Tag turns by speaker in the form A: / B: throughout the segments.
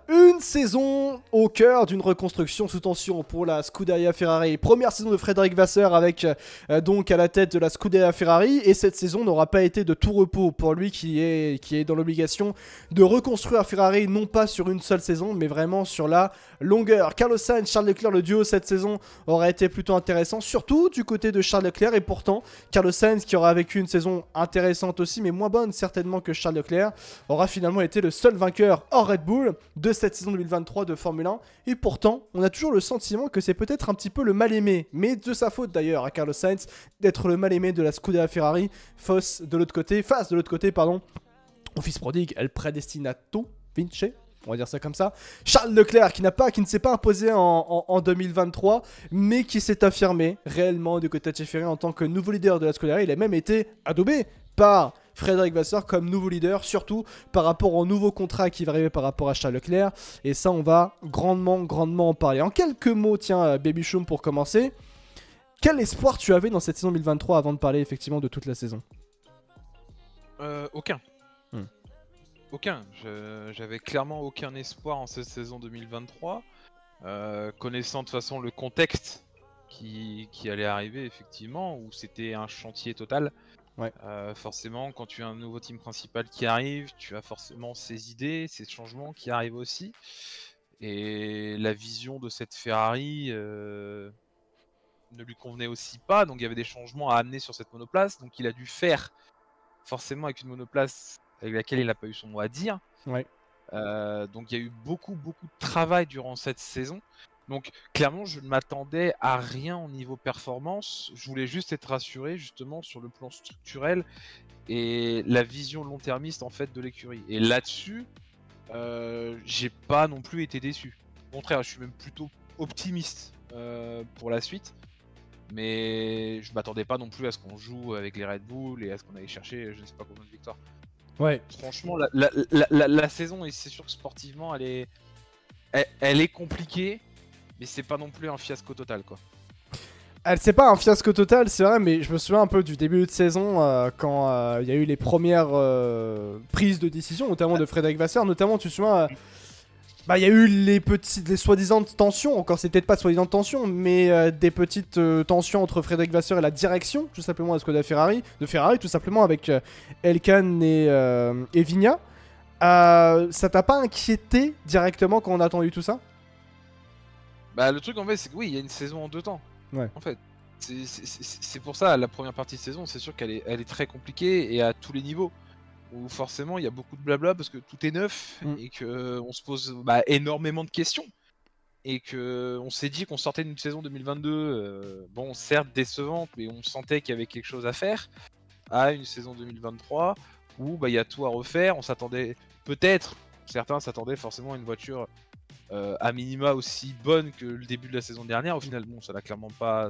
A: Une saison au cœur d'une reconstruction sous tension pour la Scuderia Ferrari. Première saison de Frédéric Vasseur avec donc à la tête de la Scuderia Ferrari. Et cette saison n'aura pas été de tout repos pour lui qui est dans l'obligation de reconstruire Ferrari, non pas sur une seule saison, mais vraiment sur la longueur. Carlos Sainz, Charles Leclerc, le duo cette saison aurait été plutôt intéressant, surtout du côté de Charles Leclerc. Et pourtant, Carlos Sainz, qui aura vécu une saison intéressante aussi, mais moins bonne certainement que Charles Leclerc, aura finalement été le seul vainqueur hors Red Bull de cette saison 2023 de Formule 1. Et pourtant, on a toujours le sentiment que c'est peut-être un petit peu le mal-aimé, mais de sa faute d'ailleurs à Carlos Sainz, d'être le mal-aimé de la Scuderia Ferrari, face de l'autre côté, au fils prodigue, El Predestinato Vinci. On va dire ça comme ça. Charles Leclerc qui ne s'est pas imposé en 2023, mais qui s'est affirmé réellement du côté de chez Ferrari en tant que nouveau leader de la Scuderia. Il a même été adoubé par Frédéric Vasseur comme nouveau leader, surtout par rapport au nouveau contrat qui va arriver par rapport à Charles Leclerc. Et ça, on va grandement en parler. En quelques mots, tiens, Baby Choum, pour commencer. Quel espoir tu avais dans cette saison 2023 avant de parler effectivement de toute la saison?
B: Aucun. Aucun. J'avais clairement aucun espoir en cette saison 2023. Connaissant de toute façon le contexte qui allait arriver, effectivement, où c'était un chantier total.
A: Ouais.
B: Forcément, quand tu as un nouveau team principal qui arrive, tu as forcément ces idées, ces changements qui arrivent aussi. Et la vision de cette Ferrari ne lui convenait aussi pas, donc il y avait des changements à amener sur cette monoplace. Donc il a dû faire forcément avec une monoplace avec laquelle il n'a pas eu son mot à dire.
A: Ouais.
B: Donc il y a eu beaucoup de travail durant cette saison. Donc clairement je ne m'attendais à rien au niveau performance, je voulais juste être rassuré justement sur le plan structurel et la vision long-termiste en fait de l'écurie. Et là-dessus, j'ai pas non plus été déçu. Au contraire, je suis même plutôt optimiste pour la suite. Mais je m'attendais pas non plus à ce qu'on joue avec les Red Bull et à ce qu'on allait chercher je ne sais pas combien de victoires.
A: Ouais.
B: Franchement, la saison, et c'est sûr que sportivement, elle est compliquée, mais c'est pas non plus un fiasco total, quoi.
A: C'est pas un fiasco total, c'est vrai, mais je me souviens un peu du début de saison quand il y a eu les premières prises de décision, notamment de Frédéric Vasseur. Notamment, tu te souviens, il y a eu les soi-disant tensions, encore c'est peut-être pas soi-disant tensions, mais des petites tensions entre Frédéric Vasseur et la direction, tout simplement, de Ferrari, tout simplement, avec Elkann et Vigna. Ça t'a pas inquiété directement quand on a entendu tout ça?
B: Bah, le truc en fait, c'est que oui, il y a une saison en deux temps.
A: Ouais.
B: En fait, c'est pour ça, la première partie de saison, c'est sûr qu'elle est très compliquée et à tous les niveaux. Où forcément il y a beaucoup de blabla parce que tout est neuf et que on se pose énormément de questions et que on s'est dit qu'on sortait d'une saison 2022 bon certes décevante mais on sentait qu'il y avait quelque chose à faire, à une saison 2023 où il y a tout à refaire. On s'attendait peut-être, certains s'attendaient forcément à une voiture à minima aussi bonne que le début de la saison dernière. Au final, bon, ça n'a clairement pas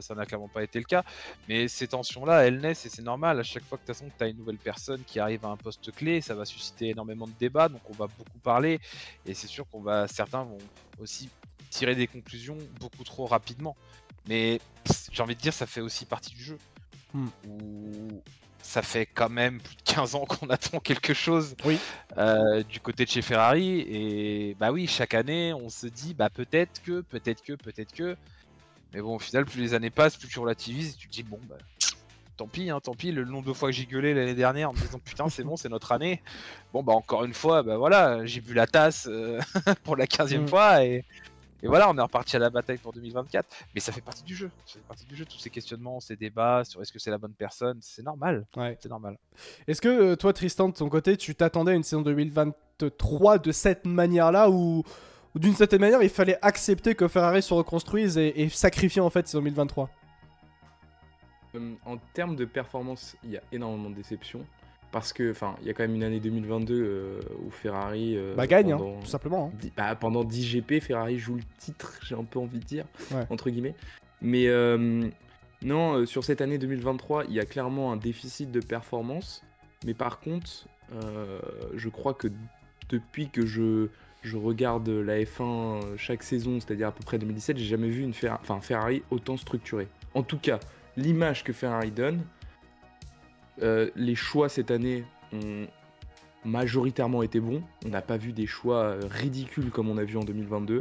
B: été le cas. Mais ces tensions-là, elles naissent et c'est normal. À chaque fois que tu as une nouvelle personne qui arrive à un poste clé, ça va susciter énormément de débats. Donc on va beaucoup parler. Et c'est sûr certains vont aussi tirer des conclusions beaucoup trop rapidement. Mais j'ai envie de dire, ça fait aussi partie du jeu. Où ça fait quand même plus de 15 ans qu'on attend quelque chose du côté de chez Ferrari. Et oui, chaque année, on se dit peut-être que. Mais bon, au final, plus les années passent, plus tu relativises et tu te dis bon, tant pis, le nombre de fois que j'ai gueulé l'année dernière en me disant putain, c'est bon, c'est notre année. Bon, encore une fois, voilà, j'ai bu la tasse pour la 15e fois et voilà, on est reparti à la bataille pour 2024. Mais ça fait partie du jeu. Tous ces questionnements, ces débats sur est-ce que c'est la bonne personne, c'est normal.
A: Ouais.
B: C'est normal.
A: Est-ce que toi, Tristan, de ton côté, tu t'attendais à une saison 2023 de cette manière-là ou d'une certaine manière, il fallait accepter que Ferrari se reconstruise et sacrifier en fait saison 2023?
C: En termes de performance, il y a énormément de déceptions. Parce que, il y a quand même une année 2022 où Ferrari...
A: gagne, tout simplement.
C: Pendant 10 GP, Ferrari joue le titre, j'ai un peu envie de dire, entre guillemets. Mais non, sur cette année 2023, il y a clairement un déficit de performance. Mais par contre, je crois que depuis que je regarde la F1 chaque saison, c'est-à-dire à peu près 2017, j'ai jamais vu une Ferrari autant structurée. En tout cas, l'image que Ferrari donne... les choix cette année ont majoritairement été bons. On n'a pas vu des choix ridicules comme on a vu en 2022.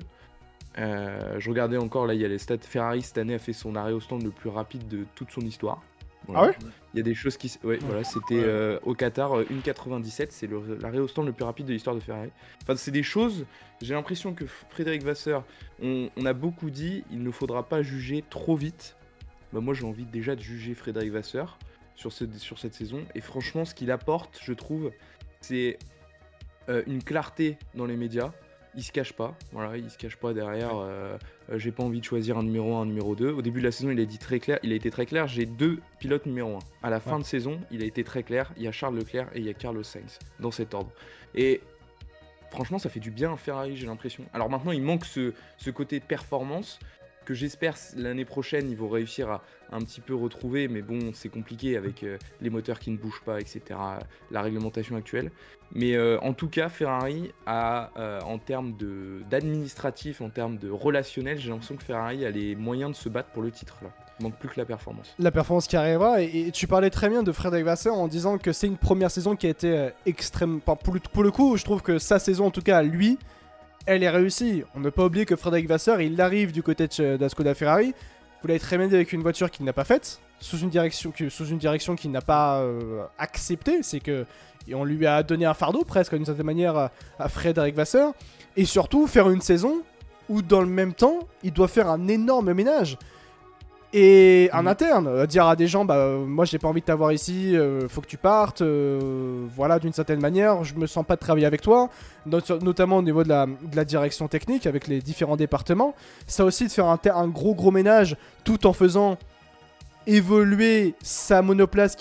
C: Je regardais encore, là il y a les stats, Ferrari cette année a fait son arrêt au stand le plus rapide de toute son histoire. Voilà.
A: Ah ouais?
C: Il y a des choses qui... Ouais, voilà, c'était au Qatar, 1,97, c'est l'arrêt au stand le plus rapide de l'histoire de Ferrari. Enfin, c'est des choses, j'ai l'impression que Frédéric Vasseur, on a beaucoup dit, il ne faudra pas juger trop vite. Bah, moi j'ai envie déjà de juger Frédéric Vasseur sur cette saison, et franchement ce qu'il apporte, je trouve, c'est une clarté dans les médias. Il se cache pas, voilà, il se cache pas derrière. J'ai pas envie de choisir un numéro 1, un numéro 2. Au début de la saison, il a été très clair. J'ai 2 pilotes numéro 1. À la fin de saison, il a été très clair. Il y a Charles Leclerc et il y a Carlos Sainz dans cet ordre. Et franchement, ça fait du bien à Ferrari, j'ai l'impression. Alors maintenant, il manque ce côté performance que j'espère l'année prochaine ils vont réussir à un petit peu retrouver, mais bon, c'est compliqué avec les moteurs qui ne bougent pas, etc. La réglementation actuelle. Mais en tout cas, Ferrari a, en termes d'administratif, en termes de relationnel, j'ai l'impression que Ferrari a les moyens de se battre pour le titre là. Il manque plus que la performance.
A: La performance qui arrivera, et tu parlais très bien de Frédéric Vasseur en disant que c'est une première saison qui a été extrême. Pour le coup, je trouve que sa saison, en tout cas, lui, elle est réussie. On ne peut pas oublier que Frédéric Vasseur, il arrive du côté de la Skoda Ferrari. Vous l'avez très bien dit, avec une voiture qu'il n'a pas faite, sous une direction qu'il n'a pas acceptée. C'est que on lui a donné un fardeau presque d'une certaine manière à Frédéric Vasseur. Et surtout faire une saison où dans le même temps, il doit faire un énorme ménage. Et en interne, dire à des gens, bah moi j'ai pas envie de t'avoir ici, faut que tu partes, voilà, d'une certaine manière, je me sens pas de travailler avec toi, notamment au niveau de la direction technique avec les différents départements. Ça aussi de faire un gros ménage tout en faisant évoluer sa monoplace,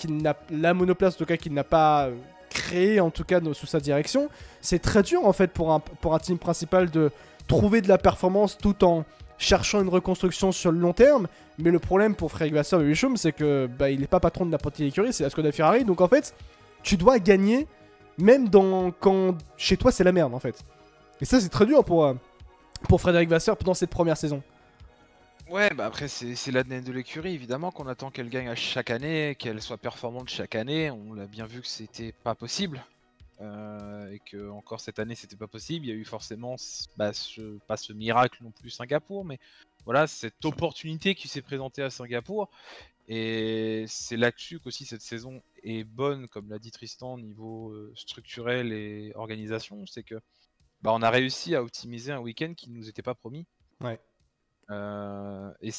A: la monoplace en tout cas qu'il n'a pas créée en tout cas sous sa direction. C'est très dur en fait pour un team principal de trouver de la performance tout en cherchant une reconstruction sur le long terme. Mais le problème pour Frédéric Vasseur et Huchum, c'est que il n'est pas patron de n'importe quelle écurie, c'est la Skoda Ferrari. Donc en fait, tu dois gagner même quand chez toi c'est la merde en fait. Et ça c'est très dur pour Frédéric Vasseur pendant cette première saison.
B: Ouais, bah après c'est l'ADN de l'écurie, évidemment qu'on attend qu'elle gagne à chaque année, qu'elle soit performante chaque année. On l'a bien vu que c'était pas possible. Et que encore cette année c'était pas possible. Il y a eu forcément pas ce miracle non plus Singapour, mais voilà, cette opportunité qui s'est présentée à Singapour. Et c'est là-dessus qu'aussi cette saison est bonne, comme l'a dit Tristan, au niveau structurel et organisation. C'est que on a réussi à optimiser un week-end qui ne nous était pas promis.
A: Ouais.
B: Et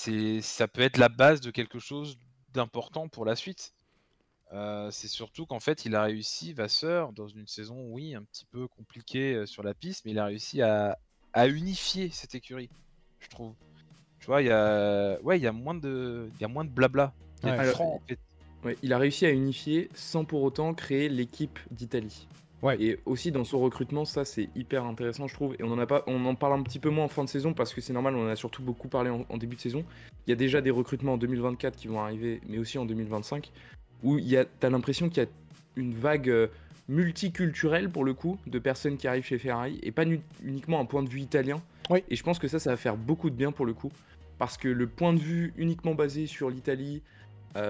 B: ça peut être la base de quelque chose d'important pour la suite. C'est surtout qu'en fait il a réussi, Vasseur, dans une saison oui un petit peu compliquée sur la piste, mais il a réussi à unifier cette écurie, je trouve. Tu vois, il y a moins de blabla. Il y a du franc, en fait.
C: Ouais, il a réussi à unifier sans pour autant créer l'équipe d'Italie. Ouais. Et aussi dans son recrutement, ça c'est hyper intéressant je trouve. Et on en parle un petit peu moins en fin de saison parce que c'est normal, on en a surtout beaucoup parlé en début de saison. Il y a déjà des recrutements en 2024 qui vont arriver, mais aussi en 2025. Où t'as l'impression qu'il y a une vague multiculturelle pour le coup de personnes qui arrivent chez Ferrari et pas uniquement un point de vue italien.
A: Oui.
C: Et je pense que ça va faire beaucoup de bien pour le coup parce que le point de vue uniquement basé sur l'Italie,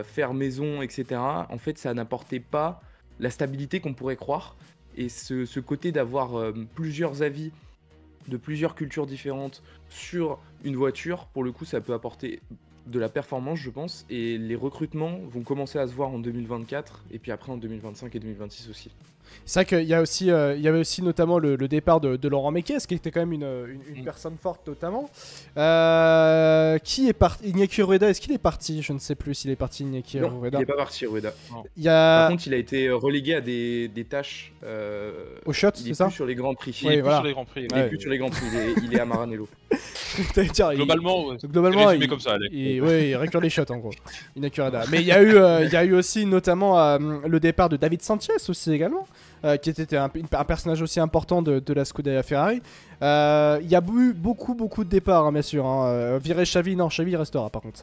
C: faire maison, etc. En fait, ça n'apportait pas la stabilité qu'on pourrait croire. Et ce côté d'avoir plusieurs avis de plusieurs cultures différentes sur une voiture, pour le coup, ça peut apporter de la performance, je pense, et les recrutements vont commencer à se voir en 2024 et puis après en 2025 et 2026 aussi.
A: C'est vrai qu'il y avait aussi notamment le départ de Laurent Mekies, qui était quand même une personne forte notamment. Qui est parti? Iñaki Rueda, est-ce qu'il est parti? Je ne sais plus s'il est parti, Iñaki Rueda.
C: Non, il n'est pas parti, Rueda.
A: Par
C: contre, il a été relégué à des tâches
A: au shot, c'est ça?
C: Il est plus sur les Grands Prix.
B: Il est plus sur les Grands Prix.
C: Il est plus sur les Grands Prix, il est à Maranello.
B: Globalement,
A: il
B: comme ça,
A: il récupère les shots en gros. Iñaki Rueda. Mais il y a eu aussi notamment le départ de David Sanchez aussi également. Qui était un personnage aussi important de la Scuderia Ferrari. Il y a eu beaucoup de départs, hein, bien sûr. Virer Xavi, non, Xavi restera par contre.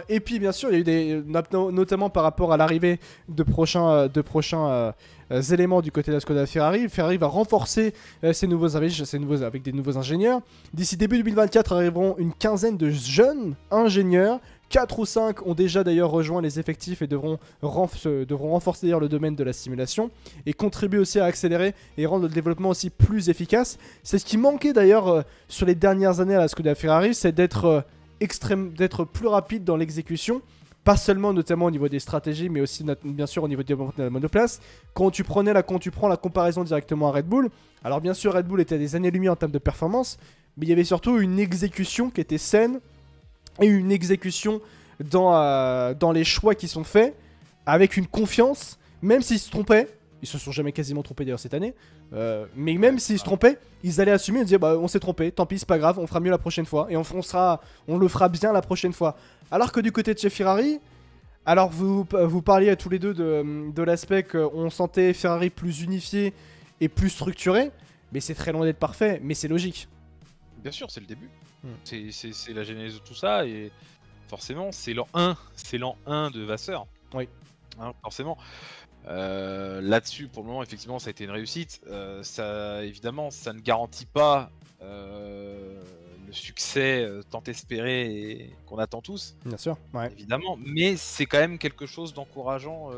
A: Et puis bien sûr, il y a eu notamment par rapport à l'arrivée de prochains éléments du côté de la Scuderia Ferrari. Ferrari va renforcer ses nouveaux avec des nouveaux ingénieurs. D'ici début 2024 arriveront une quinzaine de jeunes ingénieurs 4 ou 5 ont déjà d'ailleurs rejoint les effectifs et devront renforcer d'ailleurs le domaine de la simulation et contribuer aussi à accélérer et rendre le développement aussi plus efficace. C'est ce qui manquait d'ailleurs sur les dernières années à la Scuderia Ferrari, c'est d'être plus rapide dans l'exécution. Pas seulement notamment au niveau des stratégies, mais aussi bien sûr au niveau du développement de la monoplace. Quand tu prends la comparaison directement à Red Bull, alors bien sûr Red Bull était à des années-lumière en termes de performance, mais il y avait surtout une exécution qui était saine et une exécution dans les choix qui sont faits avec une confiance, même s'ils se trompaient. Ils se sont jamais quasiment trompés d'ailleurs cette année, mais même s'ils se trompaient, ils allaient assumer et dire bah on s'est trompé, tant pis c'est pas grave, on fera mieux la prochaine fois et on le fera bien la prochaine fois. Alors que du côté de chez Ferrari, alors vous parliez tous les deux de l'aspect qu'on sentait Ferrari plus unifié et plus structuré, mais c'est très loin d'être parfait, mais c'est logique.
B: Bien sûr, c'est le début. C'est la genèse de tout ça et forcément c'est l'an 1, de Vasseur.
A: Oui.
B: Hein, forcément. Là-dessus, pour le moment, effectivement, ça a été une réussite. Évidemment, ça ne garantit pas le succès tant espéré et qu'on attend tous.
A: Bien sûr, ouais.
B: Évidemment, mais c'est quand même quelque chose d'encourageant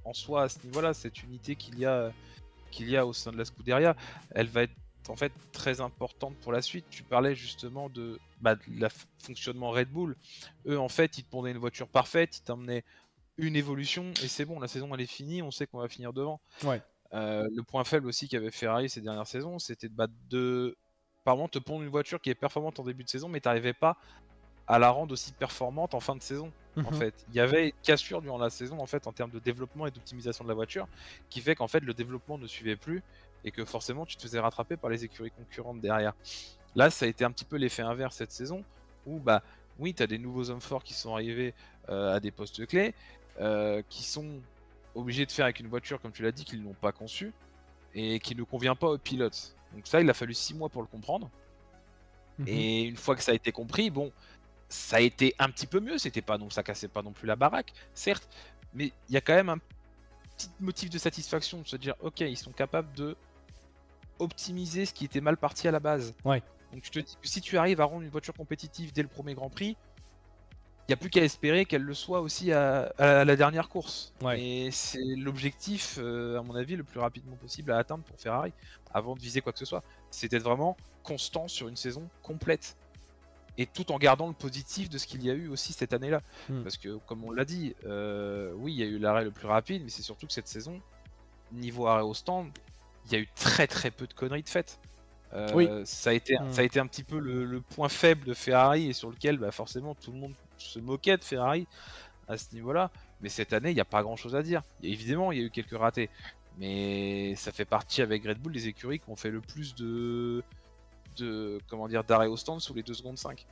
B: en soi à ce niveau-là. Cette unité qu'il y a au sein de la Scuderia, elle va être en fait très importante pour la suite. Tu parlais justement de fonctionnement Red Bull. Eux, en fait, ils te pondaient une voiture parfaite, ils t'emmenaient une évolution et c'est bon, la saison elle est finie, on sait qu'on va finir devant.
A: Ouais.
B: Le point faible aussi qu'avait Ferrari ces dernières saisons, c'était par moment te pondre une voiture qui est performante en début de saison, mais t'arrivais pas à la rendre aussi performante en fin de saison. En fait, il y avait une cassure durant la saison en fait en termes de développement et d'optimisation de la voiture, qui fait qu'en fait le développement ne suivait plus et que forcément tu te faisais rattraper par les écuries concurrentes derrière. Là, ça a été un petit peu l'effet inverse cette saison, où oui, t'as des nouveaux hommes forts qui sont arrivés à des postes clés. Qui sont obligés de faire avec une voiture, comme tu l'as dit, qu'ils n'ont pas conçue et qui ne convient pas aux pilotes. Donc ça, il a fallu 6 mois pour le comprendre. Et une fois que ça a été compris, bon, ça a été un petit peu mieux. Ça cassait pas non plus la baraque, certes, mais il y a quand même un petit motif de satisfaction de se dire, ok, ils sont capables de optimiser ce qui était mal parti à la base.
A: Ouais.
B: Donc je te dis que si tu arrives à rendre une voiture compétitive dès le premier Grand Prix, il n'y a plus qu'à espérer qu'elle le soit aussi à la dernière course.
A: Ouais.
B: Et c'est l'objectif, à mon avis, le plus rapidement possible à atteindre pour Ferrari, avant de viser quoi que ce soit. C'est d'être vraiment constant sur une saison complète. Et tout en gardant le positif de ce qu'il y a eu aussi cette année-là. Parce que, comme on l'a dit, oui, il y a eu l'arrêt le plus rapide, mais c'est surtout que cette saison, niveau arrêt au stand, il y a eu très très peu de conneries de faites.
A: Oui.
B: Ça a été un petit peu le point faible de Ferrari et sur lequel forcément tout le monde se moquait de Ferrari à ce niveau-là. Mais cette année, il n'y a pas grand-chose à dire. Évidemment, il y a eu quelques ratés, mais ça fait partie avec Red Bull des écuries qui ont fait le plus d'arrêt au stand sous les 2 secondes 5.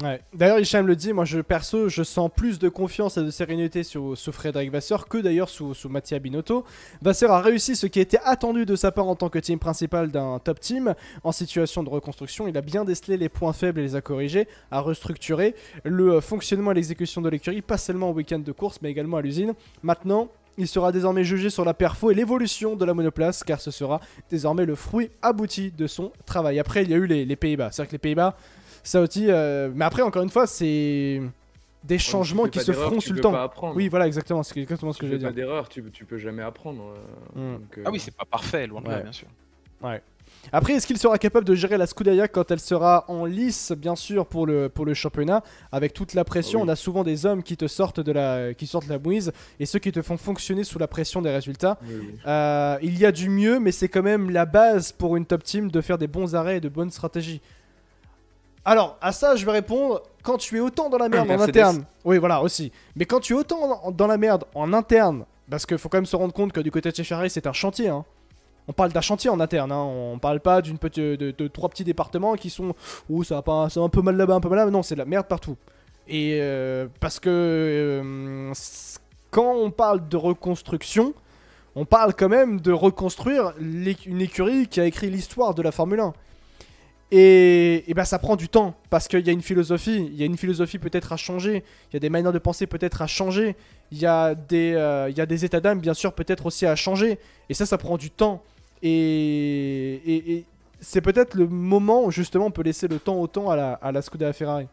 A: Ouais. D'ailleurs, Hicham le dit, moi je sens plus de confiance et de sérénité sous Frédéric Vasseur que d'ailleurs sous Mattia Binotto. Vasseur a réussi ce qui était attendu de sa part en tant que team principal d'un top team en situation de reconstruction. Il a bien décelé les points faibles et les a corrigés, a restructuré le fonctionnement et l'exécution de l'écurie, pas seulement au week-end de course mais également à l'usine. Maintenant, il sera désormais jugé sur la perfo et l'évolution de la monoplace, car ce sera désormais le fruit abouti de son travail. Après, il y a eu les Pays-Bas. C'est-à-dire que les Pays-Bas, ça aussi, mais après, encore une fois, c'est des changements qui se feront sur le temps. Oui, voilà, exactement. C'est exactement ce que je veux dire.
C: Pas d'erreur, tu peux jamais apprendre.
B: Ah oui, c'est pas parfait, loin de là, bien sûr.
A: Ouais. Après, est-ce qu'il sera capable de gérer la Scuderia quand elle sera en lice, bien sûr, pour le championnat, avec toute la pression? On a souvent des hommes qui sortent de la mouise et ceux qui te font fonctionner sous la pression des résultats. Il y a du mieux, mais c'est quand même la base pour une top team de faire des bons arrêts et de bonnes stratégies. Alors, à ça, je vais répondre, quand tu es autant dans la merde en interne... Oui, voilà, aussi. Mais quand tu es autant dans la merde en interne, parce qu'il faut quand même se rendre compte que du côté de chez Ferrari, c'est un chantier, hein. On parle d'un chantier en interne, hein. On parle pas de 3 petits départements qui sont... Ouh, ça va un peu mal là-bas, un peu mal là-bas. Non, c'est de la merde partout. Et parce que quand on parle de reconstruction, on parle quand même de reconstruire une écurie qui a écrit l'histoire de la Formule 1. Et ben ça prend du temps, parce qu'il y a une philosophie peut-être à changer, il y a des manières de penser peut-être à changer, il y a des états d'âme bien sûr peut-être aussi à changer, et ça prend du temps, et c'est peut-être le moment où justement on peut laisser le temps au temps à la Scuderia Ferrari.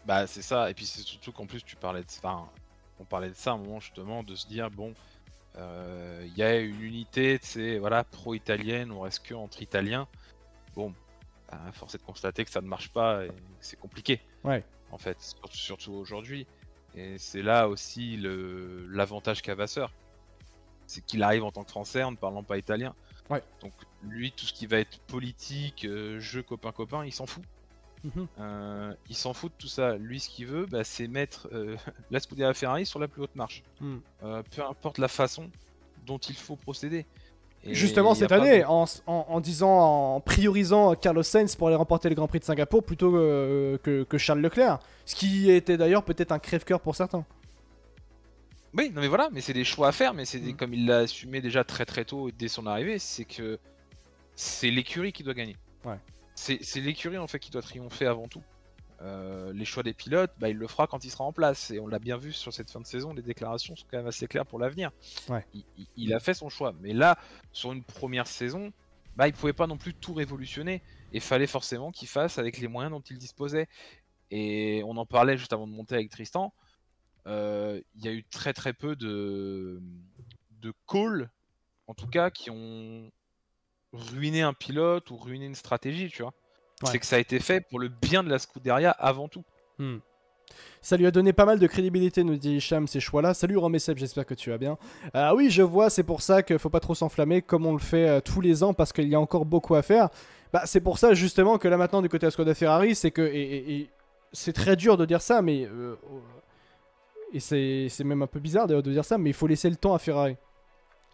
B: Bah c'est ça, et puis c'est surtout qu'en plus on parlait de ça à un moment justement, de se dire bon, il y a une unité, voilà, pro-italienne, on reste que entre Italiens. Bon, force est de constater que ça ne marche pas et que c'est compliqué.
A: Ouais.
B: En fait, surtout aujourd'hui. Et c'est là aussi l'avantage qu'a Vasseur. C'est qu'il arrive en tant que Français en ne parlant pas italien.
A: Ouais.
B: Donc lui, tout ce qui va être politique, jeu copain-copain, il s'en fout. Il s'en fout de tout ça. Lui, ce qu'il veut, c'est mettre la Scuderia Ferrari sur la plus haute marche. Peu importe la façon dont il faut procéder. Et
A: justement cette année, en priorisant Carlos Sainz pour aller remporter le Grand Prix de Singapour plutôt que Charles Leclerc. Ce qui était d'ailleurs peut-être un crève-cœur pour certains.
B: Oui, non mais voilà, mais c'est des choix à faire, mais c'est comme il l'a assumé déjà très très tôt dès son arrivée, c'est que c'est l'écurie qui doit gagner.
A: Ouais.
B: C'est l'écurie en fait qui doit triompher avant tout. Les choix des pilotes, il le fera quand il sera en place, et on l'a bien vu sur cette fin de saison, les déclarations sont quand même assez claires pour l'avenir.
A: Ouais.
B: Il a fait son choix, mais là, sur une première saison, il pouvait pas non plus tout révolutionner, et fallait forcément qu'il fasse avec les moyens dont il disposait. Et on en parlait juste avant de monter avec Tristan. Il y a eu très très peu de calls, en tout cas, qui ont ruiné un pilote ou ruiné une stratégie, tu vois. Ouais. C'est que ça a été fait pour le bien de la Scuderia avant tout.
A: Ça lui a donné pas mal de crédibilité, nous dit Hicham, ces choix-là. Salut Romeseb, j'espère que tu vas bien. Oui, je vois, c'est pour ça qu'il faut pas trop s'enflammer comme on le fait tous les ans, parce qu'il y a encore beaucoup à faire. C'est pour ça justement que là maintenant du côté de la Scuderia Ferrari, c'est que... Et c'est très dur de dire ça, mais... et c'est même un peu bizarre d'ailleurs de dire ça, mais il faut laisser le temps à Ferrari.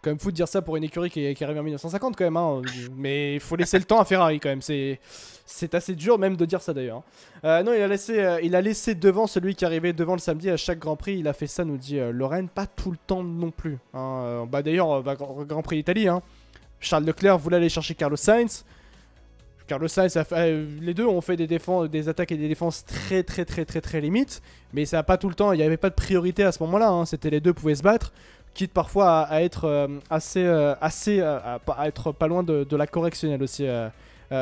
A: Quand même fou de dire ça pour une écurie qui arrive en 1950 quand même, hein. Mais il faut laisser le temps à Ferrari quand même, c'est assez dur même de dire ça d'ailleurs. Non, il a laissé devant celui qui arrivait devant le samedi à chaque Grand Prix, il a fait ça, nous dit Lorraine, pas tout le temps non plus. Hein. D'ailleurs, Grand Prix d'Italie, hein. Charles Leclerc voulait aller chercher Carlos Sainz. Les deux ont fait des attaques et des défenses très très très très très limites, mais ça n'a pas tout le temps, il n'y avait pas de priorité à ce moment-là, hein. C'était les deux pouvaient se battre, quitte parfois à être à être pas loin de la correctionnelle aussi,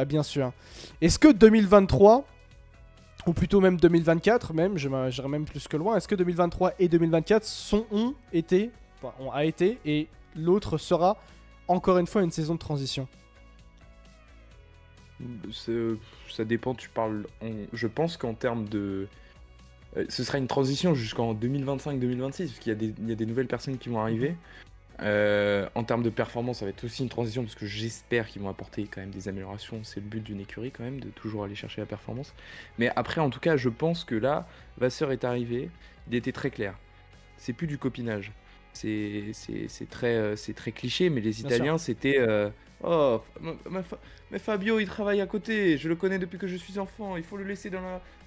A: bien sûr. Est-ce que 2023, ou plutôt même 2024, même, j'irais même plus que loin, est-ce que 2023 et 2024 ont été, et l'autre sera encore une fois une saison de transition?
C: Ça dépend, tu parles. Je pense qu'en termes de. Ce sera une transition jusqu'en 2025-2026, parce qu'il y a des nouvelles personnes qui vont arriver. En termes de performance, ça va être aussi une transition, parce que j'espère qu'ils vont apporter quand même des améliorations. C'est le but d'une écurie, quand même, de toujours aller chercher la performance. Mais après, en tout cas, je pense que là, Vasseur est arrivé, il était très clair. C'est plus du copinage. C'est très cliché, mais les Italiens, c'était. Oh, mais Fabio, il travaille à côté, je le connais depuis que je suis enfant, il faut le laisser dans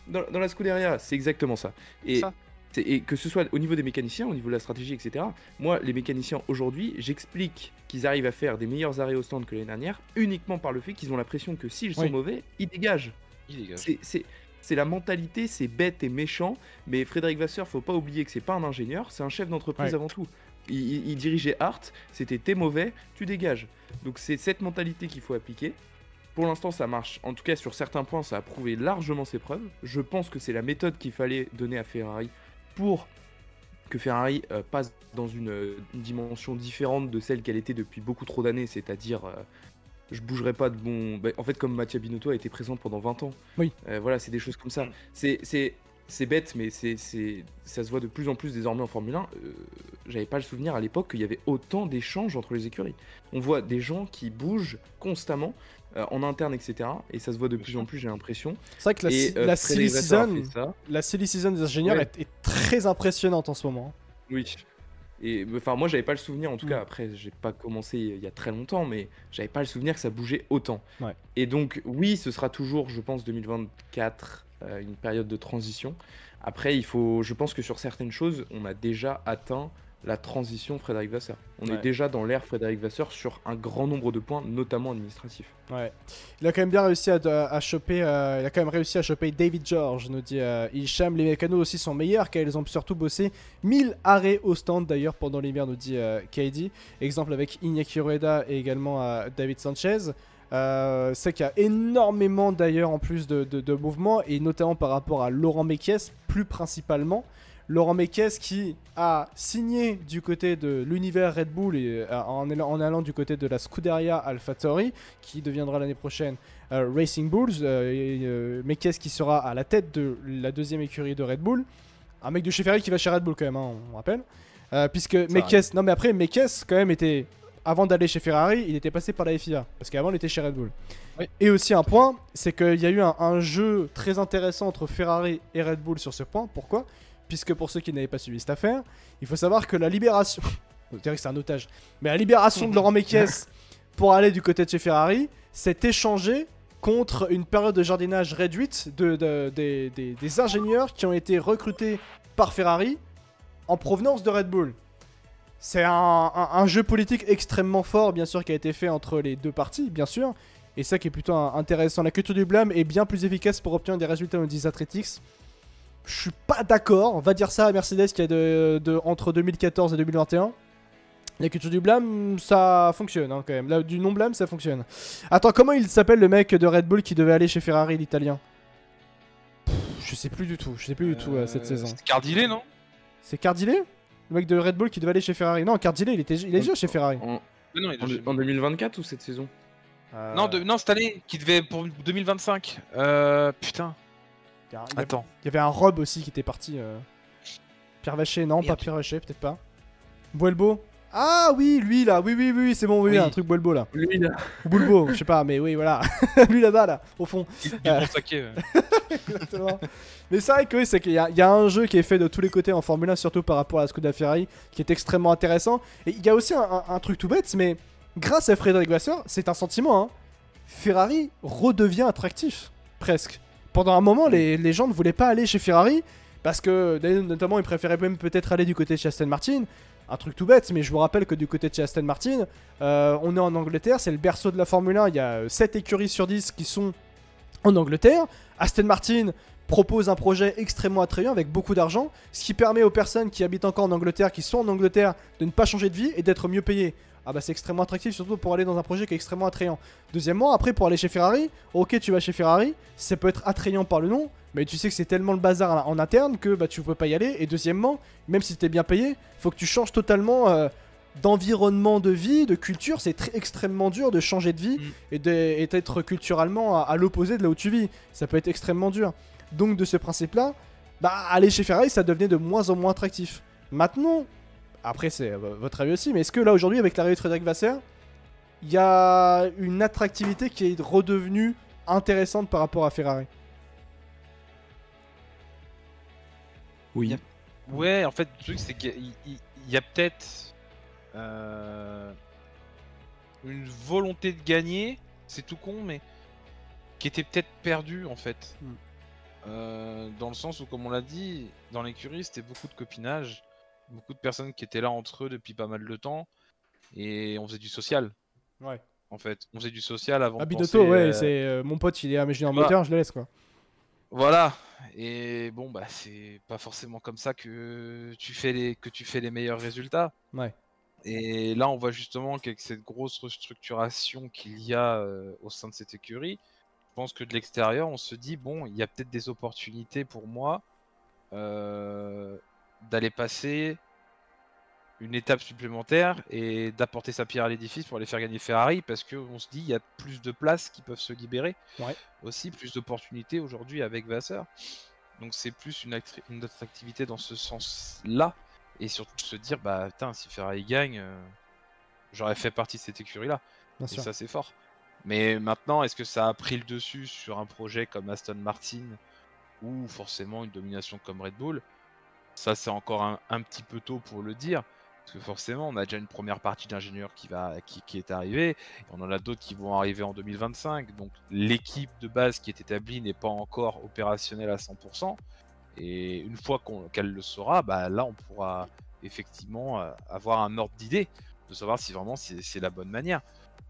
C: la Scuderia. C'est exactement ça. Et que ce soit au niveau des mécaniciens, au niveau de la stratégie, etc. Moi, les mécaniciens aujourd'hui, j'explique qu'ils arrivent à faire des meilleurs arrêts au stand que l'année dernière, uniquement par le fait qu'ils ont l'impression que s'ils sont mauvais, ils dégagent. C'est la mentalité, c'est bête et méchant, mais Frédéric Vasseur, faut pas oublier que c'est pas un ingénieur, c'est un chef d'entreprise avant tout. Il dirigeait Hart, c'était t'es mauvais, tu dégages. Donc c'est cette mentalité qu'il faut appliquer. Pour l'instant ça marche, en tout cas sur certains points ça a prouvé largement ses preuves. Je pense que c'est la méthode qu'il fallait donner à Ferrari pour que Ferrari passe dans une dimension différente de celle qu'elle était depuis beaucoup trop d'années, c'est-à-dire je bougerai pas de bon... en fait comme Mattia Binotto a été présent pendant 20 ans.
A: Oui.
C: Voilà, c'est des choses comme ça. C'est bête, mais ça se voit de plus en plus désormais en Formule 1. J'avais pas le souvenir à l'époque qu'il y avait autant d'échanges entre les écuries. On voit des gens qui bougent constamment en interne, etc. Et ça se voit de plus en plus, j'ai l'impression.
A: C'est vrai que la silly season des ingénieurs est très impressionnante en ce moment.
C: Oui. Et enfin, moi, j'avais pas le souvenir, en tout cas, après, j'ai pas commencé il y a très longtemps, mais j'avais pas le souvenir que ça bougeait autant.
A: Ouais.
C: Et donc, oui, ce sera toujours, je pense, 2024. Une période de transition. Après, je pense que sur certaines choses, on a déjà atteint la transition Frédéric Vasseur. On est déjà dans l'ère Frédéric Vasseur sur un grand nombre de points, notamment administratifs.
A: Ouais. Il a quand même bien réussi à choper. Il a quand même réussi à choper David George, nous dit Hicham. Les mécanos aussi sont meilleurs car ils ont surtout bossé 1000 arrêts au stand d'ailleurs pendant l'hiver, nous dit KD. Exemple avec Iñaki Rueda et également David Sanchez. C'est qu'il y a énormément d'ailleurs en plus de mouvements, et notamment par rapport à Laurent Mekies, plus principalement. Laurent Mekies qui a signé du côté de l'univers Red Bull et en allant du côté de la Scuderia AlphaTauri, qui deviendra l'année prochaine Racing Bulls. Mekies qui sera à la tête de la deuxième écurie de Red Bull. Un mec de chez Ferrari qui va chez Red Bull quand même, hein, on rappelle. Puisque Mekies, non mais après Mekies quand même était, avant d'aller chez Ferrari, il était passé par la FIA, parce qu'avant il était chez Red Bull. Oui. Et aussi un point, c'est qu'il y a eu un jeu très intéressant entre Ferrari et Red Bull sur ce point. Pourquoi ? Puisque pour ceux qui n'avaient pas suivi cette affaire, il faut savoir que la libération, on dirait que c'est un otage, mais la libération de Laurent Mekies pour aller du côté de chez Ferrari s'est échangée contre une période de jardinage réduite des ingénieurs qui ont été recrutés par Ferrari en provenance de Red Bull. C'est un jeu politique extrêmement fort, bien sûr, qui a été fait entre les deux parties, bien sûr. Et ça qui est plutôt intéressant. La culture du blâme est bien plus efficace pour obtenir des résultats au 10 Athletics. Je suis pas d'accord, on va dire ça à Mercedes qui est entre 2014 et 2021. La culture du blâme, ça fonctionne hein, quand même. Là, du non-blâme, ça fonctionne. Attends, comment il s'appelle le mec de Red Bull qui devait aller chez Ferrari, l'italien? Je sais plus du tout, cette saison.
B: C'est Cardile, non?
A: C'est Cardile? Le mec de Red Bull qui devait aller chez Ferrari? Non, Cardile, il est déjà chez Ferrari.
C: En 2024 ou cette saison?
B: Non, cette année, qui devait pour 2025. Putain. Attends.
A: Il y avait un Rob aussi qui était parti. Pierre Vacher, non, pas Pierre Vacher, peut-être pas. Buelbo. Ah oui, lui là, oui, c'est bon, oui, un truc Buelbo là.
C: Lui là.
A: Ou Bulbo, je sais pas, mais oui, voilà. Lui là-bas, là, au fond. Exactement. Mais c'est vrai que oui, c'est qu'il y a un jeu qui est fait de tous les côtés en Formule 1, surtout par rapport à la Scuderia Ferrari, qui est extrêmement intéressant. Et il y a aussi un truc tout bête, mais grâce à Frédéric Vasseur, c'est un sentiment, hein. Ferrari redevient attractif, presque. Pendant un moment, les gens ne voulaient pas aller chez Ferrari, parce que notamment ils préféraient même peut-être aller du côté de chez Aston Martin. Un truc tout bête, mais je vous rappelle que du côté de chez Aston Martin, on est en Angleterre, c'est le berceau de la Formule 1, il y a 7 écuries sur 10 qui sont en Angleterre. Aston Martin propose un projet extrêmement attrayant avec beaucoup d'argent, ce qui permet aux personnes qui habitent encore en Angleterre, qui sont en Angleterre, de ne pas changer de vie et d'être mieux payées. Ah bah c'est extrêmement attractif, surtout pour aller dans un projet qui est extrêmement attrayant. Deuxièmement, après pour aller chez Ferrari, ok tu vas chez Ferrari, ça peut être attrayant par le nom, mais tu sais que c'est tellement le bazar en interne que bah, tu peux pas y aller. Et deuxièmement, même si t'es bien payé, faut que tu changes totalement d'environnement de vie, de culture. C'est extrêmement dur de changer de vie et d'être culturellement à l'opposé de là où tu vis. Ça peut être extrêmement dur. Donc de ce principe-là, bah aller chez Ferrari ça devenait de moins en moins attractif. Maintenant, après c'est votre avis aussi, mais est-ce que là aujourd'hui avec l'arrivée de Frédéric Vasseur, il y a une attractivité qui est redevenue intéressante par rapport à Ferrari?
C: Oui.
B: Ouais, en fait, le truc, c'est qu'il y a peut-être une volonté de gagner, c'est tout con, mais qui était peut-être perdue, en fait. Dans le sens où, comme on l'a dit, dans l'écurie, c'était beaucoup de copinage, beaucoup de personnes qui étaient là entre eux depuis pas mal de temps, et on faisait du social.
A: Ouais.
B: En fait, on faisait du social avant.
A: Binotto, ouais, c'est mon pote, il est ingénieur moteur, je le laisse, quoi. Voilà,
B: et bon bah c'est pas forcément comme ça que tu fais les meilleurs résultats.
A: Ouais.
B: Et là on voit justement qu'avec cette grosse restructuration qu'il y a au sein de cette écurie, je pense que de l'extérieur on se dit bon il y a peut-être des opportunités pour moi d'aller passer une étape supplémentaire et d'apporter sa pierre à l'édifice pour aller faire gagner Ferrari, parce qu'on se dit il y a plus de places qui peuvent se libérer, aussi plus d'opportunités aujourd'hui avec Vasseur. Donc c'est plus une attractivité dans ce sens-là, et surtout se dire bah putain si Ferrari gagne, j'aurais fait partie de cette écurie-là. Et ça c'est fort. Mais maintenant est-ce que ça a pris le dessus sur un projet comme Aston Martin ou forcément une domination comme Red Bull? Ça c'est encore un petit peu tôt pour le dire. Parce que forcément, on a déjà une première partie d'ingénieurs qui est arrivée, et on en a d'autres qui vont arriver en 2025. Donc l'équipe de base qui est établie n'est pas encore opérationnelle à 100%. Et une fois qu'elle le sera, bah, là on pourra effectivement avoir un ordre d'idée de savoir si vraiment c'est la bonne manière.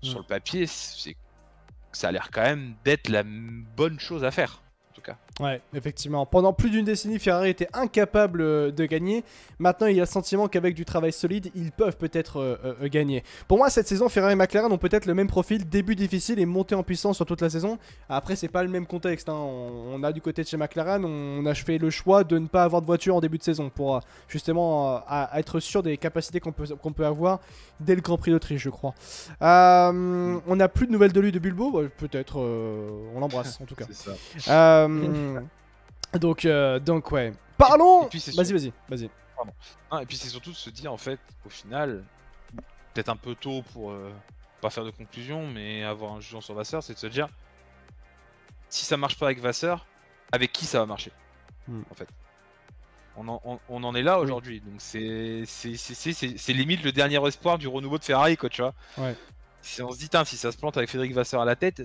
B: Sur le papier, ça a l'air quand même d'être la bonne chose à faire, en tout cas.
A: Ouais, effectivement. Pendant plus d'une décennie, Ferrari était incapable de gagner. Maintenant, il y a le sentiment qu'avec du travail solide, ils peuvent peut-être gagner. Pour moi, cette saison, Ferrari et McLaren ont peut-être le même profil, début difficile et montée en puissance sur toute la saison. Après, c'est pas le même contexte. Hein. On a du côté de chez McLaren, on a fait le choix de ne pas avoir de voiture en début de saison pour justement à être sûr des capacités qu'on peut avoir dès le Grand Prix d'Autriche, je crois. On n'a plus de nouvelles de lui de Bulbo, peut-être. On l'embrasse en tout cas.
B: C'est ça.
A: Donc ouais. Parlons. Vas-y.
B: Pardon. Et puis c'est surtout de se dire en fait, au final, peut-être un peu tôt pour pas faire de conclusion, mais avoir un jugement sur Vasseur, c'est de se dire si ça marche pas avec Vasseur, avec qui ça va marcher en fait. On en est là aujourd'hui, donc c'est limite le dernier espoir du renouveau de Ferrari, quoi, tu vois.
A: Ouais.
B: Si on se dit, si ça se plante avec Frédéric Vasseur à la tête,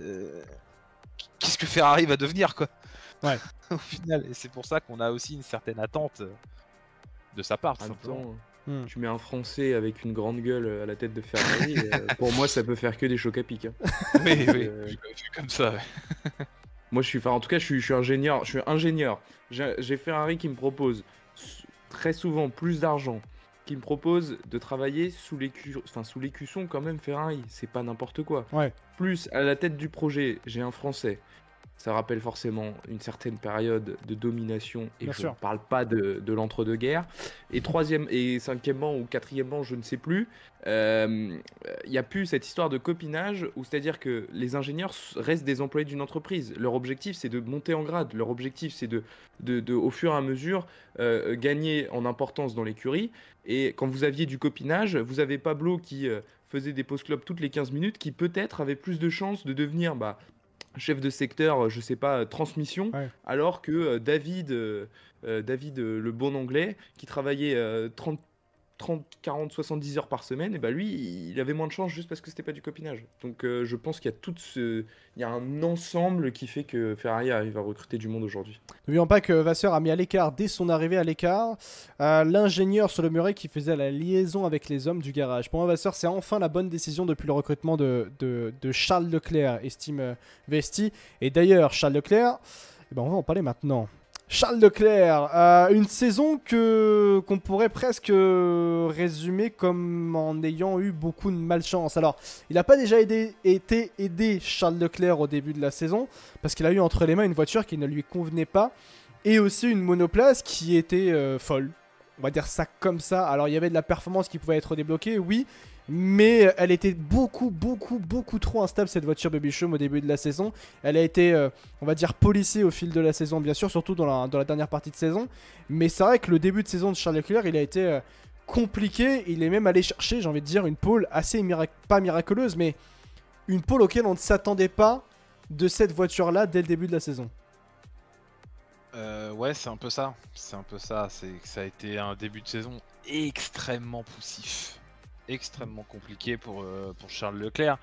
B: qu'est-ce que Ferrari va devenir, quoi.
A: Ouais.
B: Au final, et c'est pour ça qu'on a aussi une certaine attente de sa part, tout simplement.
C: Tu mets un Français avec une grande gueule à la tête de Ferrari, pour moi ça peut faire que des chocs à pic. Hein.
B: Oui, comme ça. Ouais.
C: Moi je suis ingénieur. J'ai Ferrari qui me propose très souvent plus d'argent, qui me propose de travailler sous l'écusson quand même Ferrari. C'est pas n'importe quoi.
A: Ouais.
C: Plus à la tête du projet, j'ai un Français. Ça rappelle forcément une certaine période de domination et je ne parle pas de l'entre-deux-guerres. Et troisième et cinquièmement ou quatrièmement, je ne sais plus, il n'y a plus cette histoire de copinage où c'est-à-dire que les ingénieurs restent des employés d'une entreprise. Leur objectif, c'est de monter en grade. Leur objectif, c'est de au fur et à mesure, gagner en importance dans l'écurie. Et quand vous aviez du copinage, vous avez Pablo qui faisait des post-clubs toutes les 15 minutes, qui peut-être avait plus de chances de devenir... chef de secteur, je sais pas, transmission, alors que David, le bon anglais, qui travaillait 30, 40, 70 heures par semaine, et bah lui, il avait moins de chance juste parce que c'était pas du copinage. Donc je pense qu'il y a un ensemble qui fait que Ferrari arrive à recruter du monde aujourd'hui.
A: N'oublions pas que Vasseur a mis à l'écart dès son arrivée à l'écart l'ingénieur sur le muret qui faisait la liaison avec les hommes du garage. Pour moi, Vasseur, c'est enfin la bonne décision depuis le recrutement de Charles Leclerc, estime Vesti. Et d'ailleurs, Charles Leclerc, on va en parler maintenant. Charles Leclerc, une saison qu'on pourrait presque résumer comme en ayant eu beaucoup de malchance. Alors, il n'a pas déjà été aidé Charles Leclerc au début de la saison, parce qu'il a eu entre les mains une voiture qui ne lui convenait pas, et aussi une monoplace qui était folle. On va dire ça comme ça. Alors, il y avait de la performance qui pouvait être débloquée, oui, mais elle était beaucoup trop instable, cette voiture Baby Chaume, au début de la saison. Elle a été, on va dire, polissée au fil de la saison, bien sûr, surtout dans la dernière partie de saison. Mais c'est vrai que le début de saison de Charles Leclerc, il a été compliqué. Il est même allé chercher, j'ai envie de dire, une pole assez, pas miraculeuse, mais une pole auquel on ne s'attendait pas de cette voiture-là dès le début de la saison.
B: Ouais, c'est un peu ça. C'est que ça a été un début de saison extrêmement poussif. Extrêmement compliqué pour Charles Leclerc.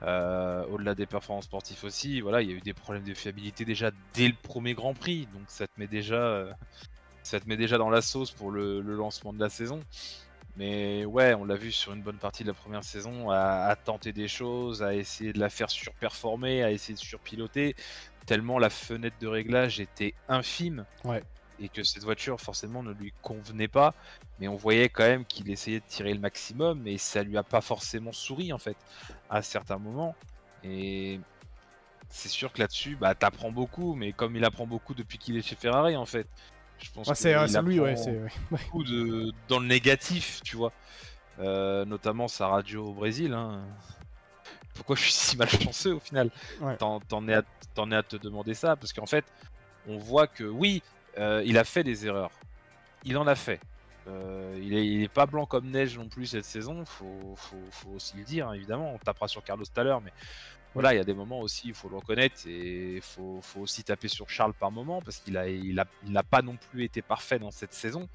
B: Au-delà des performances sportives aussi, voilà, il y a eu des problèmes de fiabilité déjà dès le premier Grand Prix, donc ça te met déjà dans la sauce pour le lancement de la saison. Mais ouais, on l'a vu sur une bonne partie de la première saison, à tenter des choses, à essayer de la faire surperformer, à essayer de surpiloter, tellement la fenêtre de réglage était infime.
A: Ouais.
B: Et que cette voiture forcément ne lui convenait pas, mais on voyait quand même qu'il essayait de tirer le maximum et ça lui a pas forcément souri en fait à certains moments. Et c'est sûr que là-dessus, t'apprends beaucoup, mais comme il apprend beaucoup depuis qu'il est chez Ferrari en fait, je pense qu'il apprend beaucoup dans le négatif, tu vois. Notamment sa radio au Brésil. Hein. Pourquoi je suis si malchanceux au final? T'en es à te demander ça, parce qu'en fait, on voit que oui, il a fait des erreurs. Il en a fait. Il est pas blanc comme neige non plus cette saison, faut aussi le dire, hein, évidemment. On tapera sur Carlos tout à l'heure, mais voilà, il y a des moments aussi, il faut le reconnaître, et il faut aussi taper sur Charles par moment, parce qu'il n'a pas non plus été parfait dans cette saison.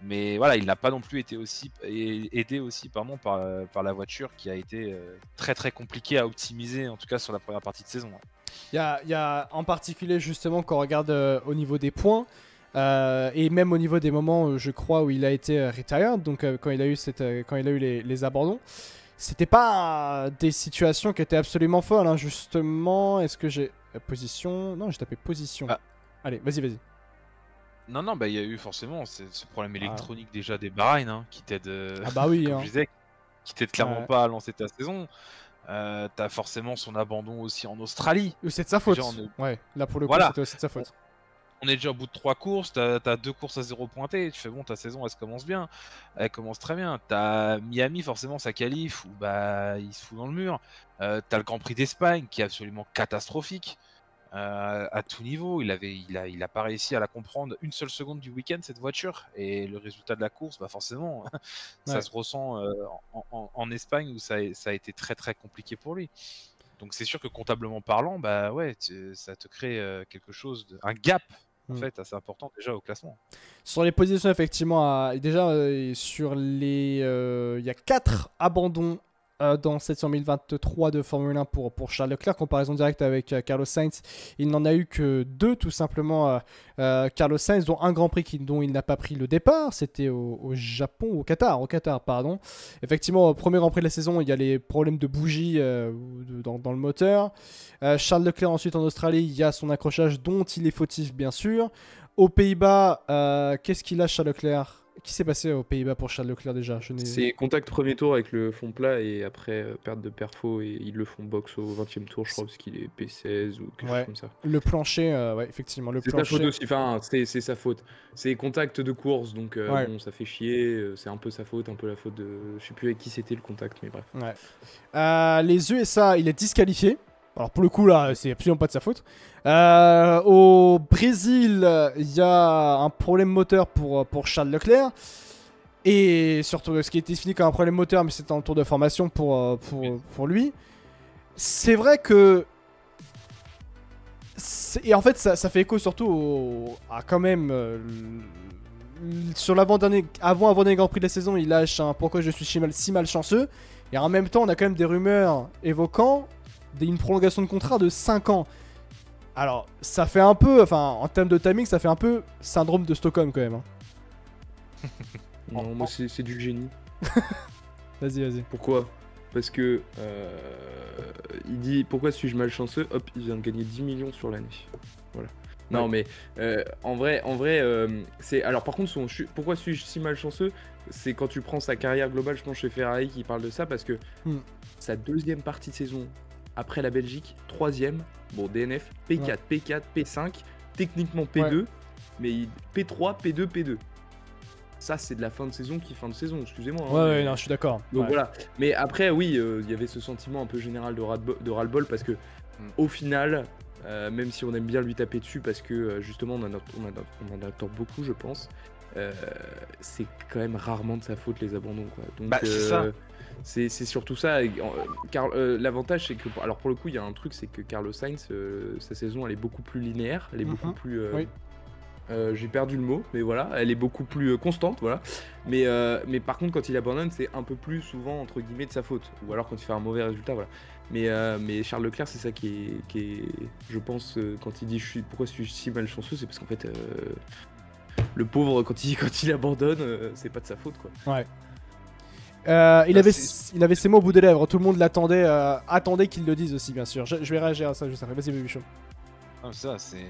B: Mais voilà, il n'a pas non plus été aidé aussi par la voiture qui a été très très compliquée à optimiser, en tout cas sur la première partie de saison.
A: Il y a en particulier justement quand on regarde au niveau des points et même au niveau des moments, je crois, où il a été retired, donc quand il a eu les abandons, c'était pas des situations qui étaient absolument folles, hein, justement. Est-ce que j'ai position? Non, j'ai tapé position. Allez, vas-y.
B: Non, bah il y a eu forcément ce problème électronique déjà des Bahreïn, hein, qui t'aide,
A: Ah bah oui,
B: comme
A: hein.
B: je disais, qui t'aide clairement pas à lancer ta saison. T'as forcément son abandon aussi en Australie.
A: C'est de sa faute.
B: Déjà,
A: Ouais, là pour le coup,
B: Voilà.
A: c'était aussi de sa faute.
B: On est déjà au bout de 3 courses, t'as 2 courses à 0 pointé, tu fais bon, ta saison elle se commence bien, elle commence très bien. T'as Miami, forcément, sa qualif, où bah il se fout dans le mur. T'as le Grand Prix d'Espagne qui est absolument catastrophique à tout niveau. Il a pas réussi à la comprendre une seule seconde du week-end, cette voiture, et le résultat de la course, bah forcément, ça se ressent en Espagne où ça a été très très compliqué pour lui. Donc c'est sûr que comptablement parlant, bah ouais, ça te crée quelque chose, un gap en fait assez important déjà au classement.
A: Sur les positions, effectivement, déjà sur les, il y a 4 abandons dans cette 2023 de Formule 1 pour Charles Leclerc. Comparaison directe avec Carlos Sainz, il n'en a eu que 2 tout simplement. Carlos Sainz, dont un Grand Prix dont il n'a pas pris le départ, c'était au Japon, au Qatar, pardon. Effectivement, au premier Grand Prix de la saison, il y a les problèmes de bougie dans le moteur. Charles Leclerc ensuite en Australie, il y a son accrochage dont il est fautif bien sûr. Aux Pays-Bas, qu'est-ce qu'il a Charles Leclerc? Qui s'est passé aux Pays-Bas pour Charles Leclerc déjà?
C: C'est contact premier tour avec le fond plat et après perte de perfo et ils le font box au 20e tour, je crois, parce qu'il est P16 ou quelque chose comme ça.
A: Le plancher, ouais, effectivement.
C: C'est sa faute aussi, enfin, c'est sa faute. C'est contact de course, donc bon, ça fait chier, c'est un peu sa faute, un peu la faute de. Je sais plus avec qui c'était le contact, mais bref.
A: Ouais. Les USA, il est disqualifié. Alors pour le coup là, c'est absolument pas de sa faute. Au Brésil, il y a un problème moteur pour Charles Leclerc. Et surtout, ce qui était défini comme un problème moteur, mais c'était en tour de formation pour lui. C'est vrai que... Et en fait, ça fait écho surtout à quand même... sur l'avant-dernier Grand Prix de la saison, il lâche un pourquoi je suis si malchanceux. Et en même temps, on a quand même des rumeurs évoquant une prolongation de contrat de 5 ans. Alors, ça fait un peu, enfin, en termes de timing, ça fait un peu syndrome de Stockholm quand même. Hein.
C: Non, moi c'est du génie.
A: Vas-y.
C: Pourquoi? Parce que il dit pourquoi suis-je malchanceux? Hop, il vient de gagner 10 millions sur l'année. Voilà. Non mais en vrai, c'est alors par contre pourquoi suis-je si malchanceux? C'est quand tu prends sa carrière globale, je pense chez Ferrari qui parle de ça parce que sa deuxième partie de saison après la Belgique, troisième, bon DNF, P4, P4, P5, techniquement P2, mais P3, P2, P2. Ça, c'est de la fin de saison excusez-moi.
A: Ouais, non, je suis d'accord.
C: Donc voilà. Mais après, oui, il y avait ce sentiment un peu général de ras-le-bol parce que, au final, même si on aime bien lui taper dessus parce que, justement, on en attend beaucoup, je pense, c'est quand même rarement de sa faute les abandons, quoi. Donc,
B: c'est ça.
C: C'est surtout ça. Car l'avantage, c'est que, alors pour le coup, il y a un truc, c'est que Carlos Sainz, sa saison, elle est beaucoup plus linéaire, elle est beaucoup plus. J'ai perdu le mot, mais voilà, elle est beaucoup plus constante, voilà. Mais par contre, quand il abandonne, c'est un peu plus souvent entre guillemets de sa faute, ou alors quand il fait un mauvais résultat, voilà. Mais Charles Leclerc, c'est ça qui est, je pense, quand il dit pourquoi je suis si malchanceux, c'est parce qu'en fait, le pauvre, quand il abandonne, c'est pas de sa faute, quoi.
A: Ouais. Il avait ses mots au bout des lèvres, tout le monde l'attendait, attendait qu'il le dise aussi, bien sûr. Je vais réagir à ça juste après. Vas-y, Baby Show.
B: Ça, c'est.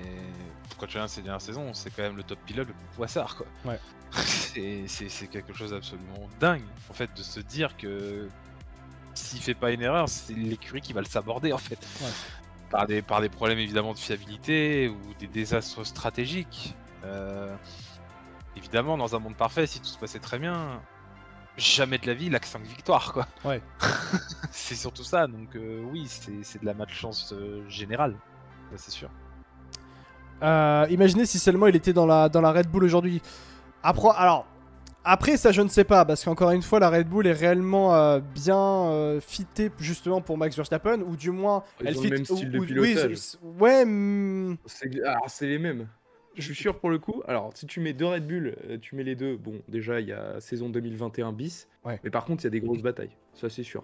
B: Quand tu regardes ces dernières saisons, c'est quand même le top pilote le plus poissard, quoi.
A: Ouais.
B: c'est quelque chose d'absolument dingue, en fait, de se dire que s'il fait pas une erreur, c'est l'écurie qui va le saborder, en fait. Ouais. Par des problèmes évidemment de fiabilité ou des désastres stratégiques. Évidemment, dans un monde parfait, si tout se passait très bien, jamais de la vie il a que 5 victoires, quoi.
A: Ouais.
B: C'est surtout ça, donc oui, c'est de la malchance générale, ça, c'est sûr.
A: Imaginez si seulement il était dans la Red Bull aujourd'hui. Après ça je ne sais pas, parce qu'encore une fois la Red Bull est réellement bien fitée justement pour Max Verstappen, ou du moins
C: elle fit le même style de pilotage. C'est les mêmes. Je suis sûr pour le coup. Alors si tu mets deux Red Bull, tu mets les deux. Bon, déjà il y a saison 2021 bis, mais par contre il y a des grosses batailles, ça c'est sûr.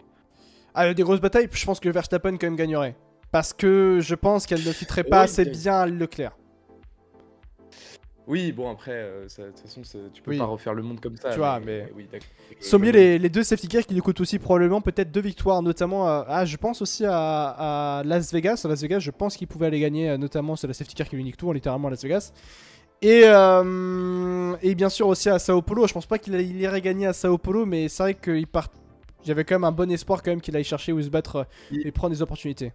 A: Des grosses batailles, je pense que Verstappen quand même gagnerait, parce que je pense qu'elle ne fitterait pas assez bien Leclerc.
C: Oui, bon, après, de toute façon, tu peux pas refaire le monde comme ça.
A: Tu vois, mais.
C: Oui, d'accord.
A: Sans oublier les 2 safety cars qui lui coûtent aussi probablement peut-être 2 victoires, notamment. Je pense aussi à Las Vegas. À Las Vegas, je pense qu'il pouvait aller gagner, notamment c'est la safety car qui lui nique tout, littéralement à Las Vegas. Et bien sûr aussi à Sao Paulo. Je pense pas qu'il irait gagner à Sao Paulo, mais c'est vrai qu'il part. J'avais quand même un bon espoir quand même qu'il aille chercher où se battre et prendre des opportunités.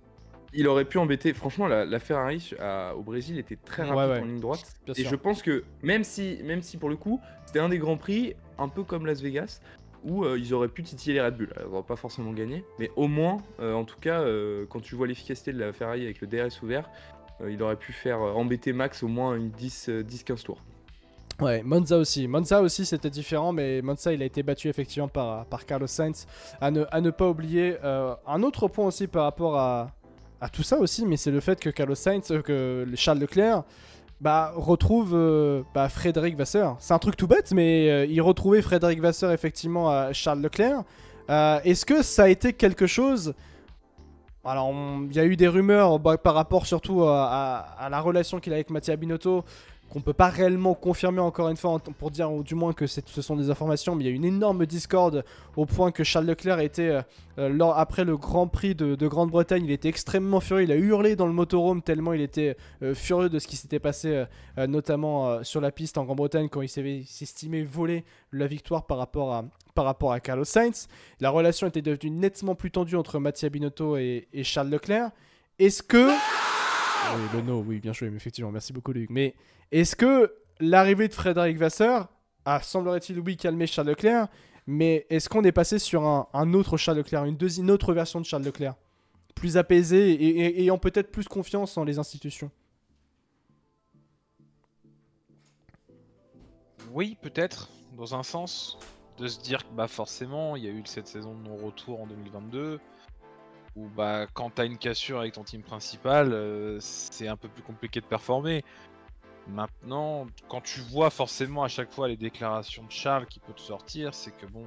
C: Il aurait pu embêter. Franchement, la Ferrari au Brésil était très rapide en ligne droite.
A: Bien
C: et
A: sûr.
C: je pense que même si pour le coup, c'était un des grands prix, un peu comme Las Vegas, où ils auraient pu titiller les Red Bull. Ils n'auraient pas forcément gagné, mais au moins, en tout cas, quand tu vois l'efficacité de la Ferrari avec le DRS ouvert, il aurait pu faire embêter Max au moins une 10-15 tours.
A: Ouais, Monza aussi c'était différent, mais Monza il a été battu effectivement par Carlos Sainz. À ne pas oublier un autre point aussi par rapport à tout ça aussi, mais c'est le fait que Carlos Sainz, que Charles Leclerc retrouve Frédéric Vasseur. C'est un truc tout bête, mais il retrouvait Frédéric Vasseur effectivement à Charles Leclerc. Est-ce que ça a été quelque chose... Alors, il y a eu des rumeurs par rapport surtout à la relation qu'il a avec Mattia Binotto, qu'on peut pas réellement confirmer encore une fois pour dire ou du moins que ce sont des informations, mais il y a une énorme discorde au point que Charles Leclerc était après le Grand Prix de Grande-Bretagne, il était extrêmement furieux, il a hurlé dans le motorhome tellement il était furieux de ce qui s'était passé notamment sur la piste en Grande-Bretagne quand il s'estimait voler la victoire par rapport à Carlos Sainz. La relation était devenue nettement plus tendue entre Mattia Binotto et Charles Leclerc. Est-ce que... Oui, le no, oui, bien joué, effectivement, merci beaucoup Luc. Mais est-ce que l'arrivée de Frédéric Vasseur a, semblerait-il, oui, calmé Charles Leclerc, mais est-ce qu'on est passé sur un autre Charles Leclerc, une autre version de Charles Leclerc, plus apaisé et ayant peut-être plus confiance en les institutions?
B: Oui, peut-être, dans un sens, de se dire que forcément, il y a eu cette saison de non-retour en 2022, où quand t'as une cassure avec ton team principal, c'est un peu plus compliqué de performer. Maintenant, quand tu vois forcément à chaque fois les déclarations de Charles qui peuvent te sortir, c'est que bon,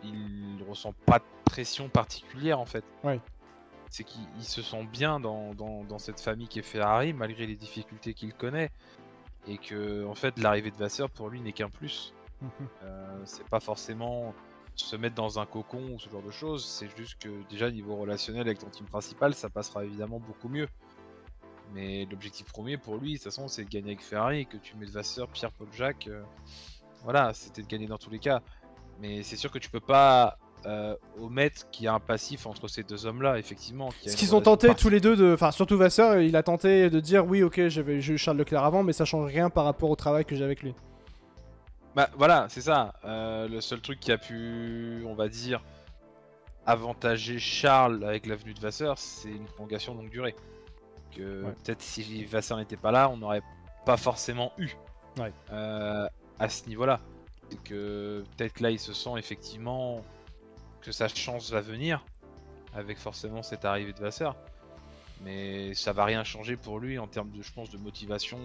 B: il ressent pas de pression particulière en fait.
A: Ouais.
B: C'est qu'il se sent bien dans cette famille qui est Ferrari, malgré les difficultés qu'il connaît, et que en fait l'arrivée de Vasseur pour lui n'est qu'un plus. C'est pas forcément se mettre dans un cocon ou ce genre de choses, c'est juste que déjà niveau relationnel avec ton team principal, ça passera évidemment beaucoup mieux. Mais l'objectif premier pour lui, de toute façon, c'est de gagner avec Ferrari, et que tu mets Vasseur, Pierre, Paul, Jacques, voilà, c'était de gagner dans tous les cas. Mais c'est sûr que tu peux pas omettre qu'il y a un passif entre ces deux hommes-là, effectivement.
A: Ce qu'ils ont tenté tous les deux, enfin surtout Vasseur, il a tenté de dire oui, ok, j'ai eu Charles Leclerc avant, mais ça change rien par rapport au travail que j'ai avec lui.
B: Voilà, c'est ça. Le seul truc qui a pu, on va dire, avantager Charles avec la venue de Vasseur, c'est une prolongation longue durée. Peut-être si Vasseur n'était pas là, on n'aurait pas forcément eu à ce niveau-là. C'est que peut-être là, il se sent effectivement que sa chance va venir avec forcément cette arrivée de Vasseur. Mais ça va rien changer pour lui en termes de, je pense, de motivation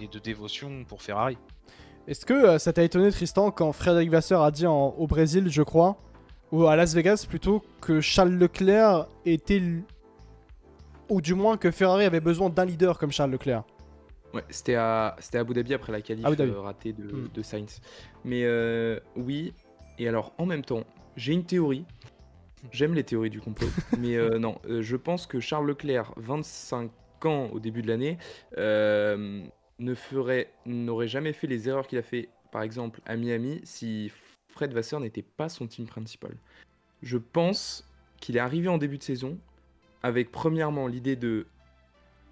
B: et de dévotion pour Ferrari.
A: Est-ce que ça t'a étonné, Tristan, quand Frédéric Vasseur a dit au Brésil, je crois, ou à Las Vegas plutôt, que Charles Leclerc était... ou du moins que Ferrari avait besoin d'un leader comme Charles Leclerc?
C: Ouais, c'était à Abu Dhabi après la qualif ratée de Sainz. Mais oui, et alors en même temps, j'ai une théorie. J'aime les théories du complot. Mais non, je pense que Charles Leclerc, 25 ans au début de l'année, n'aurait jamais fait les erreurs qu'il a fait, par exemple, à Miami, si Fred Vasseur n'était pas son team principal. Je pense qu'il est arrivé en début de saison avec, premièrement, l'idée de...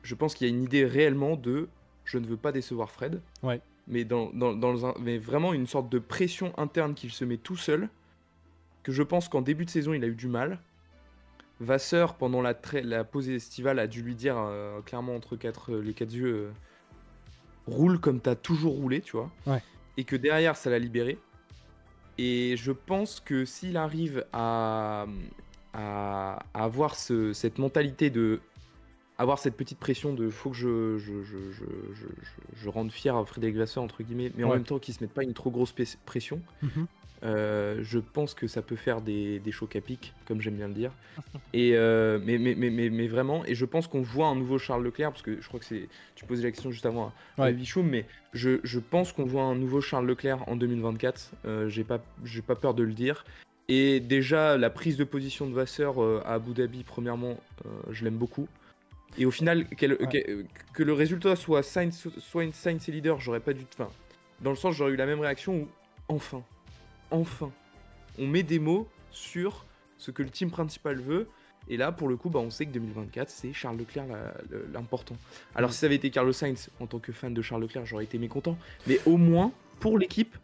C: Je pense qu'il y a une idée réellement de « je ne veux pas décevoir Fred », mais, mais vraiment une sorte de pression interne qu'il se met tout seul, que je pense qu'en début de saison, il a eu du mal. Vasseur, pendant la pause estivale, a dû lui dire clairement entre les quatre yeux roule comme t'as toujours roulé, tu vois. Et que derrière, ça l'a libéré. Et je pense que s'il arrive à avoir cette mentalité de... avoir cette petite pression de faut que je rende fier à Frédéric Vasseur, entre guillemets, mais en même temps qu'il se mette pas une trop grosse pression, Je pense que ça peut faire des chocs à pic, comme j'aime bien le dire. Et, mais vraiment, et je pense qu'on voit un nouveau Charles Leclerc, parce que je crois que tu posais la question juste avant à Bichoum, mais je pense qu'on voit un nouveau Charles Leclerc en 2024. J'ai pas peur de le dire. Et déjà, la prise de position de Vasseur à Abu Dhabi, premièrement, je l'aime beaucoup. Et au final, que le résultat soit Sainz et leader, j'aurais pas dû. Enfin, dans le sens, j'aurais eu la même réaction où enfin, on met des mots sur ce que le team principal veut. Et là, pour le coup, on sait que 2024, c'est Charles Leclerc l'important. Alors, si ça avait été Carlos Sainz, en tant que fan de Charles Leclerc, j'aurais été mécontent. Mais au moins, pour l'équipe,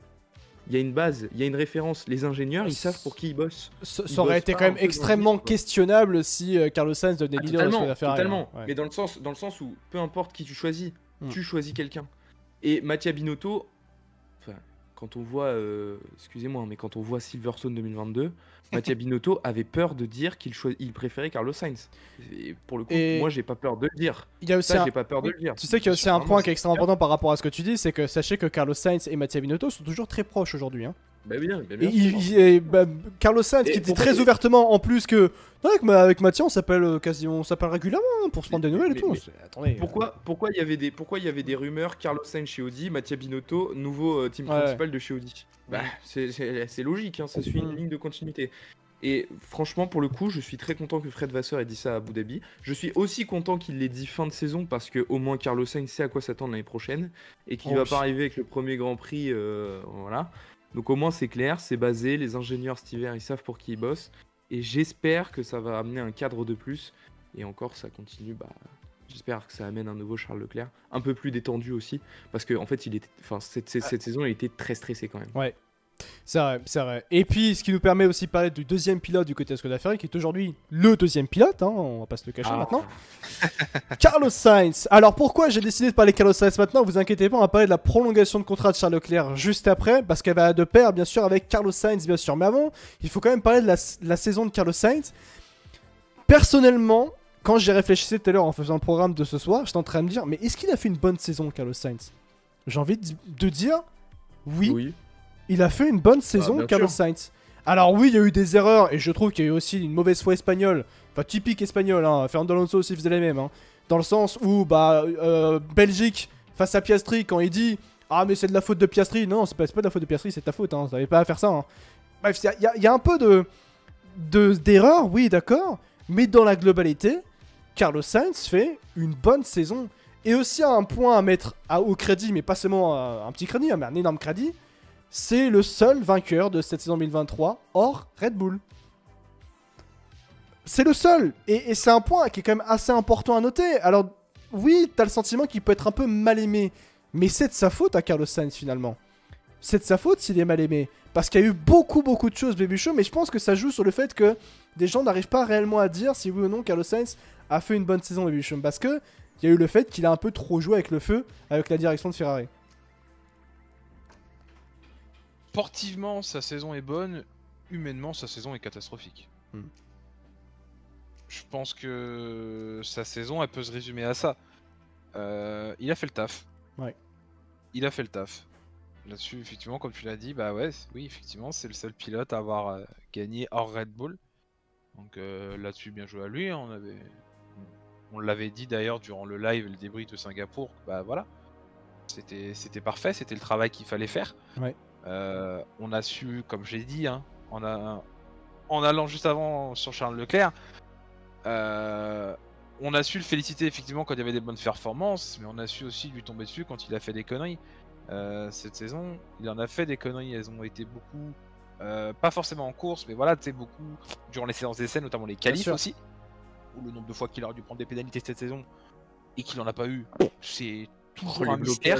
C: il y a une base, il y a une référence. Les ingénieurs, ils savent pour qui ils bossent.
A: Ça aurait été quand même extrêmement questionnable si Carlos Sainz devenait leader de la Ferrari.
C: Totalement. Mais dans le sens où, peu importe qui tu choisis quelqu'un. Et Mattia Binotto, quand on voit, excusez-moi, mais quand on voit Silverstone 2022, Mattia Binotto avait peur de dire qu'il préférait Carlos Sainz. Et pour le coup, moi, j'ai pas peur de le dire.
A: Il y a aussi
C: j'ai pas peur de le dire.
A: Tu sais qu'il y a aussi un point qui est extrêmement important par rapport à ce que tu dis, c'est que sachez que Carlos Sainz et Mattia Binotto sont toujours très proches aujourd'hui. Hein.
C: Bah bien sûr.
A: Carlos Sainz qui dit très ouvertement en plus que avec Mathieu on s'appelle régulièrement pour se prendre des nouvelles et tout.
C: Attendez, pourquoi il y avait des rumeurs Carlos Sainz chez Audi, Mattia Binotto nouveau team principal de chez Audi. C'est logique, hein, ça suit une ligne de continuité. Et franchement, pour le coup, je suis très content que Fred Vasseur ait dit ça à Abu Dhabi. Je suis aussi content qu'il l'ait dit fin de saison parce que au moins Carlos Sainz sait à quoi s'attendre l'année prochaine et qu'il va pas arriver avec le premier Grand Prix, voilà. Donc au moins c'est clair, c'est basé, les ingénieurs cet hiver ils savent pour qui ils bossent et j'espère que ça va amener un cadre de plus et encore ça continue, j'espère que ça amène un nouveau Charles Leclerc, un peu plus détendu aussi parce que en fait cette saison il était très stressé quand même.
A: Ouais. C'est vrai. Et puis, ce qui nous permet aussi de parler du deuxième pilote du côté de Skoda Ferrari, qui est aujourd'hui le deuxième pilote, hein, on va pas se le cacher maintenant. Carlos Sainz. Alors, pourquoi j'ai décidé de parler de Carlos Sainz maintenant? Vous inquiétez pas, on va parler de la prolongation de contrat de Charles Leclerc juste après, parce qu'elle va de pair, bien sûr, avec Carlos Sainz, bien sûr. Mais avant, il faut quand même parler de la saison de Carlos Sainz. Personnellement, quand j'y réfléchissais tout à l'heure en faisant le programme de ce soir, j'étais en train de me dire, mais est-ce qu'il a fait une bonne saison, Carlos Sainz? J'ai envie de dire oui. Il a fait une bonne saison, Carlos Sainz. Alors oui, il y a eu des erreurs, et je trouve qu'il y a eu aussi une mauvaise foi espagnole. Enfin, typique espagnol, hein. Fernando Alonso aussi faisait les mêmes. Hein. Dans le sens où, Belgique, face à Piastri, quand il dit « Ah, mais c'est de la faute de Piastri », non, c'est pas de la faute de Piastri, c'est ta faute, hein. T'avais pas à faire ça. Hein. Bref, il y a un peu d'erreur, oui, d'accord. Mais dans la globalité, Carlos Sainz fait une bonne saison. Et aussi un point à mettre au crédit, mais pas seulement un petit crédit, hein, mais un énorme crédit. C'est le seul vainqueur de cette saison 2023 hors Red Bull. C'est le seul. Et c'est un point qui est quand même assez important à noter. Alors, oui, t'as le sentiment qu'il peut être un peu mal aimé. Mais c'est de sa faute à Carlos Sainz finalement. C'est de sa faute s'il est mal aimé. Parce qu'il y a eu beaucoup de choses, Baby Show. Mais je pense que ça joue sur le fait que des gens n'arrivent pas réellement à dire si oui ou non Carlos Sainz a fait une bonne saison, Baby Show. Parce que il y a eu le fait qu'il a un peu trop joué avec le feu, avec la direction de Ferrari.
B: Sportivement, sa saison est bonne. Humainement, sa saison est catastrophique. Je pense que sa saison, elle peut se résumer à ça. Il a fait le taf.
A: Ouais.
B: Il a fait le taf. Là-dessus, effectivement, comme tu l'as dit, oui, effectivement, c'est le seul pilote à avoir gagné hors Red Bull. Donc là-dessus, bien joué à lui. On l'avait dit d'ailleurs durant le live, le débrief de Singapour. Voilà. C'était parfait, c'était le travail qu'il fallait faire.
A: Ouais.
B: On a su, comme j'ai dit, hein, en allant juste avant sur Charles Leclerc, on a su le féliciter effectivement quand il y avait des bonnes performances, mais on a su aussi lui tomber dessus quand il a fait des conneries. Cette saison, il en a fait des conneries, elles ont été beaucoup, pas forcément en course, mais voilà, tu sais, beaucoup durant les séances d'essai, notamment les qualifs aussi, où le nombre de fois qu'il aurait dû prendre des pénalités cette saison et qu'il en a pas eu, c'est toujours un mystère.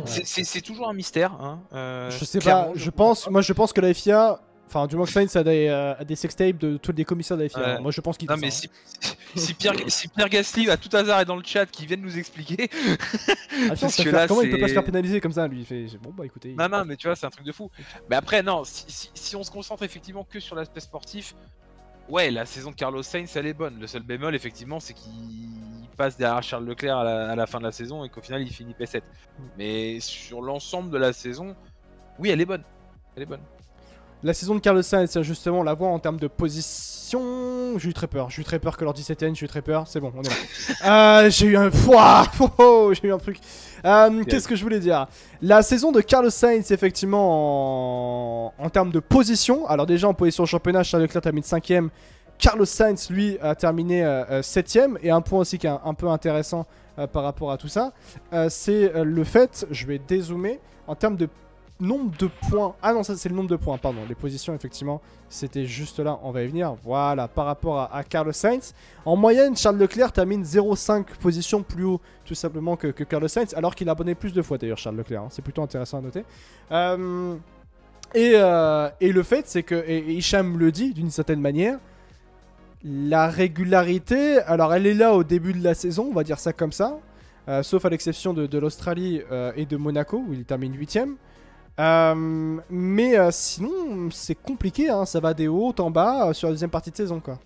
B: C'est toujours un mystère. Hein.
A: Je sais pas, je pense que la FIA, enfin du moins que Sainz a des sextapes de tous les commissaires de la FIA. Moi je pense qu'il.
B: Non mais si Pierre Gasly à tout hasard est dans le chat, qui vienne nous expliquer.
A: Comment il peut pas se faire pénaliser comme ça lui? Il fait bon écoutez.
B: Non mais tu vois c'est un truc de fou. Mais après non, si on se concentre effectivement que sur l'aspect sportif. Ouais, la saison de Carlos Sainz, elle est bonne. Le seul bémol, effectivement, c'est qu'il passe derrière Charles Leclerc à la fin de la saison et qu'au final, il finit P7. Mais sur l'ensemble de la saison, oui, elle est bonne. Elle est bonne.
A: La saison de Carlos Sainz, justement, on la voit en termes de position. J'ai eu très peur que lors 17ème, j'ai eu très peur. C'est bon, on est là. J'ai eu un. J'ai eu un truc. Qu'est-ce que je voulais dire? La saison de Carlos Sainz, effectivement, en termes de position. Alors, déjà en position au championnat, Charles Leclerc termine 5ème. Carlos Sainz, lui, a terminé 7ème. Et un point aussi qui est un peu intéressant par rapport à tout ça, c'est le fait, je vais dézoomer, en termes de nombre de points. Ah non, ça c'est le nombre de points, pardon. Les positions, effectivement, c'était juste là, on va y venir. Voilà, par rapport à Carlos Sainz. En moyenne, Charles Leclerc termine 0,5 positions plus haut, tout simplement, que Carlos Sainz, alors qu'il a abonné plus de fois, d'ailleurs, Charles Leclerc. Hein. C'est plutôt intéressant à noter. Et le fait, c'est que, et Hicham le dit d'une certaine manière, la régularité, alors elle est là au début de la saison, on va dire ça comme ça, sauf à l'exception de l'Australie et de Monaco, où il termine 8ème. Mais sinon, c'est compliqué, hein, ça va des hauts en bas sur la deuxième partie de saison, quoi.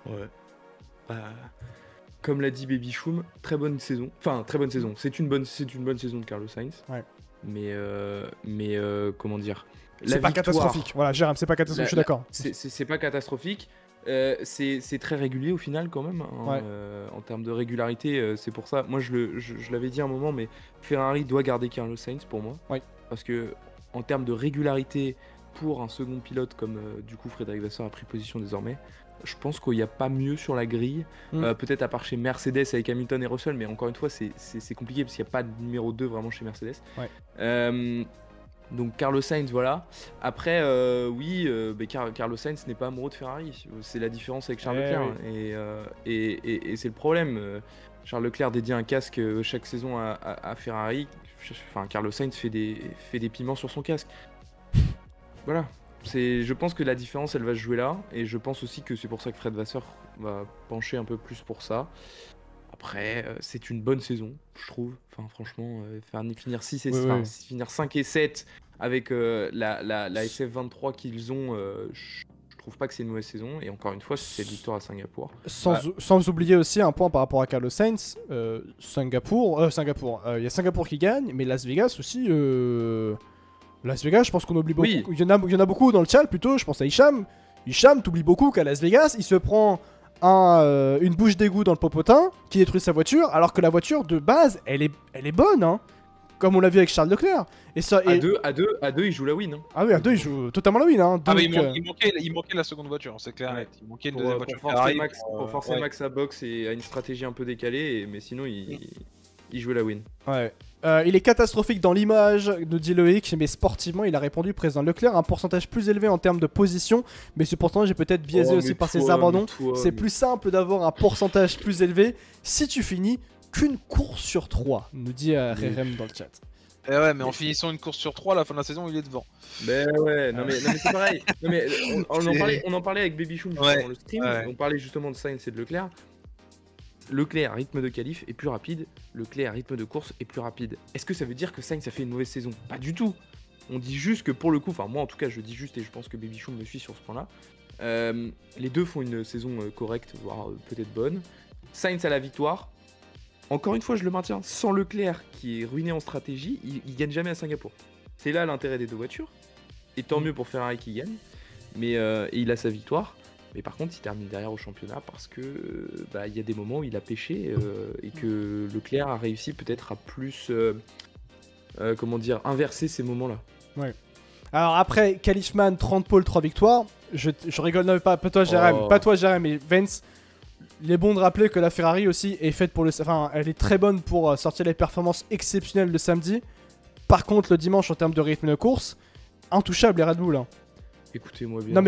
C: Ouais. Comme l'a dit Baby Choum, très bonne saison. Enfin, très bonne saison. C'est une bonne saison de Carlos Sainz.
A: Ouais.
C: Mais comment dire,
A: c'est pas catastrophique. Voilà, Jérôme, c'est pas catastrophique, je suis d'accord.
C: C'est pas catastrophique. C'est très régulier au final quand même, hein,
A: ouais.
C: En termes de régularité, c'est pour ça. Moi je l'avais dit à un moment, mais Ferrari doit garder Carlos Sainz pour moi.
A: Ouais.
C: Parce que en termes de régularité pour un second pilote comme du coup Frédéric Vasseur a pris position désormais, je pense qu'il n'y a pas mieux sur la grille. Peut-être à part chez Mercedes avec Hamilton et Russell, mais encore une fois c'est compliqué parce qu'il n'y a pas de numéro 2 vraiment chez Mercedes.
A: Ouais.
C: Donc Carlos Sainz, voilà. Après, oui, Carlos Sainz n'est pas amoureux de Ferrari. C'est la différence avec Charles Leclerc. Oui. Et c'est le problème. Charles Leclerc dédie un casque chaque saison à Ferrari. Enfin, Carlos Sainz fait des piments sur son casque. Voilà. Je pense que la différence, elle va se jouer là. Et je pense aussi que c'est pour ça que Fred Vasseur va pencher un peu plus pour ça. Après, c'est une bonne saison, je trouve. Enfin, franchement, finir 6 et finir 5 et 7 avec la SF23 qu'ils ont, je trouve pas que c'est une mauvaise saison. Et encore une fois, c'est cette victoire à Singapour.
A: Sans oublier aussi un point par rapport à Carlos Sainz. Singapour, il y a Singapour qui gagne, mais Las Vegas aussi. Las Vegas, je pense qu'on oublie beaucoup. Oui. Il y en a beaucoup dans le chat, plutôt. Je pense à Hicham. Hicham, t'oublies beaucoup qu'à Las Vegas, il se prend une bouche d'égout dans le popotin qui détruit sa voiture, alors que la voiture de base elle est bonne, hein, comme on l'a vu avec Charles Leclerc. Et ça,
C: à deux, il joue la win. Hein.
A: Ah oui, à 2 il joue totalement la win. Hein. Donc,
B: mais il manquait la seconde voiture, c'est clair. Ouais. Il manquait une deuxième voiture.
C: Pour forcer Max à box et à une stratégie un peu décalée, mais sinon il jouait la win.
A: Ouais. Il est catastrophique dans l'image, nous dit Loïc, mais sportivement, il a répondu président Leclerc, un pourcentage plus élevé en termes de position, mais ce pourcentage est peut-être biaisé aussi par ses abandons. C'est plus simple d'avoir un pourcentage plus élevé si tu finis qu'une course sur 3, nous dit Rerem dans le chat.
B: Eh ouais, mais en finissant une course sur 3, à la fin de la saison, il est devant.
C: Ben ouais, non mais c'est pareil. Non mais on en parlait avec Baby Choum dans le stream, on parlait justement de Sainz et de Leclerc. Leclerc, rythme de qualif, est plus rapide. Leclerc, rythme de course, est plus rapide. Est-ce que ça veut dire que Sainz a fait une mauvaise saison? Pas du tout. On dit juste que pour le coup, enfin moi en tout cas je dis juste et je pense que Baby Choum me suit sur ce point-là. Les deux font une saison correcte, voire peut-être bonne. Sainz a la victoire. Encore une fois, je le maintiens, sans Leclerc qui est ruiné en stratégie, il gagne jamais à Singapour. C'est là l'intérêt des deux voitures. Et tant mieux pour Ferrari qui gagne. Mais et il a sa victoire. Mais par contre, il termine derrière au championnat parce que y a des moments où il a pêché et que Leclerc a réussi peut-être à plus, inverser ces moments-là. Ouais.
A: Alors après, Kalishman, 30 pôles, 3 victoires. Je rigole, non, pas toi, Jérém, pas toi, Jérém, mais Vance. Il est bon de rappeler que la Ferrari aussi est faite pour elle est très bonne pour sortir les performances exceptionnelles le samedi. Par contre, le dimanche, en termes de rythme de course, intouchable les Red Bull. Hein.
C: Écoutez-moi bien.
A: Non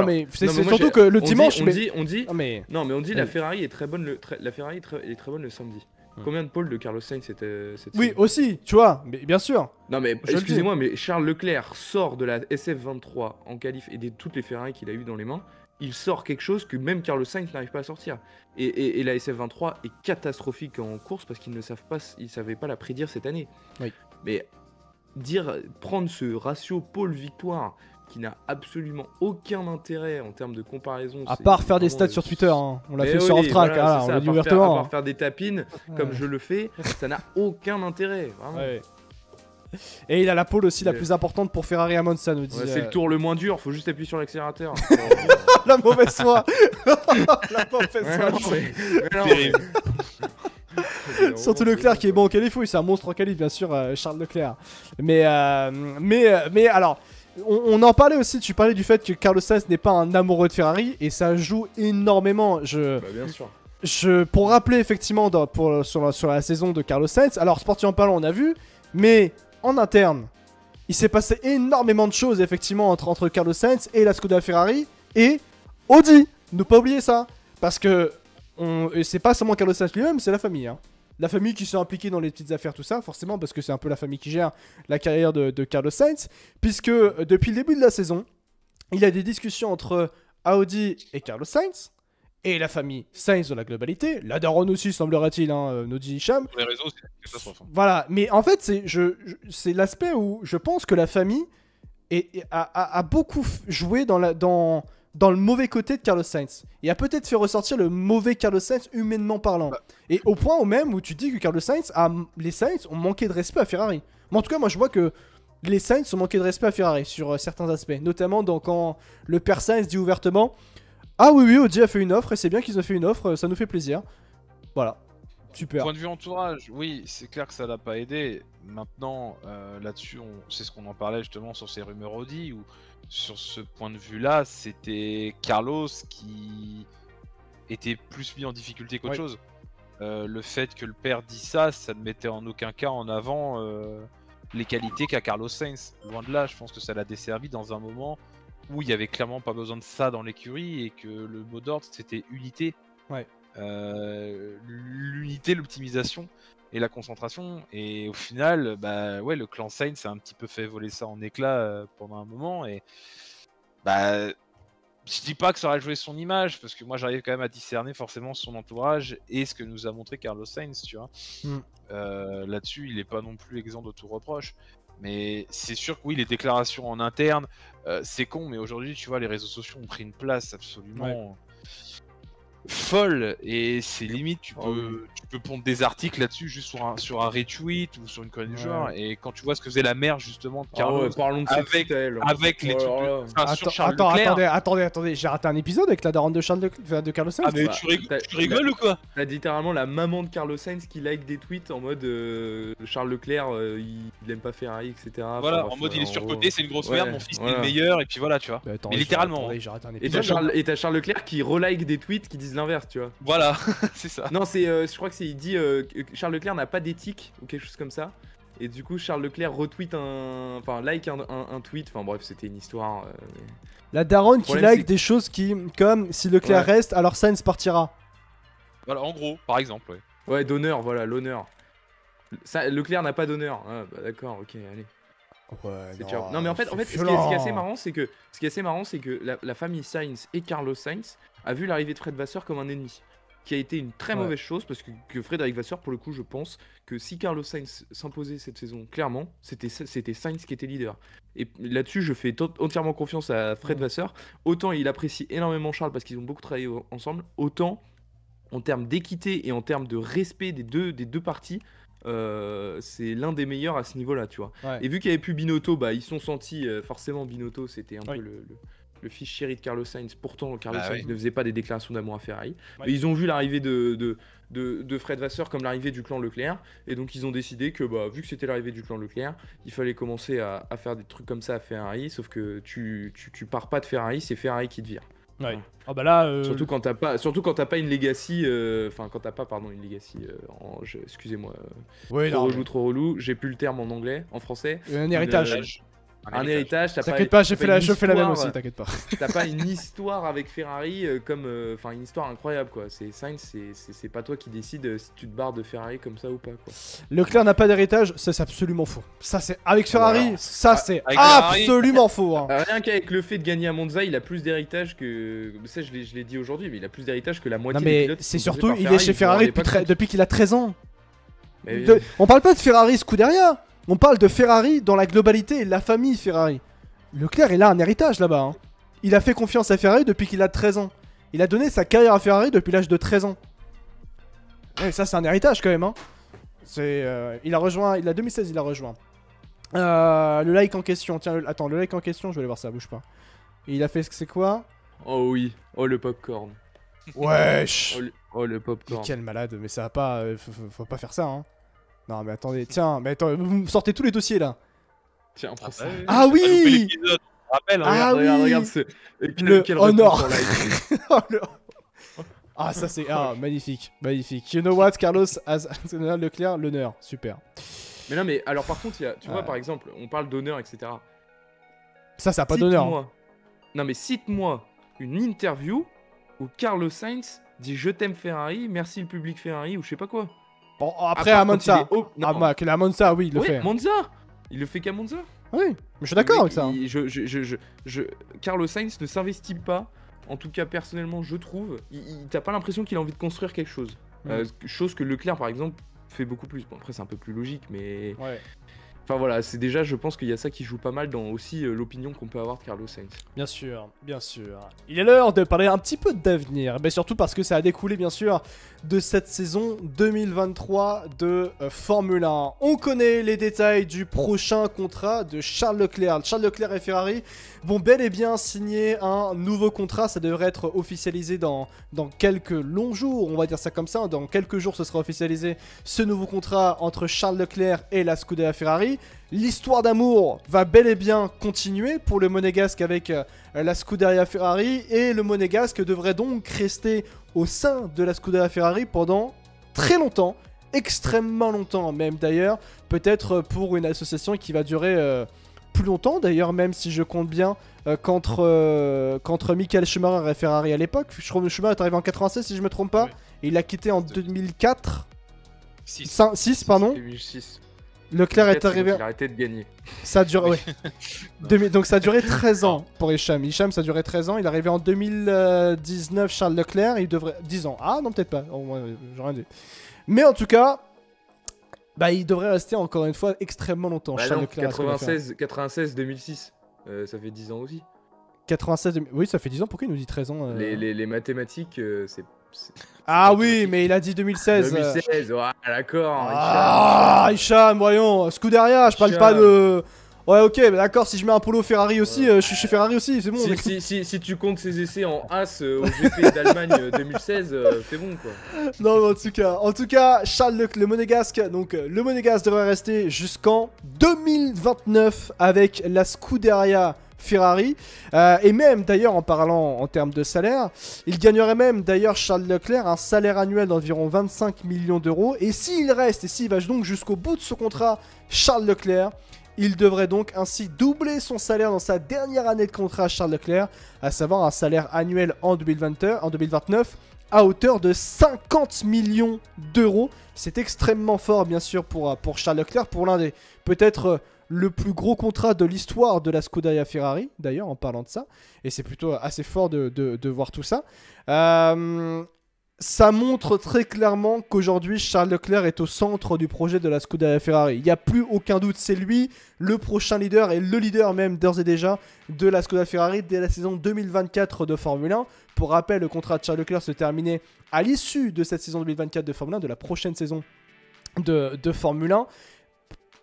A: mais c'est surtout que le dimanche.
C: On dit la Ferrari est très bonne. La Ferrari est très bonne le samedi. Combien de pôles de Carlos Sainz cette
A: Oui, aussi, tu vois, mais bien sûr.
C: Non mais excusez-moi, mais Charles Leclerc sort de la SF23 en qualif et de toutes les Ferrari qu'il a eu dans les mains. Il sort quelque chose que même Carlos Sainz n'arrive pas à sortir. Et la SF23 est catastrophique en course parce qu'ils ne savaient pas la prédire cette année. Oui. Mais prendre ce ratio pôle-victoire qui n'a absolument aucun intérêt en termes de comparaison.
A: À part faire des stats sur Twitter, hein. On l'a fait sur off-track, on l'a dit ouvertement.
C: À part faire des tapines, comme je le fais, ça n'a aucun intérêt, vraiment. Ouais.
A: Et il a la pole aussi la plus importante pour Ferrari à Monza, nous dit.
C: C'est le tour le moins dur, faut juste appuyer sur l'accélérateur.
A: La mauvaise foi. La mauvaise foi. Surtout Leclerc qui est bon en qualif, oui, c'est un monstre en qualif, bien sûr, Charles Leclerc. Mais alors, on en parlait aussi, tu parlais du fait que Carlos Sainz n'est pas un amoureux de Ferrari, et ça joue énormément.
C: Bien sûr.
A: Pour rappeler effectivement sur la saison de Carlos Sainz, alors sportivement parlant on a vu, mais en interne, il s'est passé énormément de choses effectivement entre Carlos Sainz et la Scuderia Ferrari et Audi. Ne pas oublier ça, parce que c'est pas seulement Carlos Sainz lui-même, c'est la famille. Hein. La famille qui s'est impliquée dans les petites affaires, tout ça, forcément, parce que c'est un peu la famille qui gère la carrière de Carlos Sainz, puisque depuis le début de la saison, il y a des discussions entre Audi et Carlos Sainz. Et la famille Sainz dans la globalité, la daronne aussi semblerait-il, hein, nous dit Hicham.
B: Sur les réseaux, c'est une catastrophe.
A: Voilà, mais en fait, c'est l'aspect où je pense que la famille a beaucoup joué dans le mauvais côté de Carlos Sainz. Et a peut-être fait ressortir le mauvais Carlos Sainz humainement parlant. Et au point même où tu dis que les Sainz ont manqué de respect à Ferrari. Mais en tout cas, moi je vois que les Sainz ont manqué de respect à Ferrari sur certains aspects. Notamment quand le père Sainz dit ouvertement... Ah oui, Audi a fait une offre et c'est bien qu'ils ont fait une offre, ça nous fait plaisir. Voilà, super.
B: Point de vue entourage, oui, c'est clair que ça l'a pas aidé. Maintenant, là-dessus, c'est ce qu'on en parlait justement sur ces rumeurs Audi, où sur ce point de vue-là, c'était Carlos qui était plus mis en difficulté qu'autre chose. Le fait que le père dit ça ne mettait en aucun cas en avant les qualités qu'a Carlos Sainz. Loin de là, je pense que ça l'a desservi dans un moment où il y avait clairement pas besoin de ça dans l'écurie et que le mot d'ordre c'était unité. L'unité, l'optimisation et la concentration. Et au final, le clan Sainz s'est un petit peu fait voler ça en éclats pendant un moment. Et je dis pas que ça aurait joué son image, parce que moi j'arrive quand même à discerner forcément son entourage et ce que nous a montré Carlos Sainz, tu vois. Là-dessus, il est pas non plus exempt de tout reproche. Mais c'est sûr que oui, les déclarations en interne, c'est con, mais aujourd'hui, tu vois, les réseaux sociaux ont pris une place absolument folle, et c'est limite, tu peux pondre des articles là-dessus juste sur un retweet ou sur une connerie du genre, et quand tu vois ce que faisait la mère justement de Carlos avec les trucs sur Charles Leclerc.
A: Attendez, j'ai raté un épisode avec la daronne de Carlos Sainz.
B: Ah mais tu rigoles ou quoi?
C: T'as littéralement la maman de Carlos Sainz qui like des tweets en mode Charles Leclerc, il aime pas Ferrari, etc.
B: Voilà, en mode il est surcoté, c'est une grosse merde, mon fils est le meilleur, et puis voilà, tu vois. Mais littéralement.
C: Et t'as Charles Leclerc qui relike des tweets qui disent l'inverse, tu vois.
B: Voilà, c'est ça.
C: Non, je crois que il dit Charles Leclerc n'a pas d'éthique ou quelque chose comme ça. Et du coup, Charles Leclerc retweet like un tweet. Enfin bref, c'était une histoire.
A: La daronne qui like des choses comme si Leclerc reste, alors Sainz partira.
B: Voilà, en gros, par exemple,
C: Ouais, d'honneur, voilà, l'honneur. Leclerc n'a pas d'honneur. Ah, bah d'accord, ok, allez. Non mais en fait ce qui est assez marrant, c'est que la famille Sainz et Carlos Sainz a vu l'arrivée de Fred Vasseur comme un ennemi, qui a été une très mauvaise chose, parce que Frédéric Vasseur, pour le coup, je pense que si Carlos Sainz s'imposait cette saison, clairement, c'était Sainz qui était leader. Et là-dessus, je fais entièrement confiance à Fred Vasseur. Autant il apprécie énormément Charles parce qu'ils ont beaucoup travaillé ensemble, autant en termes d'équité et en termes de respect des deux parties, c'est l'un des meilleurs à ce niveau-là, tu vois. Et vu qu'il n'y avait plus Binotto, ils se sont sentis, forcément Binotto, c'était un peu le fils chéri de Carlos Sainz. Pourtant, Carlos Sainz ne faisait pas des déclarations d'amour à Ferrari. Mais ils ont vu l'arrivée de Fred Vasseur comme l'arrivée du clan Leclerc. Et donc, ils ont décidé que, vu que c'était l'arrivée du clan Leclerc, il fallait commencer à faire des trucs comme ça à Ferrari. Sauf que tu pars pas de Ferrari, c'est Ferrari qui te vire.
A: Ouais. Ah bah là,
C: surtout quand t'as pas une legacy, quand t'as pas une legacy. Excusez-moi. Trop relou. J'ai plus le terme en anglais, en français.
A: Un héritage.
C: Un héritage,
A: t'inquiète pas, je fais la même aussi, t'inquiète pas.
C: T'as pas une histoire avec Ferrari comme. Une histoire incroyable, quoi. C'est Sainz, c'est pas toi qui décides si tu te barres de Ferrari comme ça ou pas, quoi.
A: Leclerc n'a pas d'héritage, ça c'est absolument faux. Ça c'est. Avec Ferrari, ça c'est absolument faux. Hein.
C: Rien qu'avec le fait de gagner à Monza, il a plus d'héritage que. Ça, je l'ai dit aujourd'hui, mais il a plus d'héritage que la moitié des pilotes.
A: C'est surtout, il est chez Ferrari depuis qu'il a 13 ans. On parle pas de Ferrari Scuderia. On parle de Ferrari dans la globalité et la famille Ferrari. Leclerc, il a un héritage là-bas. Hein. Il a fait confiance à Ferrari depuis qu'il a 13 ans. Il a donné sa carrière à Ferrari depuis l'âge de 13 ans. Et ça, c'est un héritage quand même. Hein. Il a 2016, il a rejoint. Le like en question, tiens, attends, le like en question, je vais aller voir ça, bouge pas. Et il a fait, c'est quoi?
C: Oh oui, oh le popcorn.
A: Wesh.
C: Oh le popcorn.
A: Quel malade, mais ça va pas, faut pas faire ça, hein. Non, mais attendez, tiens, mais attends, vous me sortez tous les dossiers, là.
C: Tiens, prends ça.
A: Ah oui.
B: Rappelle, hein.
A: Ah oui.
C: Regarde ce...
A: Le Honor.
C: Oh,
A: Ah, ça c'est... Ah, magnifique, magnifique. You know what, Carlos as Leclerc, l'honneur, super.
C: Mais non, mais alors par contre, tu vois, par exemple, on parle d'honneur, etc.
A: Ça a pas d'honneur.
C: Non, mais cite-moi une interview où Carlos Sainz dit je t'aime Ferrari, merci le public Ferrari, ou je sais pas quoi.
A: Bon, après à Monza. À Monza, oui, il le
C: oui,
A: fait.
C: Monza. Il le fait qu'à Monza.
A: Oui, mais je suis d'accord avec ça.
C: Carlos Sainz ne s'investit pas. En tout cas, personnellement, je trouve. T'as pas l'impression qu'il a envie de construire quelque chose. Chose que Leclerc, par exemple, fait beaucoup plus. Bon, après, c'est un peu plus logique, mais.
A: Ouais.
C: Enfin voilà, c'est déjà, je pense qu'il y a ça qui joue pas mal dans aussi l'opinion qu'on peut avoir de Carlos Sainz.
A: Bien sûr, bien sûr. Il est l'heure de parler un petit peu d'avenir, mais surtout parce que ça a découlé bien sûr de cette saison 2023 de Formule 1. On connaît les détails du prochain contrat de Charles Leclerc. Charles Leclerc et Ferrari vont bel et bien signer un nouveau contrat. Ça devrait être officialisé dans quelques longs jours, on va dire ça comme ça. Dans quelques jours, ce sera officialisé ce nouveau contrat entre Charles Leclerc et la Scuderia Ferrari. L'histoire d'amour va bel et bien continuer pour le Monégasque avec la Scuderia Ferrari, et le Monégasque devrait donc rester au sein de la Scuderia Ferrari pendant très longtemps, extrêmement longtemps même d'ailleurs, peut-être pour une association qui va durer plus longtemps d'ailleurs, même si je compte bien qu'entre Michael Schumacher et Ferrari à l'époque. Je crois que Schumacher est arrivé en 96 si je me trompe pas, et il a quitté en 2004. 6 pardon.
C: 2006.
A: Leclerc est arrivé.
C: Il a arrêté de gagner.
A: Ça a duré, ouais. Donc ça a duré 13 ans pour Hicham. Hicham, ça a duré 13 ans. Il est arrivé en 2019, Charles Leclerc. Il devrait. 10 ans. Ah non, peut-être pas. Oh, ouais, j'ai rien dit. Mais en tout cas, bah, il devrait rester encore une fois extrêmement longtemps.
C: Bah
A: Charles
C: non,
A: Leclerc.
C: 96, 2006. Ça fait 10 ans aussi.
A: 96, oui, ça fait 10 ans. Pourquoi il nous dit 13 ans
C: Les mathématiques, c'est.
A: Ah oui, mais il a dit 2016.
C: 2016, ouais, d'accord.
A: Ah, Hicham, voyons. Scuderia, je parle pas de. Ouais, ok, mais d'accord, si je mets un polo Ferrari aussi, je suis chez Ferrari aussi, c'est bon.
C: Si tu comptes ses essais en As au GP d'Allemagne 2016, c'est bon quoi.
A: Non, mais en tout cas, Charles le Monégasque, donc le Monégasque devrait rester jusqu'en 2029 avec la Scuderia Ferrari, et même d'ailleurs en parlant en termes de salaire, il gagnerait même d'ailleurs Charles Leclerc un salaire annuel d'environ 25 millions d'euros, et s'il reste et s'il va donc jusqu'au bout de ce contrat, Charles Leclerc, il devrait donc ainsi doubler son salaire dans sa dernière année de contrat à Charles Leclerc, à savoir un salaire annuel en 2029 à hauteur de 50 millions d'euros. C'est extrêmement fort bien sûr pour Charles Leclerc, pour l'un des peut-être le plus gros contrat de l'histoire de la Scuderia Ferrari, d'ailleurs, en parlant de ça. Et c'est plutôt assez fort de voir tout ça. Ça montre très clairement qu'aujourd'hui, Charles Leclerc est au centre du projet de la Scuderia Ferrari. Il n'y a plus aucun doute, c'est lui le prochain leader, et le leader même d'ores et déjà de la Scuderia Ferrari dès la saison 2024 de Formule 1. Pour rappel, le contrat de Charles Leclerc se terminait à l'issue de cette saison 2024 de Formule 1, de la prochaine saison de Formule 1.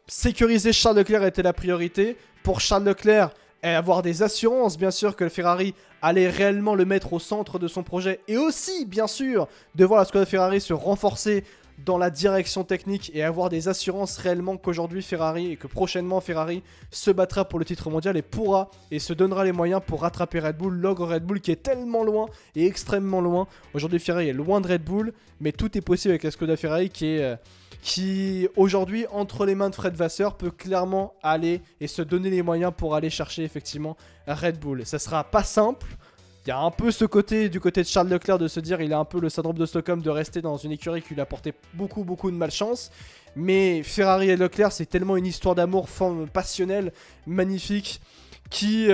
A: Sécuriser Charles Leclerc était la priorité. Pour Charles Leclerc, et avoir des assurances, bien sûr, que le Ferrari allait réellement le mettre au centre de son projet. Et aussi, bien sûr, de voir la Scuderia Ferrari se renforcer dans la direction technique et avoir des assurances réellement qu'aujourd'hui Ferrari, et que prochainement Ferrari se battra pour le titre mondial et pourra et se donnera les moyens pour rattraper Red Bull, l'ogre Red Bull qui est tellement loin et extrêmement loin. Aujourd'hui Ferrari est loin de Red Bull, mais tout est possible avec la Scuderia Ferrari qui aujourd'hui, entre les mains de Fred Vasseur, peut clairement aller et se donner les moyens pour aller chercher effectivement Red Bull. Ça sera pas simple. Il y a un peu ce côté, du côté de Charles Leclerc, de se dire il a un peu le syndrome de Stockholm de rester dans une écurie qui lui a apporté beaucoup de malchance. Mais Ferrari et Leclerc, c'est tellement une histoire d'amour passionnelle, magnifique, qui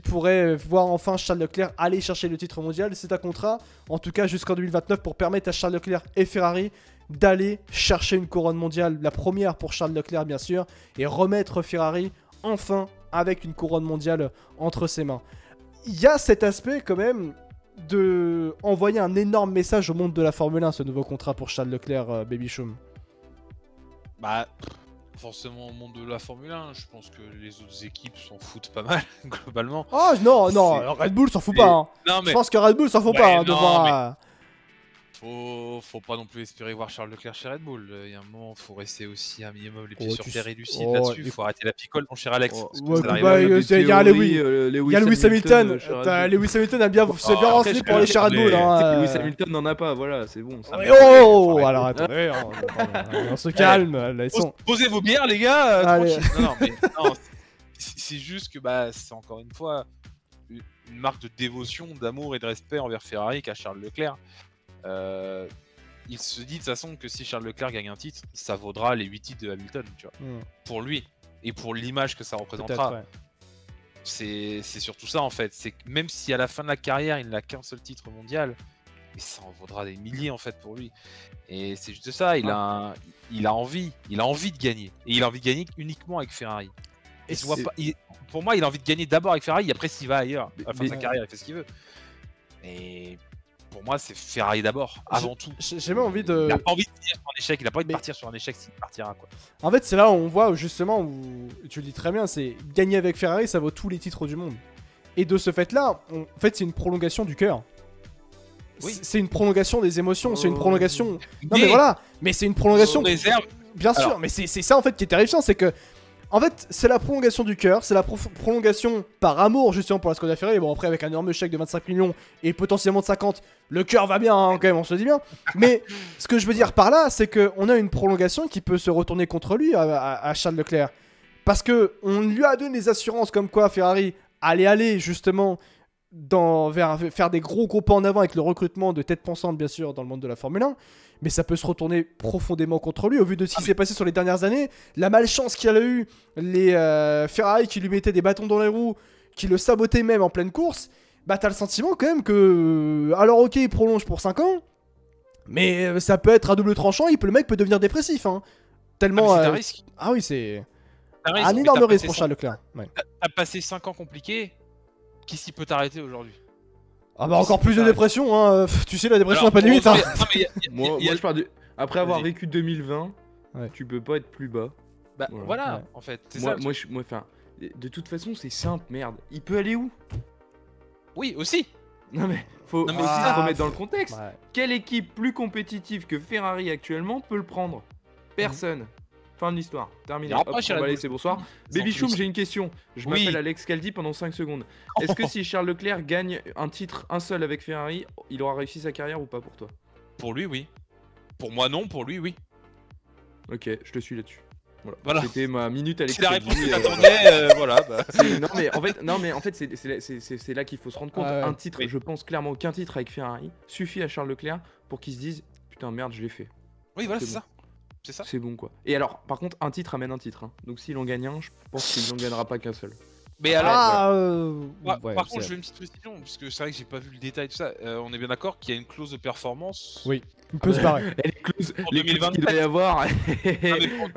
A: pourrait voir enfin Charles Leclerc aller chercher le titre mondial. C'est un contrat, en tout cas jusqu'en 2029, pour permettre à Charles Leclerc et Ferrari d'aller chercher une couronne mondiale, la première pour Charles Leclerc bien sûr, et remettre Ferrari enfin avec une couronne mondiale entre ses mains. Il y a cet aspect quand même de envoyer un énorme message au monde de la Formule 1, ce nouveau contrat pour Charles Leclerc, Baby Choum.
B: Bah, forcément au monde de la Formule 1. Je pense que les autres équipes s'en foutent pas mal, globalement.
A: Oh non, non, Red Bull s'en fout pas. Hein.
B: Non, mais...
A: Je pense que Red Bull s'en fout pas. Hein, devant,
B: Faut pas non plus espérer voir Charles Leclerc chez Red Bull. Il y a un moment, faut rester aussi un minimum les pieds sur terre et lucide là-dessus. Faut arrêter la picole, mon cher Alex.
A: Il y a Lewis Hamilton. Lewis Hamilton a bien renseigné pour aller chez Red Bull.
C: Lewis Hamilton n'en a pas, voilà, c'est bon.
A: Oh, alors attendez, on se calme.
B: Posez vos bières, les gars. Non, mais c'est juste que c'est encore une fois une marque de dévotion, d'amour et de respect envers Ferrari qu'a Charles Leclerc. Il se dit de toute façon que si Charles Leclerc gagne un titre, ça vaudra les 8 titres de Hamilton, tu vois. Pour lui et pour l'image que ça représentera. Ouais. C'est surtout ça en fait. C'est que même si à la fin de la carrière il n'a qu'un seul titre mondial, et ça en vaudra des milliers en fait pour lui. Et c'est juste ça. Il a envie de gagner. Et il a envie de gagner uniquement avec Ferrari. Et pour moi, il a envie de gagner d'abord avec Ferrari. Et après, s'il va ailleurs, à la fin de sa carrière, il fait ce qu'il veut. Et pour moi, c'est Ferrari d'abord, avant tout.
A: J'ai même envie de.
B: Il n'a pas envie de finir sur un échec, il n'a pas envie de partir sur un échec s'il partira, quoi.
A: En fait, c'est là où on voit justement, où tu le dis très bien, c'est gagner avec Ferrari, ça vaut tous les titres du monde. Et de ce fait-là, en fait, c'est une prolongation du cœur. Oui. C'est une prolongation des émotions, c'est une prolongation. Non, mais voilà, mais c'est une prolongation.
B: Réserve.
A: Bien sûr, mais c'est ça en fait qui est terrifiant, c'est que. En fait, c'est la prolongation du cœur, c'est la prolongation par amour justement pour la Skoda Ferrari. Bon, après, avec un énorme chèque de 25 millions et potentiellement de 50, le cœur va bien hein, quand même, on se dit bien. Mais ce que je veux dire par là, c'est qu'on a une prolongation qui peut se retourner contre lui à Charles Leclerc. Parce qu'on lui a donné des assurances comme quoi Ferrari allait aller justement vers faire des gros pas en avant avec le recrutement de têtes pensantes, bien sûr, dans le monde de la Formule 1. Mais ça peut se retourner profondément contre lui au vu de ce qui s'est passé sur les dernières années. La malchance qu'il a eu, les Ferrari qui lui mettaient des bâtons dans les roues, qui le sabotaient même en pleine course. Bah t'as le sentiment quand même que... Alors ok, il prolonge pour 5 ans, mais ça peut être à double tranchant, le mec peut devenir dépressif. Hein. Tellement...
B: c'est un risque.
A: Ah oui, c'est... Un énorme risque pour Charles Leclerc. Ouais.
B: T'as passé 5 ans compliqués, qui s'y peut t'arrêter aujourd'hui?
A: Ah bah encore plus de dépression, hein. Tu sais la dépression n'a pas de limite. Hein.
C: Moi je pars du... Après avoir vécu 2020, tu peux pas être plus bas.
B: Bah voilà, en fait.
C: Moi, de toute façon c'est simple, merde. Il peut aller où?
B: Oui, aussi.
C: Non mais faut aussi se remettre dans le contexte. Quelle équipe plus compétitive que Ferrari actuellement peut le prendre? Personne. Fin de l'histoire, terminé. Hop, on va laisser bonsoir. Baby Choum, j'ai une question. Je m'appelle Alex Caldi pendant 5 secondes. Est-ce que si Charles Leclerc gagne un titre, un seul avec Ferrari, il aura réussi sa carrière ou pas pour toi?
B: Pour lui, oui. Pour moi, non. Pour lui, oui.
C: Ok, je te suis là-dessus. Voilà. C'était ma minute Alex
B: Caldi. C'est la réponse que t'attendais, voilà.
C: Non mais en fait, c'est là qu'il faut se rendre compte. Un titre, je pense clairement qu'un titre avec Ferrari suffit à Charles Leclerc pour qu'il se dise putain merde, je l'ai fait.
B: Oui, voilà, c'est ça.
C: C'est bon quoi. Et alors, par contre, un titre amène un titre. Hein. Donc s'il en gagne un, je pense qu'il n'en gagnera pas qu'un seul.
B: Mais alors, par contre, je veux une petite précision, parce que c'est vrai que j'ai pas vu le détail de tout ça. On est bien d'accord qu'il y a une clause de performance.
A: Oui, il peut se barrer.
C: Les clauses qu'il doit y avoir, à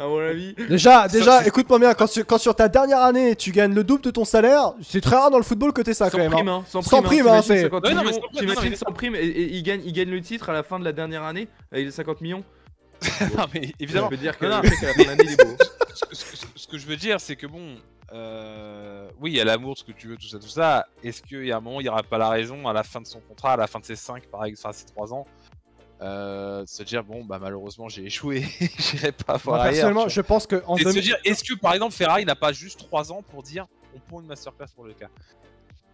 C: mon avis.
A: Déjà, écoute-moi bien, quand sur ta dernière année, tu gagnes le double de ton salaire, c'est très rare dans le football que t'aies ça quand même. Sans prime, hein, c'est.
C: T'imagines sans prime et il gagne le titre à la fin de la dernière année avec les 50 millions.
B: Non mais évidemment.
C: Je veux dire que la fin de l'année il est beau.
B: Ce que je veux dire c'est que bon, oui il y a l'amour, ce que tu veux, tout ça. Est-ce qu'il y a un moment il n'y aura pas la raison à la fin de son contrat, à la fin de ses 5 par exemple, enfin ses 3 ans, se dire bon bah malheureusement j'ai échoué, j'irai pas voir ailleurs.
A: Personnellement je pense que
B: se dire est-ce que par exemple Ferrari n'a pas juste 3 ans pour dire on prend une masterclass pour le cas.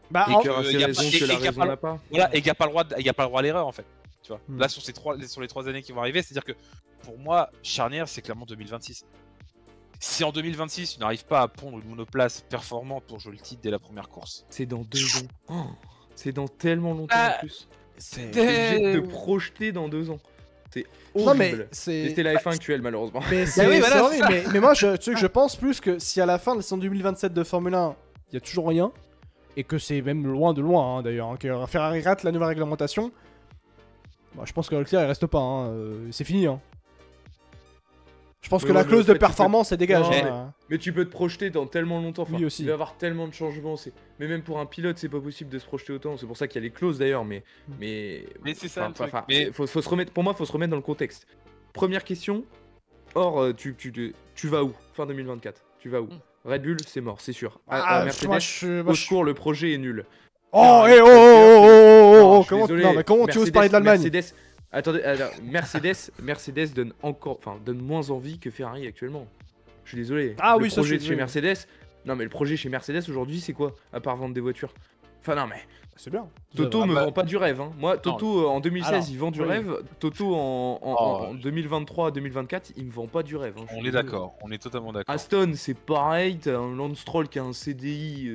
A: Bah
C: et qu'il y a raison n'a pas.
B: Voilà, et qu'il n'y a pas le droit à l'erreur en fait. Tu vois. Là sur les 3 années qui vont arriver, c'est-à-dire que pour moi, charnière, c'est clairement 2026. Si en 2026, tu n'arrives pas à pondre une monoplace performante pour jouer le titre dès la première course,
C: c'est dans 2 ans. Oh, c'est dans tellement longtemps en plus. C'est obligé de projeter dans 2 ans. C'est horrible. Non, mais c'était la F1 actuelle, malheureusement.
A: Mais c'est horrible. Mais moi, je pense plus que si à la fin de la saison 2027 de Formule 1, il n'y a toujours rien, et que c'est même loin de loin, hein, d'ailleurs, hein, que Ferrari rate la nouvelle réglementation, bah, je pense que Leclerc il reste pas. Hein, c'est fini. Hein. Je pense que la clause de performance elle dégage.
C: Mais tu peux te projeter dans tellement longtemps. Enfin,
A: oui aussi.
C: Il va y avoir tellement de changements. Mais même pour un pilote, c'est pas possible de se projeter autant. C'est pour ça qu'il y a les clauses d'ailleurs. Mais
B: c'est ça.
C: Faut se remettre. Pour moi, faut se remettre dans le contexte. Première question. tu vas où? Fin 2024, tu vas où? Red Bull, c'est mort, c'est sûr.
A: Mercedes,
C: au secours, le projet est nul.
A: Oh,
C: Ferrari,
A: oh, comment,
C: désolé,
A: non, mais comment tu oses parler de l'Allemagne?
C: Attendez, Mercedes donne moins envie que Ferrari actuellement. Je suis désolé.
A: Ah
C: le
A: oui, ça
C: projet
A: c'est
C: chez Mercedes. Non, mais le projet chez Mercedes aujourd'hui, c'est quoi? À part vendre des voitures. Enfin, non, mais.
A: C'est bien.
C: Toto me vend pas du rêve. Hein. Moi, Toto en 2016,
A: Alors,
C: il vend du rêve. Toto en 2023-2024, il me vend pas du rêve. Hein.
B: On est d'accord, on est totalement d'accord.
C: Aston, c'est pareil. T'as un Lance Stroll qui a un CDI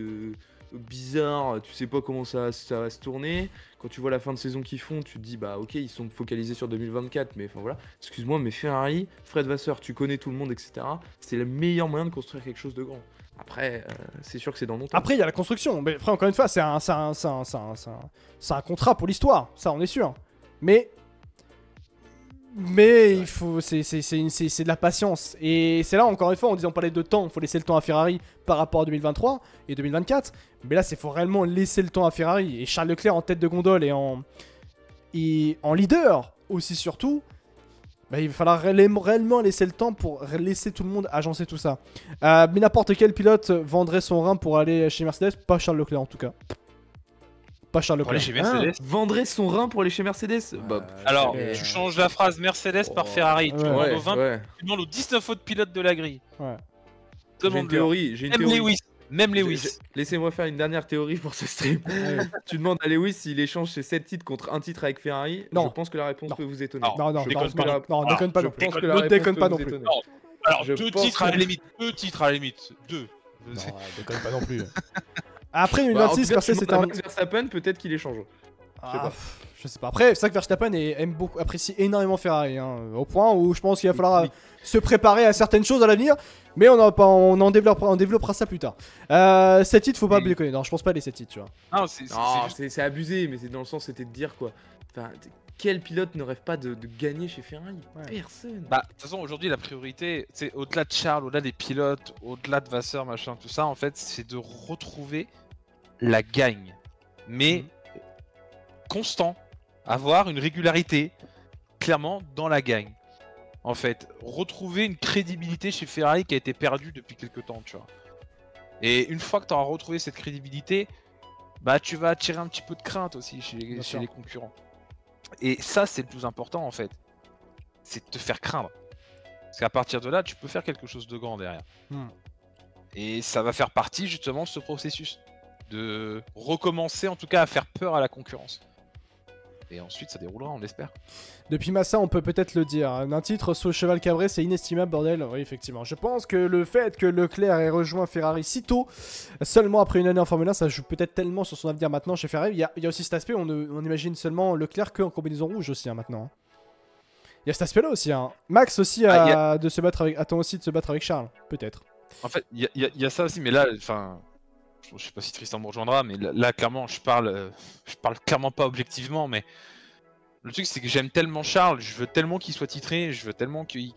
C: bizarre. Tu sais pas comment ça va se tourner. Quand tu vois la fin de saison qu'ils font, tu te dis, bah ok, ils sont focalisés sur 2024. Mais enfin voilà. Excuse-moi, mais Ferrari, Fred Vasseur, tu connais tout le monde, etc. C'est le meilleur moyen de construire quelque chose de grand. Après, c'est sûr que c'est dans longtemps.
A: Après, il y a la construction. Mais après, encore une fois, c'est un contrat pour l'histoire. Ça, on est sûr. Mais il faut, c'est de la patience. Et c'est là, encore une fois, on parlait de temps. Il faut laisser le temps à Ferrari par rapport à 2023 et 2024. Mais là, il faut réellement laisser le temps à Ferrari. Et Charles Leclerc en tête de gondole et en leader aussi, surtout. Bah, il va falloir réellement laisser le temps pour laisser tout le monde agencer tout ça. Mais n'importe quel pilote vendrait son rein pour aller chez Mercedes, pas Charles Leclerc en tout cas. Pas Charles
B: Pour aller
A: Leclerc.
B: chez Mercedes.
C: Vendrait son rein pour aller chez Mercedes.
B: Alors, tu changes la phrase Mercedes par Ferrari. Tu demandes aux 20, tu demandes aux 19 autres pilotes de la grille.
A: Ouais.
C: J'ai une théorie.
B: Même Lewis.
C: Laissez-moi faire une dernière théorie pour ce stream. Tu demandes à Lewis s'il échange ses 7 titres contre un titre avec Ferrari.
A: Non.
C: Je pense que la réponse peut vous étonner.
A: Non,
B: déconne
A: pas non plus. Ne déconne pas non plus.
B: Alors, deux titres à la limite. Deux.
A: Non, déconne pas non plus. Après, une
C: En
A: 26,
C: tout cas,
A: Mercedes, c'était un.
C: Max Verstappen, peut-être qu'il échange.
A: Je sais pas. Après, c'est vrai que Verstappen apprécie énormément Ferrari, hein, au point où je pense qu'il va falloir se préparer à certaines choses à l'avenir, mais on en développera ça plus tard. 7 titres, faut pas déconner. Non, je pense pas les 7 titres, tu vois.
B: Non,
C: c'est abusé, mais c'est dans le sens, c'était de dire quoi. Enfin, quel pilote ne rêve pas de gagner chez Ferrari? Personne.
B: Bah, de toute façon, aujourd'hui, la priorité, c'est au-delà de Charles, au-delà des pilotes, au-delà de Vasseur, machin, tout ça, en fait, c'est de retrouver la gagne. Mais constant, avoir une régularité, clairement, dans la gagne. En fait, retrouver une crédibilité chez Ferrari qui a été perdue depuis quelques temps, tu vois. Et une fois que tu auras retrouvé cette crédibilité, bah tu vas attirer un petit peu de crainte aussi chez les concurrents. Et ça, c'est le plus important, en fait. C'est de te faire craindre. Parce qu'à partir de là, tu peux faire quelque chose de grand derrière. Et ça va faire partie, justement, de ce processus. De recommencer, en tout cas, à faire peur à la concurrence. Et ensuite, ça déroulera, on l'espère.
A: Depuis Massa, on peut peut-être le dire. Un titre sous le cheval cabré, c'est inestimable, bordel. Oui, effectivement. Je pense que le fait que Leclerc ait rejoint Ferrari si tôt, seulement après une année en Formule 1, ça joue peut-être tellement sur son avenir maintenant chez Ferrari. Il y a aussi cet aspect, on imagine seulement Leclerc qu'en combinaison rouge aussi, maintenant. Il y a cet aspect-là aussi. Max aussi attend aussi de se battre avec Charles, peut-être.
B: En fait, il y a ça aussi, mais là, enfin... Je sais pas si Tristan me rejoindra, mais là clairement, je parle clairement pas objectivement, mais le truc c'est que j'aime tellement Charles, je veux tellement qu'il soit titré, je veux tellement qu'il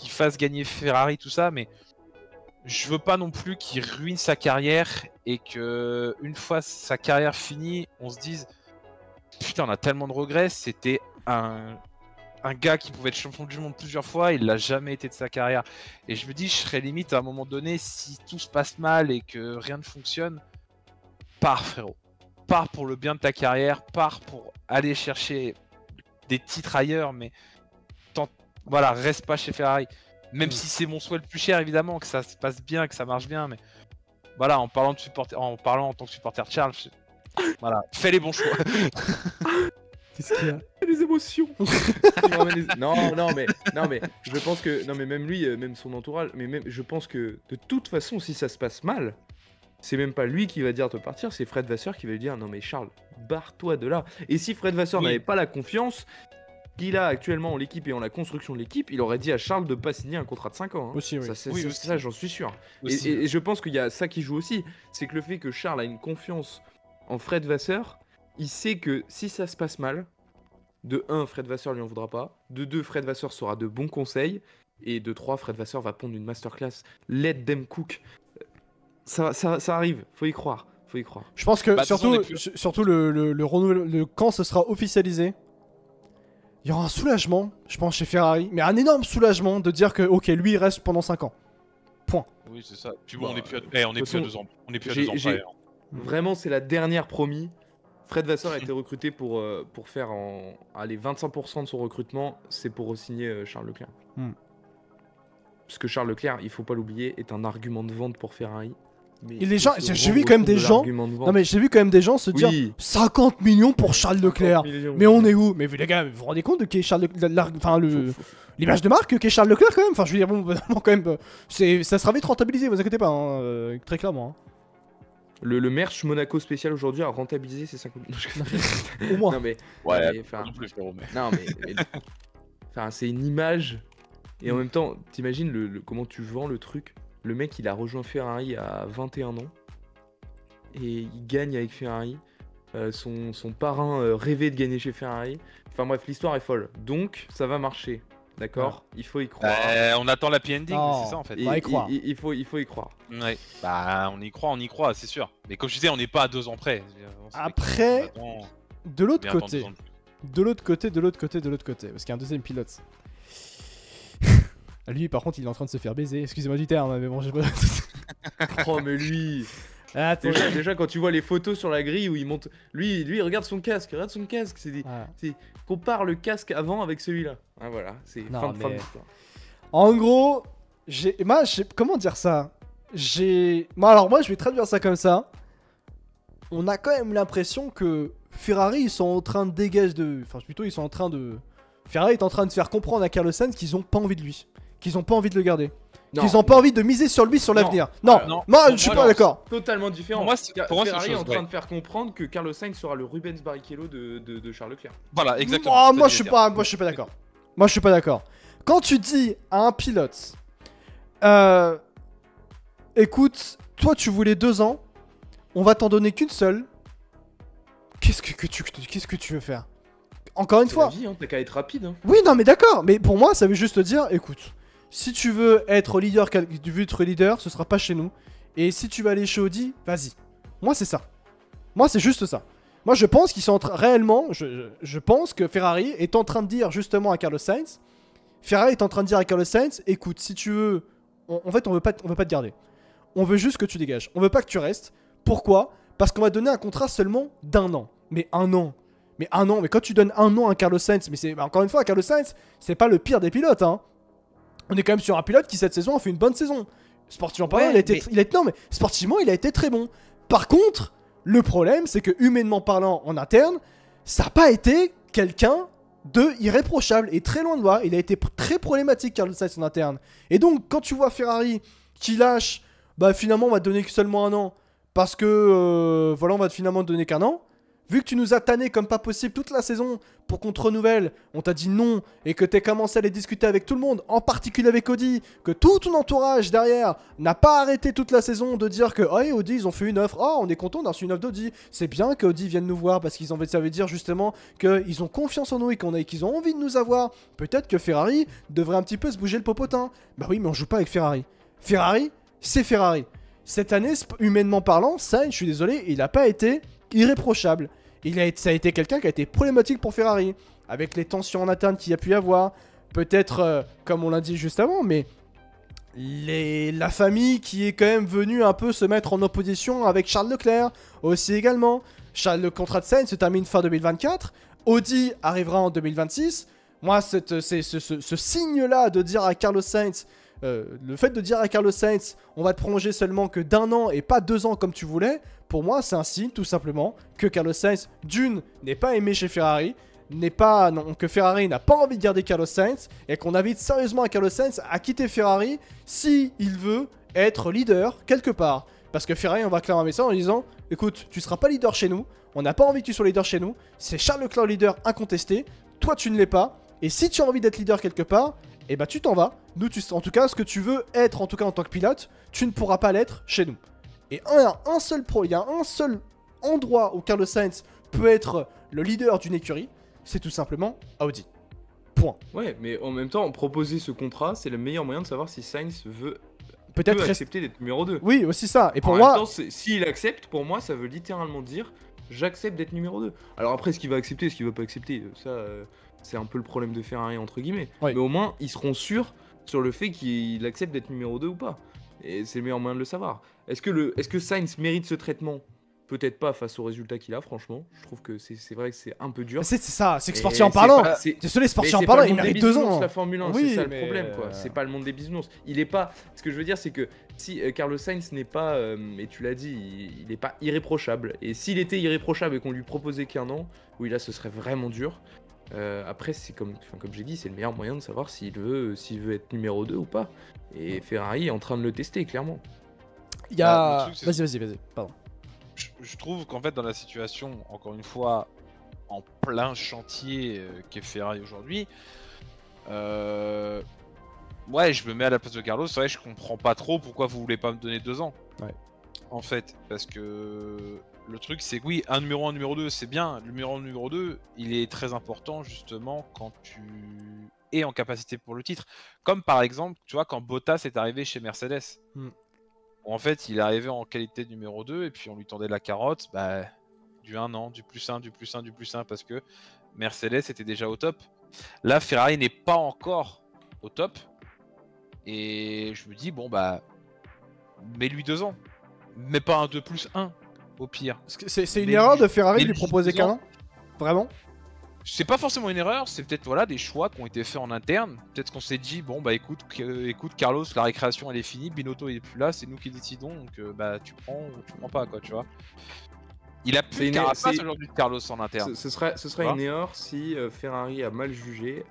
B: fasse gagner Ferrari, tout ça, mais je veux pas non plus qu'il ruine sa carrière et que une fois sa carrière finie, on se dise putain, on a tellement de regrets, c'était un gars qui pouvait être champion du monde plusieurs fois, il l'a jamais été de sa carrière. Et je me dis, je serais limite à un moment donné, si tout se passe mal et que rien ne fonctionne, pars frérot. Pars pour le bien de ta carrière, pars pour aller chercher des titres ailleurs, mais voilà, reste pas chez Ferrari. Même si c'est mon souhait le plus cher, évidemment, que ça se passe bien, que ça marche bien, mais voilà, en parlant en tant que supporter de Charles, voilà, fais les bons choix.
A: Qu'est-ce qu'il y a?
C: Les émotions. Non mais je pense que même lui, même son entourage, je pense que de toute façon, si ça se passe mal, c'est même pas lui qui va dire de partir, c'est Fred Vasseur qui va lui dire non mais Charles, barre-toi de là. Et si Fred Vasseur n'avait pas la confiance qu'il a actuellement en l'équipe et en la construction de l'équipe, il aurait dit à Charles de pas signer un contrat de 5 ans. Hein.
A: Aussi, oui.
C: Ça, j'en suis sûr. Et je pense qu'il y a ça qui joue aussi, c'est que le fait que Charles a une confiance en Fred Vasseur, il sait que si ça se passe mal, de 1, Fred Vasseur lui en voudra pas, de 2, Fred Vasseur sera de bons conseils, et de 3, Fred Vasseur va pondre une masterclass, let them cook. Ça arrive, faut y croire.
A: Je pense que surtout quand ce sera officialisé, il y aura un soulagement, je pense, chez Ferrari, mais un énorme soulagement de dire que, ok, lui, il reste pendant 5 ans. Point.
B: Oui, c'est ça. Puis bon, on est plus à 2 ans. On est plus à 2 ans près. Hein.
C: Vraiment, c'est la dernière promis. Fred Vasseur a été recruté pour faire 25% de son recrutement, c'est pour re-signer Charles Leclerc. Parce que Charles Leclerc, il faut pas l'oublier, est un argument de vente pour Ferrari.
A: Et les gens, j'ai vu quand même des gens. Non mais j'ai vu quand même des gens se dire 50 millions pour Charles Leclerc. Mais on est où? Mais les gars, vous vous rendez compte de qui est Charles Leclerc? Enfin l'image de marque qui est Charles Leclerc quand même. Enfin je veux dire bon, quand même, ça sera vite rentabilisé, vous inquiétez pas, hein, très clairement. Hein.
C: Le merch Monaco spécial aujourd'hui a rentabilisé ses 50 millions.
A: Au moins.
C: Non mais
B: ouais,
C: enfin c'est une image. Et en même temps, t'imagines comment tu vends le truc. Le mec, il a rejoint Ferrari à 21 ans. Et il gagne avec Ferrari. Son parrain rêvait de gagner chez Ferrari. Enfin bref, l'histoire est folle. Donc, ça va marcher. D'accord, il faut y croire.
B: On attend la ending, c'est ça en fait.
A: On va y croire.
C: Il faut y croire.
B: Ouais. Bah, on y croit, c'est sûr. Mais comme je disais, on n'est pas à 2 ans près.
A: Après, de l'autre côté. De l'autre côté, parce qu'il y a un deuxième pilote. Lui, par contre, il est en train de se faire baiser. Excusez-moi du terme, mais bon, j'ai pas.
C: Oh, mais lui. Déjà, quand tu vois les photos sur la grille où il monte. Lui, regarde son casque. C'est compare le casque avant avec celui-là. Ah, voilà, c'est fin de l'histoire.
A: En gros, comment dire ça? Moi, je vais traduire ça comme ça. On a quand même l'impression que Ferrari, ils sont en train de dégager de. Enfin, plutôt, ils sont en train de. Ferrari est en train de faire comprendre à Carlos Sainz qu'ils ont pas envie de lui. Qu'ils ont pas envie de le garder. Qu'ils ont pas envie de miser sur lui sur l'avenir. Non, je suis pas d'accord.
C: Totalement différent.
B: Pour moi,
C: Ferrari est en train de faire comprendre que Carlos Sainz sera le Rubens Barrichello de Charles Leclerc.
B: Voilà, exactement.
A: Moi, je suis pas d'accord. Moi, je suis pas d'accord. Quand tu dis à un pilote, écoute, toi, tu voulais 2 ans, on va t'en donner qu'une seule. Qu'est-ce que tu veux faire? Encore une fois.
C: C'est la vie, hein, t'as qu'à être rapide. Hein.
A: Oui, non, mais d'accord. Mais pour moi, ça veut juste dire, écoute, si tu veux être leader, ce sera pas chez nous. Et si tu veux aller chez Audi, vas-y. Moi, c'est ça. Moi, c'est juste ça. Moi, je pense qu'ils sont réellement, je pense que Ferrari est en train de dire justement à Carlos Sainz. Écoute, si tu veux, en fait, on veut pas te garder. On veut juste que tu dégages. On veut pas que tu restes. Pourquoi? Parce qu'on va donner un contrat seulement d'1 an. Mais 1 an. Mais quand tu donnes 1 an à Carlos Sainz, mais c'est encore une fois, Carlos Sainz, c'est pas le pire des pilotes, hein. On est quand même sur un pilote qui cette saison a fait une bonne saison. Sportivement parlant, sportivement, il a été très bon. Par contre, le problème, c'est que humainement parlant, en interne, ça n'a pas été quelqu'un de irréprochable et très loin de là. Il a été très problématique, Carlos Sainz, en interne. Et donc, quand tu vois Ferrari qui lâche, bah finalement, on va te donner seulement 1 an parce que voilà, on va finalement te donner qu'1 an. Vu que tu nous as tanné comme pas possible toute la saison pour qu'on te renouvelle, on t'a dit non et que t'as commencé à les discuter avec tout le monde, en particulier avec Audi, que tout ton entourage derrière n'a pas arrêté toute la saison de dire que oh, Audi ils ont fait une offre, oh on est content d'avoir reçu une offre d'Audi, c'est bien qu'Audi vienne nous voir parce qu'ils ont ça veut dire justement qu'ils ont confiance en nous et qu'ils ont envie de nous avoir. Peut-être que Ferrari devrait un petit peu se bouger le popotin. Bah oui mais on joue pas avec Ferrari. Ferrari, c'est Ferrari. Cette année, humainement parlant, ça, je suis désolé, il n'a pas été irréprochable. Ça a été quelqu'un qui a été problématique pour Ferrari, avec les tensions en interne qu'il y a pu y avoir, peut-être, comme on l'a dit juste avant, mais la famille qui est quand même venue un peu se mettre en opposition avec Charles Leclerc, aussi également. Le contrat de Sainz se termine fin 2024, Audi arrivera en 2026. Moi, ce signe-là de dire à Carlos Sainz, le fait de dire à Carlos Sainz, on va te prolonger seulement que d'1 an et pas 2 ans comme tu voulais, pour moi, c'est un signe tout simplement que Carlos Sainz, n'est pas aimé chez Ferrari, que Ferrari n'a pas envie de garder Carlos Sainz et qu'on invite sérieusement à Carlos Sainz à quitter Ferrari si il veut être leader quelque part. Parce que Ferrari, on va clairement un message en disant, écoute, tu seras pas leader chez nous, on n'a pas envie que tu sois leader chez nous, c'est Charles Leclerc leader incontesté, toi tu ne l'es pas, et si tu as envie d'être leader quelque part, et bah tu t'en vas. Nous, en tout cas, ce que tu veux être, en tout cas en tant que pilote, tu ne pourras pas l'être chez nous. Et il y a un seul endroit où Carlos Sainz peut être le leader d'une écurie, c'est tout simplement Audi. Point.
C: Ouais, mais en même temps, proposer ce contrat, c'est le meilleur moyen de savoir si Sainz peut accepter d'être numéro 2.
A: Oui, aussi ça. Et pour moi,
C: s'il accepte, pour moi, ça veut littéralement dire j'accepte d'être numéro 2. Alors après, ce qu'il va accepter, ce qu'il va pas accepter, ça... C'est un peu le problème de Ferrari, entre guillemets.
A: Oui.
C: Mais au moins, ils seront sûrs sur le fait qu'il accepte d'être numéro 2 ou pas. Et c'est le meilleur moyen de le savoir. Est-ce que Sainz mérite ce traitement? Peut-être pas face aux résultats qu'il a, franchement. Je trouve que c'est vrai que c'est un peu dur.
A: C'est ça, c'est que
C: Et
A: sportivement
C: c'est
A: parlant,
C: pas- c'est-
A: désolé,
C: Mais
A: sportivement
C: c'est
A: parlant,
C: pas le
A: il
C: monde des
A: mérite 2
C: bisounours,
A: ans.
C: la Formule 1,
A: Oui,
C: c'est ça le
A: mais,
C: problème, quoi. C'est pas le monde des bisounours. Il est pas. Ce que je veux dire, c'est que si Carlos Sainz n'est pas, et tu l'as dit, il est pas irréprochable. Et s'il était irréprochable et qu'on lui proposait qu'un an, oui, là, ce serait vraiment dur. Après, c'est comme j'ai dit, c'est le meilleur moyen de savoir s'il veut être numéro 2 ou pas. Et Ferrari est en train de le tester, clairement.
A: Il y a.
B: le truc,
A: Vas-y, pardon.
B: Je trouve qu'en fait, dans la situation, encore une fois, en plein chantier qu'est Ferrari aujourd'hui, ouais, je me mets à la place de Carlos. C'est vrai, je comprends pas trop pourquoi vous voulez pas me donner 2 ans.
A: Ouais.
B: En fait, parce que le truc, c'est que oui, un numéro 1, numéro 2, c'est bien. Le numéro 1, numéro 2, il est très important justement quand tu es en capacité pour le titre. Comme par exemple, tu vois, quand Bottas est arrivé chez Mercedes. En fait, il est arrivé en qualité de numéro 2 et puis on lui tendait la carotte, du 1 an, du plus 1, du plus 1, du plus 1 parce que Mercedes était déjà au top. Là, Ferrari n'est pas encore au top et je me dis, bon, mets-lui 2 ans, mais pas un 2 plus 1 au pire.
A: C'est une erreur de Ferrari de lui proposer qu'un an? Vraiment?
B: C'est pas forcément une erreur, c'est peut-être des choix qui ont été faits en interne. Peut-être qu'on s'est dit, bon écoute Carlos, la récréation elle est finie, Binotto il est plus là, c'est nous qui décidons, donc tu prends ou tu prends pas, quoi, tu vois. Il a plus de carapace aujourd'hui de Carlos en interne.
C: Ce serait une erreur si Ferrari a mal jugé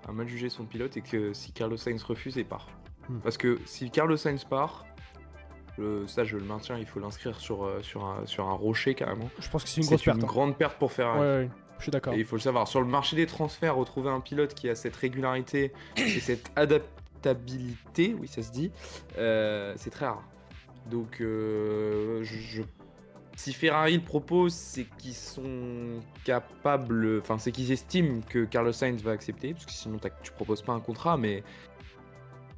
C: son pilote et que si Carlos Sainz refuse et part. Parce que si Carlos Sainz part, ça je le maintiens, il faut l'inscrire sur un rocher carrément.
A: Je pense que c'est une grosse perte.
C: C'est une grande perte pour Ferrari.
A: Ouais. Je suis d'accord.
C: Et il faut le savoir, sur le marché des transferts, retrouver un pilote qui a cette régularité et cette adaptabilité, oui ça se dit, c'est très rare. Donc si Ferrari le propose, c'est qu'ils sont capables, enfin c'est qu'ils estiment que Carlos Sainz va accepter, parce que sinon tu proposes pas un contrat, mais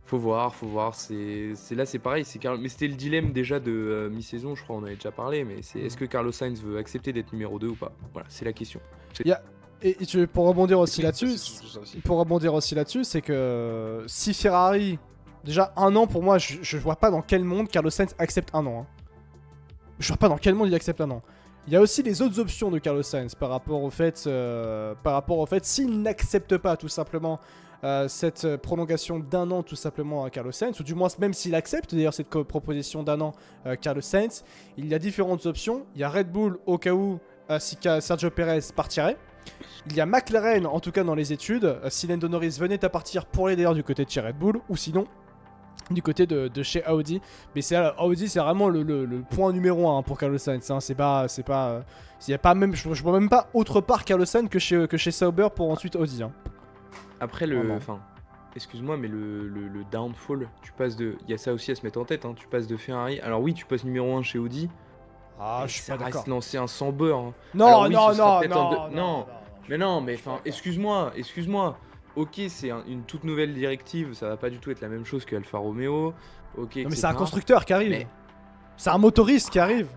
C: faut voir, c'est pareil, mais c'était le dilemme déjà de mi-saison, je crois on avait déjà parlé, mais c'est est-ce que Carlos Sainz veut accepter d'être numéro 2 ou pas? Voilà, c'est la question.
A: Pour rebondir aussi là-dessus, c'est que si Ferrari, déjà 1 an pour moi, je vois pas dans quel monde Carlos Sainz accepte 1 an. Je vois pas dans quel monde il accepte 1 an. Il y a aussi les autres options de Carlos Sainz par rapport au fait s'il n'accepte pas tout simplement cette prolongation d'1 an tout simplement à Carlos Sainz, ou du moins même s'il accepte d'ailleurs cette proposition d'1 an Carlos Sainz, il y a différentes options. Il y a Red Bull au cas où si Sergio Perez partirait. Il y a McLaren en tout cas dans les études, si Lando Norris venait à partir pour aller d'ailleurs du côté de chez Red Bull, ou sinon du côté de chez Audi. Mais Audi c'est vraiment le point numéro 1 pour Carlos Sainz, hein. Y a pas même, je vois même pas autre part Carlos Sainz que chez Sauber pour ensuite Audi, hein.
C: Après excuse-moi, mais le downfall, tu passes de... Il y a ça aussi à se mettre en tête, hein. Tu passes de Ferrari... Alors oui, tu passes numéro 1 chez Audi.
A: Ah, je suis pas d'accord.
C: L'ancien sans beurre. Hein.
A: Non,
C: Mais non, excuse-moi. Ok, c'est une toute nouvelle directive, ça va pas du tout être la même chose que Alfa Romeo. Ok,
A: non, mais c'est un constructeur qui arrive. Mais... C'est un motoriste qui arrive.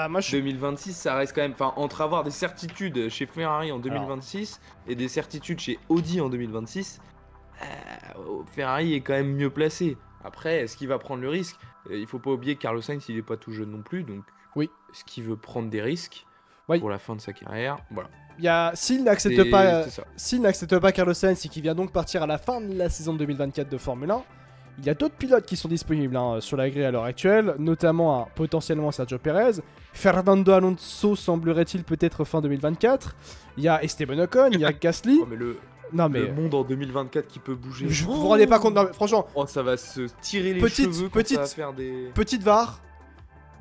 C: Moi, 2026, ça reste quand même... Enfin, entre avoir des certitudes chez Ferrari en 2026 et des certitudes chez Audi en 2026, Ferrari est quand même mieux placé. Après, est-ce qu'il va prendre le risque? Il faut pas oublier que Carlos Sainz, il est pas tout jeune non plus, donc
A: oui.
C: Est-ce qu'il veut prendre des risques pour la fin de sa carrière? Voilà.
A: S'il n'accepte pas Carlos Sainz et qu'il vient donc partir à la fin de la saison 2024 de Formule 1, il y a d'autres pilotes qui sont disponibles sur la grille à l'heure actuelle, notamment potentiellement Sergio Perez. Fernando Alonso semblerait-il peut-être fin 2024. Il y a Esteban Ocon, il y a Gasly.
C: Oh, mais le monde en 2024 qui peut bouger.
A: Vous vous rendez pas compte, non, franchement.
C: Oh, ça va se tirer les cheveux quand ça va faire des...
A: Petite VAR,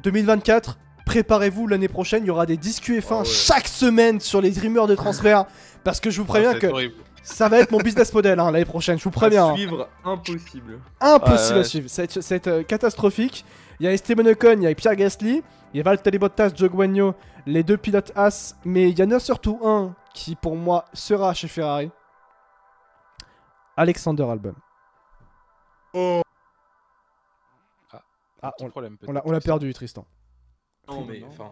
A: 2024, préparez-vous l'année prochaine, il y aura des disques F1 chaque semaine sur les rumeurs de transfert. Parce que je vous préviens que ça va être mon business model l'année prochaine, je vous préviens.
C: À suivre, impossible.
A: Impossible à suivre, c'est catastrophique. Il y a Esteban Ocon, il y a Pierre Gasly, il y a Valtteri Bottas, Zhou Guanyu, les deux pilotes As, mais il y en a surtout un qui pour moi sera chez Ferrari. Alexander Albon. On l'a perdu, Tristan.
C: Non, mais enfin.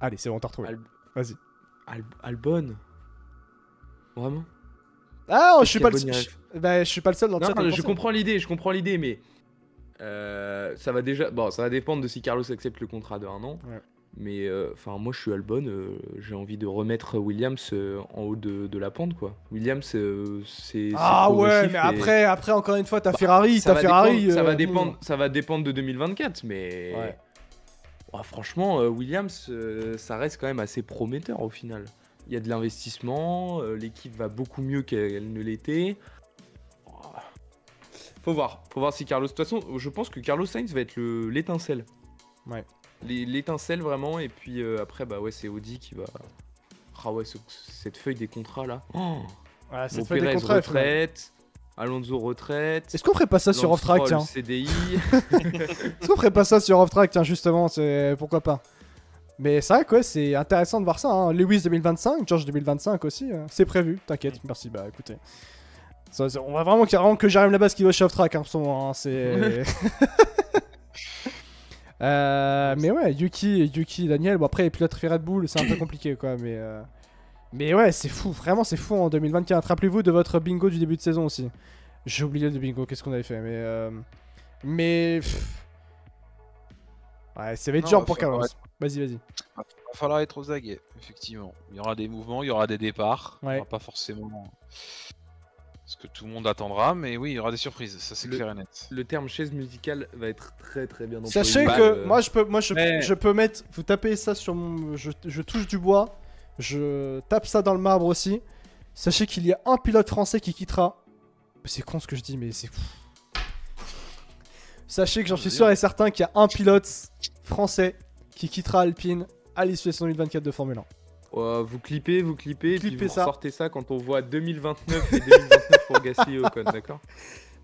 A: Allez, c'est bon, t'as retrouvé. Vas-y.
C: Albon. Vraiment.
A: Ah, je suis pas
C: Quelle bonne
A: je suis pas le seul dans le
C: Non,
A: chat. à
C: je
A: penser.
C: comprends l'idée, mais ça va déjà. Bon, ça va dépendre de si Carlos accepte le contrat de 1 an.
A: Ouais.
C: Mais enfin, moi, je suis Albon. J'ai envie de remettre Williams en haut de la pente, quoi. Williams, c'est.
A: Ah ouais,
C: progressif
A: mais
C: et-
A: après, encore une fois, t'as Ferrari,
C: ça
A: t'as
C: va
A: Ferrari.
C: dépendre,
A: bon.
C: ça va dépendre de 2024, mais
A: Ouais.
C: ouais, franchement, Williams, ça reste quand même assez prometteur au final. Il y a de l'investissement, l'équipe va beaucoup mieux qu'elle ne l'était. Faut voir si Carlos. De toute façon, je pense que Carlos Sainz va être l'étincelle.
A: Ouais.
C: L'étincelle vraiment, et puis après, bah ouais, c'est Audi qui va. Ah ouais, cette feuille des contrats là. Oh,
A: Ouais,
C: bon,
A: c'est fait des
C: Pérez
A: contrats.
C: retraite, Alonso retraite.
A: Est-ce qu'on ferait pas ça sur
C: Lance
A: Off-Track,
C: Stroll,
A: tiens
C: CDI.
A: Est-ce qu'on ferait pas ça sur Off-Track, tiens, justement, pourquoi pas. Mais c'est vrai que ouais, c'est intéressant de voir ça, hein. Lewis 2025, George 2025 aussi, c'est prévu, t'inquiète, merci, bah écoutez. On va vraiment que j'arrive là-bas ce qui va chez Off-Track, hein, en ce moment, hein, c'est... mais ouais, Yuki, Daniel, bon après les pilotes Red Bull, c'est un peu compliqué quoi, mais ouais, c'est fou, vraiment c'est fou en 2024. Rappelez-vous de votre bingo du début de saison aussi. J'ai oublié le bingo, qu'est-ce qu'on avait fait, mais ouais, ça va être
B: Non,
A: dur
B: va
A: pour Carlos.
B: falloir
A: Vas-y.
B: Va falloir être aux aguets, effectivement. Il y aura des mouvements, il y aura des départs. Il
A: Ouais.
B: n'y aura pas forcément ce que tout le monde attendra, mais oui, il y aura des surprises, ça c'est clair et net.
C: Le terme chaise musicale va être très très bien employé.
A: Sachez
B: Bah,
A: que moi
B: mais-
A: je peux mettre, vous tapez ça sur mon, je touche du bois, je tape ça dans le marbre aussi. Sachez qu'il y a un pilote français qui quittera. C'est con ce que je dis, mais c'est fou. Sachez que j'en suis sûr et certain qu'il y a un pilote français qui quittera Alpine à l'issue de la saison 2024 de Formule 1.
C: Vous clippez, et puis
A: Clippez
C: vous
A: ça.
C: sortez ça quand on voit 2029 et 2029 pour Gasly et Ocon, d'accord?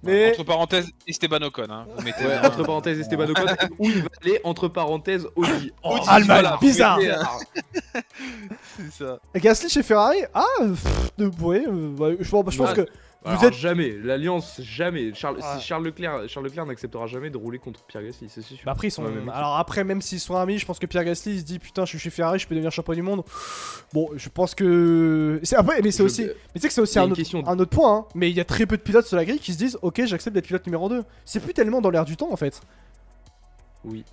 A: Mais
B: Entre parenthèses, Esteban Ocon. Hein. Vous mettez
C: Ouais,
B: bien-
C: entre parenthèses Esteban Ocon, où il va aller, entre parenthèses Audi.
A: Oh,
B: Audi,
A: Allemagne,
B: voilà,
A: bizarre.
B: vous mettez- C'est ça.
A: Gasly chez Ferrari, ouais, je pense que
C: Alors,
A: vous êtes
C: jamais, l'alliance, jamais.
A: Ouais.
C: Charles Leclerc n'acceptera jamais de rouler contre Pierre Gasly, c'est sûr.
A: Bah après, ils sont...
C: Ouais, même équipe.
A: Alors après, même s'ils sont amis, je pense que Pierre Gasly il se dit putain, je suis chez Ferrari, je peux devenir champion du monde. Bon, je pense que c'est après, mais c'est
C: Je-
A: aussi, mais tu sais que c'est aussi
C: il y a
A: un
C: une
A: autre,
C: question.
A: un autre point. Hein. Mais il y a très peu de pilotes sur la grille qui se disent ok, j'accepte d'être pilote numéro 2. C'est plus tellement dans l'air du temps en fait.
C: Oui.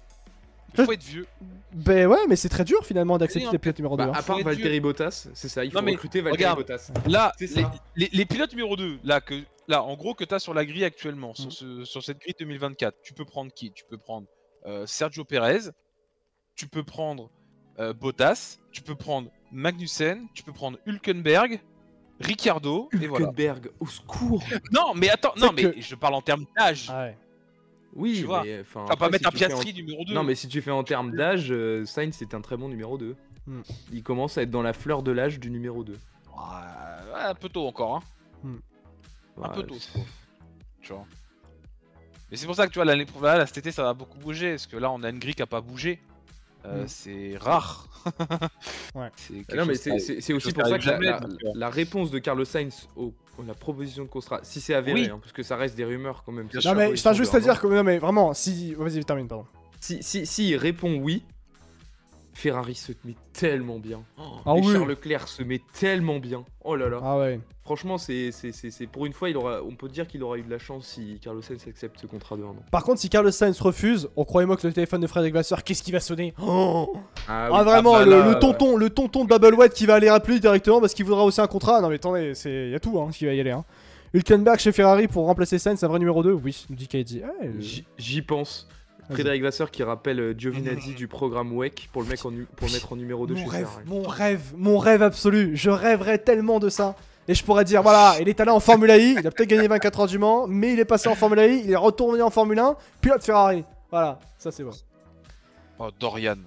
B: Il faut être vieux.
A: Ben ouais, mais c'est très dur finalement d'accepter
B: Oui,
A: d'être pilote numéro 2.
C: Bah,
A: hein.
C: à part
B: Faut être
C: Valtteri Bottas, c'est ça, il faut
B: Non, mais
C: recruter Valtteri
B: regarde.
C: Bottas.
B: Là,
C: C'est ça.
B: les pilotes numéro 2, là, en gros, que tu as sur la grille actuellement, sur cette grille 2024, tu peux prendre qui? Tu peux prendre Sergio Perez, tu peux prendre Bottas, tu peux prendre Magnussen, tu peux prendre Hülkenberg, Ricciardo, et voilà.
C: Hülkenberg, au secours.
B: Non, mais attends,
A: C'est
B: non, mais
A: que-
B: je parle en termes d'âge.
A: Ah ouais.
C: Oui,
B: Tu vois,
C: mais enfin.
B: Tu vas pas
C: après,
B: mettre un
C: si tu fais
B: Piastri numéro 2.
C: Non, mais si tu fais en termes d'âge, Sainz c'est un très bon numéro 2.
A: Hmm.
C: Il commence à être dans la fleur de l'âge du numéro 2.
B: Ouais, un peu tôt encore, hein. Un
C: Ouais,
B: peu tôt, je trouve. Tu vois. Mais c'est pour ça que tu vois, l'année prochaine, cet été, ça va beaucoup bouger. Parce que là, on a une grille qui a pas bougé. C'est rare.
A: Ouais.
B: C'est
C: Ah
B: quelque
C: non, mais
B: chose qui-
C: c'est
B: quelque
C: aussi
B: chose
C: pour
B: qui
C: ça
B: arrive
C: que
B: jamais,
C: la,
B: donc,
C: la réponse de Carlos Sainz à la proposition de contrat, si c'est avéré,
B: Oui.
C: hein, parce que ça reste des rumeurs quand même.
B: Bien
C: c'est
A: Non
B: sûr,
C: pas
A: mais
C: une
A: je tiens
C: proposition
A: juste
C: de
A: à
C: un
A: dire
C: an.
A: que non mais vraiment, si vas-y termine pardon.
C: Si il répond oui, Ferrari se met tellement bien.
A: Ah
C: et
A: oui.
C: Charles Leclerc se met tellement bien. Oh là là.
A: Ah ouais.
C: Franchement, c'est pour une fois, on peut dire qu'il aura eu de la chance si Carlos Sainz accepte ce contrat de 1 an.
A: Par contre, si Carlos Sainz refuse, on croyez-moi que le téléphone de Frédéric Vasseur, qu'est-ce qui va sonner? Oh
C: Ah,
A: Ah vraiment,
B: bah
A: le
B: là,
A: tonton de Bubble Wet qui va aller rappeler directement parce qu'il voudra aussi un contrat. Non mais attendez, y a tout hein, qui va y aller. Hein. Hülkenberg chez Ferrari pour remplacer Sainz, un vrai numéro 2? Oui, nous dit KD.
C: J'y pense.
A: Vas-y.
C: Frédéric Vasseur qui rappelle Giovinazzi du programme WEC pour le mettre en numéro 2 chez Ferrari.
A: Mon rêve absolu. Je rêverais tellement de ça. Et je pourrais dire, voilà, il est allé en Formule I, il a peut-être gagné 24 heures du Mans, mais il est passé en Formule I, il est retourné en Formule 1, pilote Ferrari. Voilà, ça c'est bon.
B: Oh, Dorian.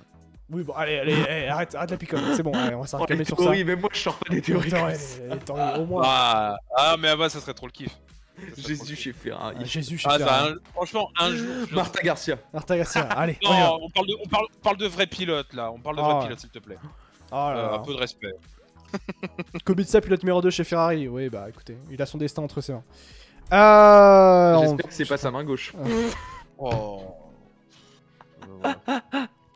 A: Oui, bon, allez, arrête la picote, c'est bon, allez, on va s'en
C: Oh,
A: calmer
C: les
A: sur ça.
C: théories, mais moi je sors pas des théories.
A: Putain,
C: comme
A: ouais,
C: ça.
A: les théories, au moins.
B: Ah, mais bah, ça serait trop le kiff. Ça serait trop
C: Jésus
B: le
C: chez Ferrari.
A: Ah, Jésus, chez
B: kiff.
A: Ferrari.
B: Franchement, un jour.
C: Martha Garcia.
A: Martha Garcia, allez, on y va.
B: Non, on parle de vrais pilotes là. On parle de
A: Ah
B: vrais
A: ouais.
B: pilotes, s'il te plaît.
A: Oh là là.
B: Un peu de respect.
A: Kubica, pilote numéro 2 chez Ferrari. Oui, bah écoutez, il a son destin entre ses mains.
C: J'espère que c'est pas sa main gauche.
B: Oh. Voilà.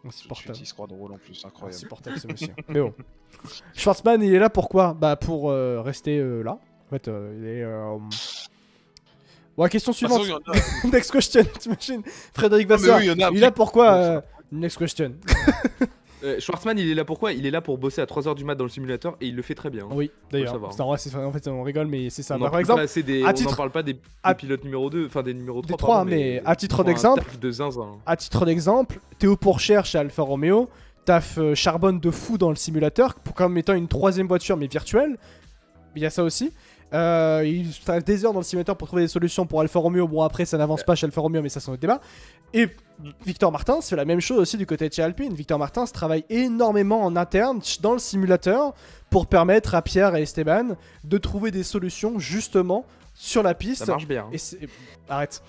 A: Insupportable.
B: Il se croit drôle en plus, incroyable.
A: Insupportable ce monsieur. Mais bon. Schwartzman, il est là pourquoi? Bah pour rester là. En fait, il est... Bon, question suivante. Next question, t'imagines? Frédéric Vasseur, il est là pourquoi? Next question.
C: Schwartzman, il est là pourquoi? Il est là pour bosser à 3h du mat dans le simulateur et il le fait très bien.
A: Oui, d'ailleurs. En fait, on rigole, mais c'est ça.
C: On
A: Par exemple,
C: on n'en parle pas des pilotes numéro 2, enfin des numéros 3.
A: Des 3, mais à titre d'exemple, Théo Pourchère chez Alfa Romeo, taf charbonne de fou dans le simulateur, comme étant une troisième voiture, mais virtuelle. Il y a ça aussi. Il travaille des heures dans le simulateur pour trouver des solutions pour Alfa Romeo. Bon, après, ça n'avance pas chez Alfa Romeo, mais ça, c'est un autre débat. Et Victor Martins fait la même chose aussi du côté de chez Alpine. Victor Martins travaille énormément en interne dans le simulateur pour permettre à Pierre et Esteban de trouver des solutions justement sur la piste.
C: Ça marche bien.
A: Arrête.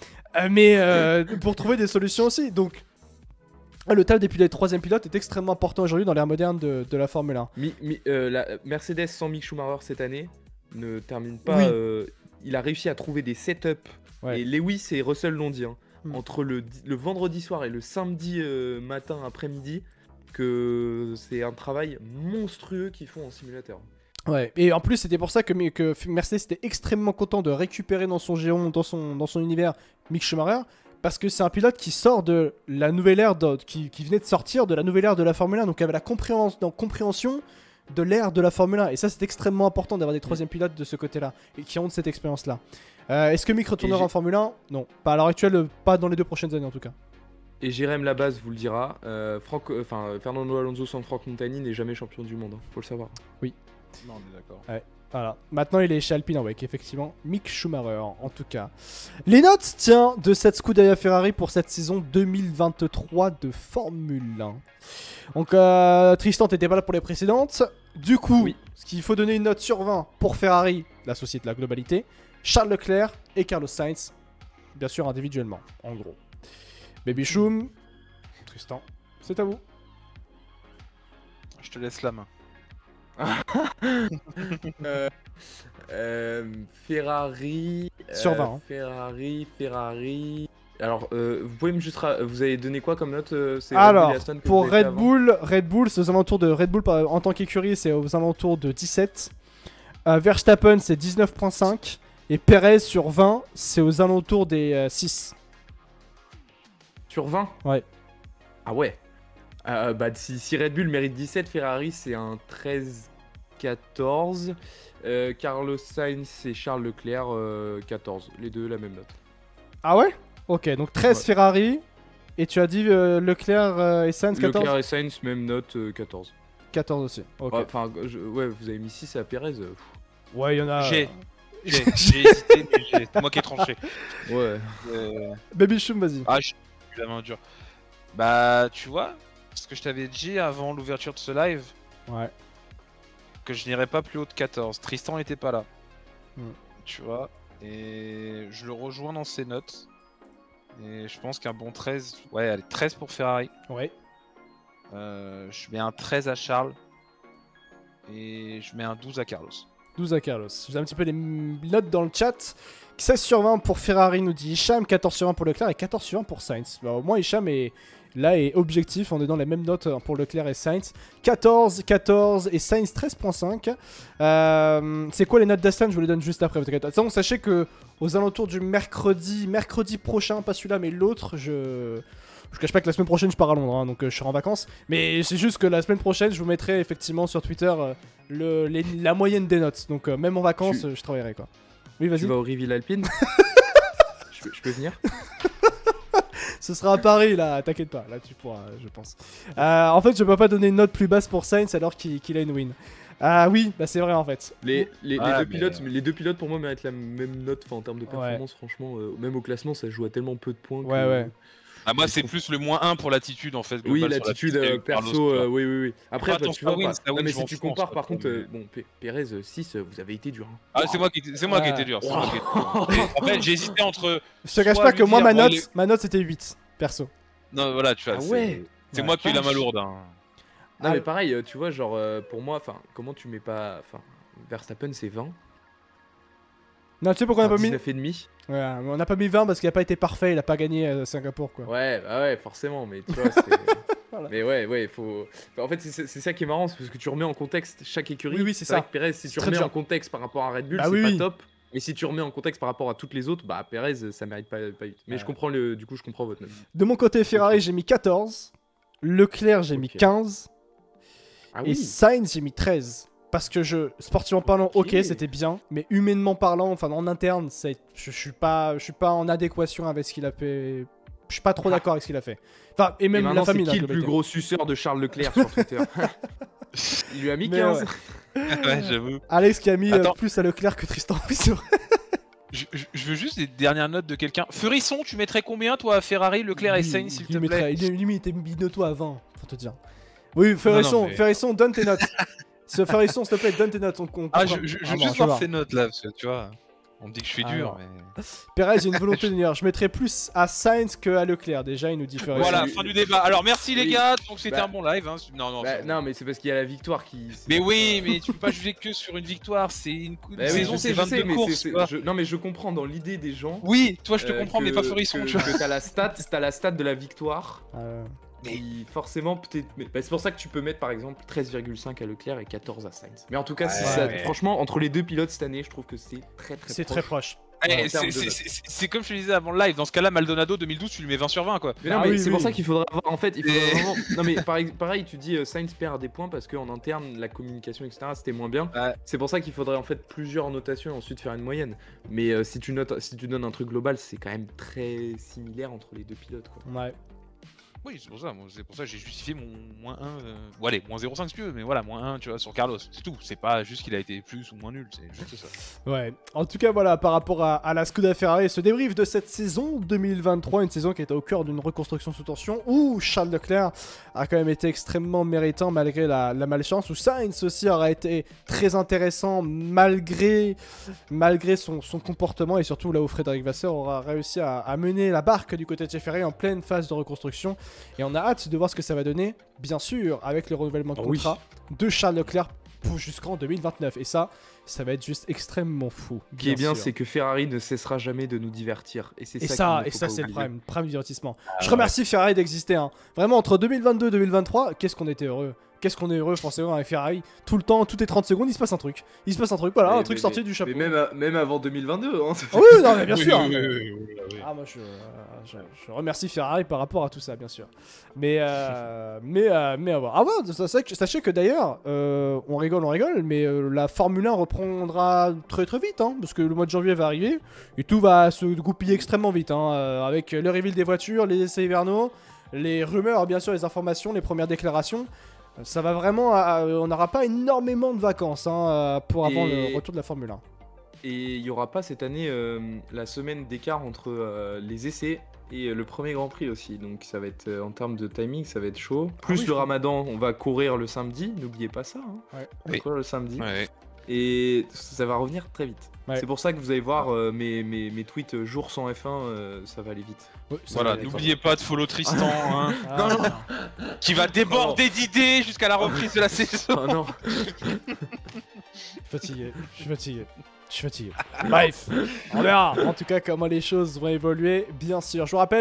A: Pour trouver des solutions aussi. Donc, le taf des troisième pilote est extrêmement important aujourd'hui dans l'ère moderne de la Formule 1.
C: La Mercedes sans Mick Schumacher cette année ne termine pas. Oui. Il a réussi à trouver des setups. Ouais. Et Lewis et Russell l'ont dit. Entre le vendredi soir et le samedi matin après-midi, que c'est un travail monstrueux qu'ils font en simulateur.
A: Ouais, et en plus c'était pour ça que Mercedes était extrêmement content de récupérer dans son géant, dans son univers, Mick Schumacher, parce que c'est un pilote qui sort de la nouvelle ère, qui venait de sortir de la nouvelle ère de la Formule 1, donc il avait la compréhension de l'ère de la Formule 1, et ça c'est extrêmement important d'avoir des troisième pilotes de ce côté-là, et qui ont de cette expérience-là. Est-ce que Mick retournera en Formule 1? Non, pas à l'heure actuelle, pas dans les 2 prochaines années en tout cas.
C: Et Jérém Labaz vous le dira, Fernando Alonso sans Franck Montagny n'est jamais champion du monde, faut le savoir.
A: Oui.
B: Non, on est d'accord.
A: Ouais. Voilà. Maintenant il est chez Alpine, ouais, effectivement, Mick Schumacher en tout cas. Les notes, tiens, de cette Scuderia Ferrari pour cette saison 2023 de Formule 1. Donc Tristan, t'étais pas là pour les précédentes. Du coup, oui. Ce qu'il faut donner une note sur 20 pour Ferrari, la société de la globalité, Charles Leclerc et Carlos Sainz, bien sûr individuellement, en gros. Baby Choum, Tristan, c'est à vous.
B: Je te laisse la main.
C: Ferrari.
A: Sur 20. Hein.
C: Ferrari. Alors, vous pouvez me juste. Vous avez donné quoi comme note?
A: Alors, pour Red Bull, c'est aux alentours de. Red Bull en tant qu'écurie, c'est aux alentours de 17. Verstappen, c'est 19,5. Et Perez sur 20, c'est aux alentours des 6.
C: Sur 20?
A: Ouais.
C: Ah ouais. Si Red Bull mérite 17, Ferrari c'est un 13-14. Carlos Sainz et Charles Leclerc 14. Les deux la même note.
A: Ah ouais? Ok, donc 13 ouais. Ferrari. Et tu as dit Leclerc et Sainz 14?
C: Leclerc et Sainz, même note 14.
A: 14 aussi. Ok.
C: Enfin, ouais, vous avez mis 6 à Perez.
A: Ouais, il y en a.
B: J'ai hésité, mais c'est moi qui ai tranché.
C: Ouais.
A: Baby Choum, vas-y.
B: Ah, je suis la main dure. Bah, tu vois, ce que je t'avais dit avant l'ouverture de ce live.
A: Ouais.
B: Que je n'irais pas plus haut de 14. Tristan n'était pas là. Tu vois. Et je le rejoins dans ses notes. Et je pense qu'un bon 13. Ouais, allez, 13 pour Ferrari.
A: Ouais.
B: Je mets un 13 à Charles. Et je mets un 12 à Carlos.
A: 12 à Carlos. J'ai un petit peu les notes dans le chat. 16 sur 20 pour Ferrari, nous dit Hicham. 14 sur 20 pour Leclerc et 14 sur 20 pour Sainz. Alors, au moins, Hicham est objectif. On est dans les mêmes notes pour Leclerc et Sainz. 14 et Sainz 13,5. C'est quoi les notes d'Aston? Je vous les donne juste après. De toute façon, sachez que aux alentours du mercredi prochain, pas celui-là, mais l'autre, je cache pas que la semaine prochaine, je pars à Londres, hein, donc je serai en vacances. Mais c'est juste que la semaine prochaine, je vous mettrai effectivement sur Twitter la moyenne des notes. Donc même en vacances, je travaillerai quoi. Oui, vas-y.
C: Tu vas au Reveal Alpine? je peux venir?
A: Ce sera à Paris là, t'inquiète pas, là tu pourras, je pense. En fait, je peux pas donner une note plus basse pour Sainz alors qu'il a une win. Oui, bah c'est vrai en fait.
C: Les deux pilotes pour moi méritent la même note en termes de performance, franchement. Même au classement, ça joue à tellement peu de points.
A: Ouais.
B: Ah, moi, c'est plus le -1 pour l'attitude en fait.
C: Oui, l'attitude perso, oui. Après,
B: bah,
C: tu vois, mais si tu compares, par contre, bon, Perez 6, vous avez été dur. Hein.
B: Ah, c'est moi qui ai été dur. En fait, j'ai hésité entre.
A: Je te cache pas que moi, ma note c'était 8, perso.
B: Non, voilà, tu vois. C'est moi qui ai eu la main lourde.
C: Non, mais pareil, tu vois, genre, pour moi, comment tu mets pas. Verstappen, c'est 20.
A: Non, tu sais pourquoi on a pas mis
C: 19,5.
A: Ouais, on n'a pas mis 20 parce qu'il a pas été parfait, il a pas gagné à Singapour quoi.
C: Ouais, bah ouais, forcément, mais tu vois, c'est.
A: Voilà.
C: Mais ouais, faut. En fait, c'est ça qui est marrant, c'est parce que tu remets en contexte chaque écurie.
A: Oui, c'est ça.
C: Avec Pérez, si tu
A: Très
C: remets
A: dur.
C: en contexte par rapport à Red Bull,
A: Bah
C: c'est
A: oui,
C: pas
A: oui.
C: top. Et si tu remets en contexte par rapport à toutes les autres, bah Pérez, ça mérite pas 8. Mais je comprends du coup, je comprends votre note.
A: De mon côté, Ferrari, j'ai mis 14. Leclerc, j'ai mis
C: Ok.
A: 15.
C: Ah
A: Et
C: oui.
A: Sainz, j'ai mis 13. Parce que sportivement parlant, ok,
C: Ok.
A: c'était bien. Mais humainement parlant, enfin en interne, je suis pas en adéquation avec ce qu'il a fait. Je suis pas trop d'accord avec ce qu'il a fait. Enfin, et
C: Et
A: même
C: maintenant,
A: la
C: c'est
A: famille.
C: qui
A: dans
C: le
A: la
C: plus
A: globalité.
C: gros suceur de Charles Leclerc sur Twitter? Il lui a mis
A: Mais
C: 15.
A: ouais.
B: Ouais, j'avoue.
A: Alex qui a mis
B: Attends.
A: plus à Leclerc que Tristan. Oui, c'est vrai.
B: Je veux juste des dernières notes de quelqu'un. Furisson, tu mettrais combien toi à Ferrari, Leclerc et Sainz, s'il te plaît?
A: Il était mis de toi à 20, faut te dire. Oui, Ferrisson,
B: mais-
A: Ferrisson, donne tes notes. Ferrisson, s'il te plaît, donne tes notes.
B: Ah, je veux juste voir
A: voir.
B: ces notes là, parce que tu vois, on me dit que je suis dur,
A: Alors.
B: mais.
A: Perez, j'ai une volonté de venir. Je mettrais plus à Sainz que à Leclerc. Déjà, il nous dit Ferrisson.
B: Voilà, fin du débat. Alors merci les
C: Oui.
B: gars, donc c'était
C: Bah.
B: un bon live. Hein. Non,
C: Bah,
B: c'est bon.
C: non, mais c'est parce qu'il y a la victoire qui.
B: Mais oui, mais tu peux pas juger que sur une victoire, c'est une
C: Bah oui,
B: saison,
C: je
B: c'est
C: sais,
B: 22
C: mais
B: courses. tu vois.
C: non, mais je comprends dans l'idée des gens.
B: Oui, toi je te comprends, mais pas Furisson, tu vois.
C: Que t'as la stat de la victoire.
B: Mais-
C: Qui forcément peut-être. Bah, c'est pour ça que tu peux mettre par exemple 13,5 à Leclerc et 14 à Sainz. Mais en tout cas,
B: Ouais,
C: si ça-
B: ouais.
C: franchement, entre les deux pilotes cette année, je trouve que c'est très
A: C'est très proche.
B: Eh,
C: en termes de
B: c'est comme je te disais avant le live, dans ce cas-là, Maldonado 2012, tu lui mets 20 sur 20 quoi.
C: Mais non,
A: Ah
C: mais
A: oui,
C: c'est
A: oui.
C: pour ça qu'il faudrait avoir. En fait, il faudrait
B: Et-
C: vraiment. Non, mais pareil, tu dis Sainz perd des points parce qu'en interne, la communication, etc., c'était moins bien.
B: Ouais.
C: C'est pour ça qu'il faudrait en fait plusieurs notations et ensuite faire une moyenne. Mais si tu donnes un truc global, c'est quand même très similaire entre les deux pilotes, quoi.
A: Ouais.
B: Oui, c'est pour ça que j'ai justifié mon moins 1. Bon, allez, moins 0,5 si tu veux, mais voilà, moins 1, tu vois, sur Carlos. C'est tout. C'est pas juste qu'il a été plus ou moins nul, c'est juste ça.
A: Ouais. En tout cas, voilà, par rapport à la Scuderia Ferrari, ce débrief de cette saison 2023, une saison qui était au cœur d'une reconstruction sous tension, où Charles Leclerc a quand même été extrêmement méritant malgré la malchance, où Sainz aussi aura été très intéressant malgré son comportement, et surtout là où Frédéric Vasseur aura réussi à mener la barque du côté de chez Ferrari en pleine phase de reconstruction. Et on a hâte de voir ce que ça va donner, bien sûr, avec le renouvellement de
C: Oui.
A: contrat de Charles Leclerc jusqu'en 2029. Et ça va être juste extrêmement fou.
C: Ce qui est bien,
A: sûr.
C: c'est que Ferrari ne cessera jamais de nous divertir. Et c'est
A: Et
C: ça,
A: ça,
C: qu'il ne faut pas
A: c'est le
C: oublier.
A: prime divertissement. Je remercie Ferrari d'exister. Hein. Vraiment, entre 2022 et 2023, qu'est-ce qu'on était heureux. Qu'est-ce qu'on est heureux, forcément, avec Ferrari. Tout le temps, toutes les 30 secondes, il se passe un truc. Voilà, un truc sorti du chapeau.
C: Mais même avant 2022. Hein.
A: Ah oui, non, mais bien
B: Oui,
A: sûr.
B: oui, oui, oui.
A: Ah, moi, je remercie Ferrari par rapport à tout ça, bien sûr. Mais à voir. Ah ouais, sachez que d'ailleurs, on rigole, mais la Formule 1 reprendra très très vite, hein, parce que le mois de janvier va arriver, et tout va se goupiller extrêmement vite, hein, avec le reveal des voitures, les essais hivernaux, les rumeurs, bien sûr, les informations, les premières déclarations. Ça va vraiment, on n'aura pas énormément de vacances hein, pour avant
C: Et-
A: le retour de la Formule 1.
C: Et il n'y aura pas cette année la semaine d'écart entre les essais et le premier Grand Prix aussi. Donc ça va être, en termes de timing, ça va être chaud. Plus
A: oui,
C: le
A: je-
C: Ramadan, on va courir le samedi. N'oubliez pas ça. Hein.
A: Ouais.
C: On va
B: Oui.
C: courir le samedi.
B: Ouais.
C: Et ça va revenir très vite.
A: Ouais.
C: C'est pour ça que vous allez voir mes tweets jours sans F1, ça va aller vite.
A: Ouais, ça
B: Voilà,
A: va être-
B: n'oubliez pas de follow Tristan, hein,
A: Ah,
C: Non, non.
B: qui va déborder d'idées jusqu'à la reprise de la saison.
C: Oh non.
A: Je suis fatigué. Bref, on verra en tout cas comment les choses vont évoluer, bien sûr. Je vous rappelle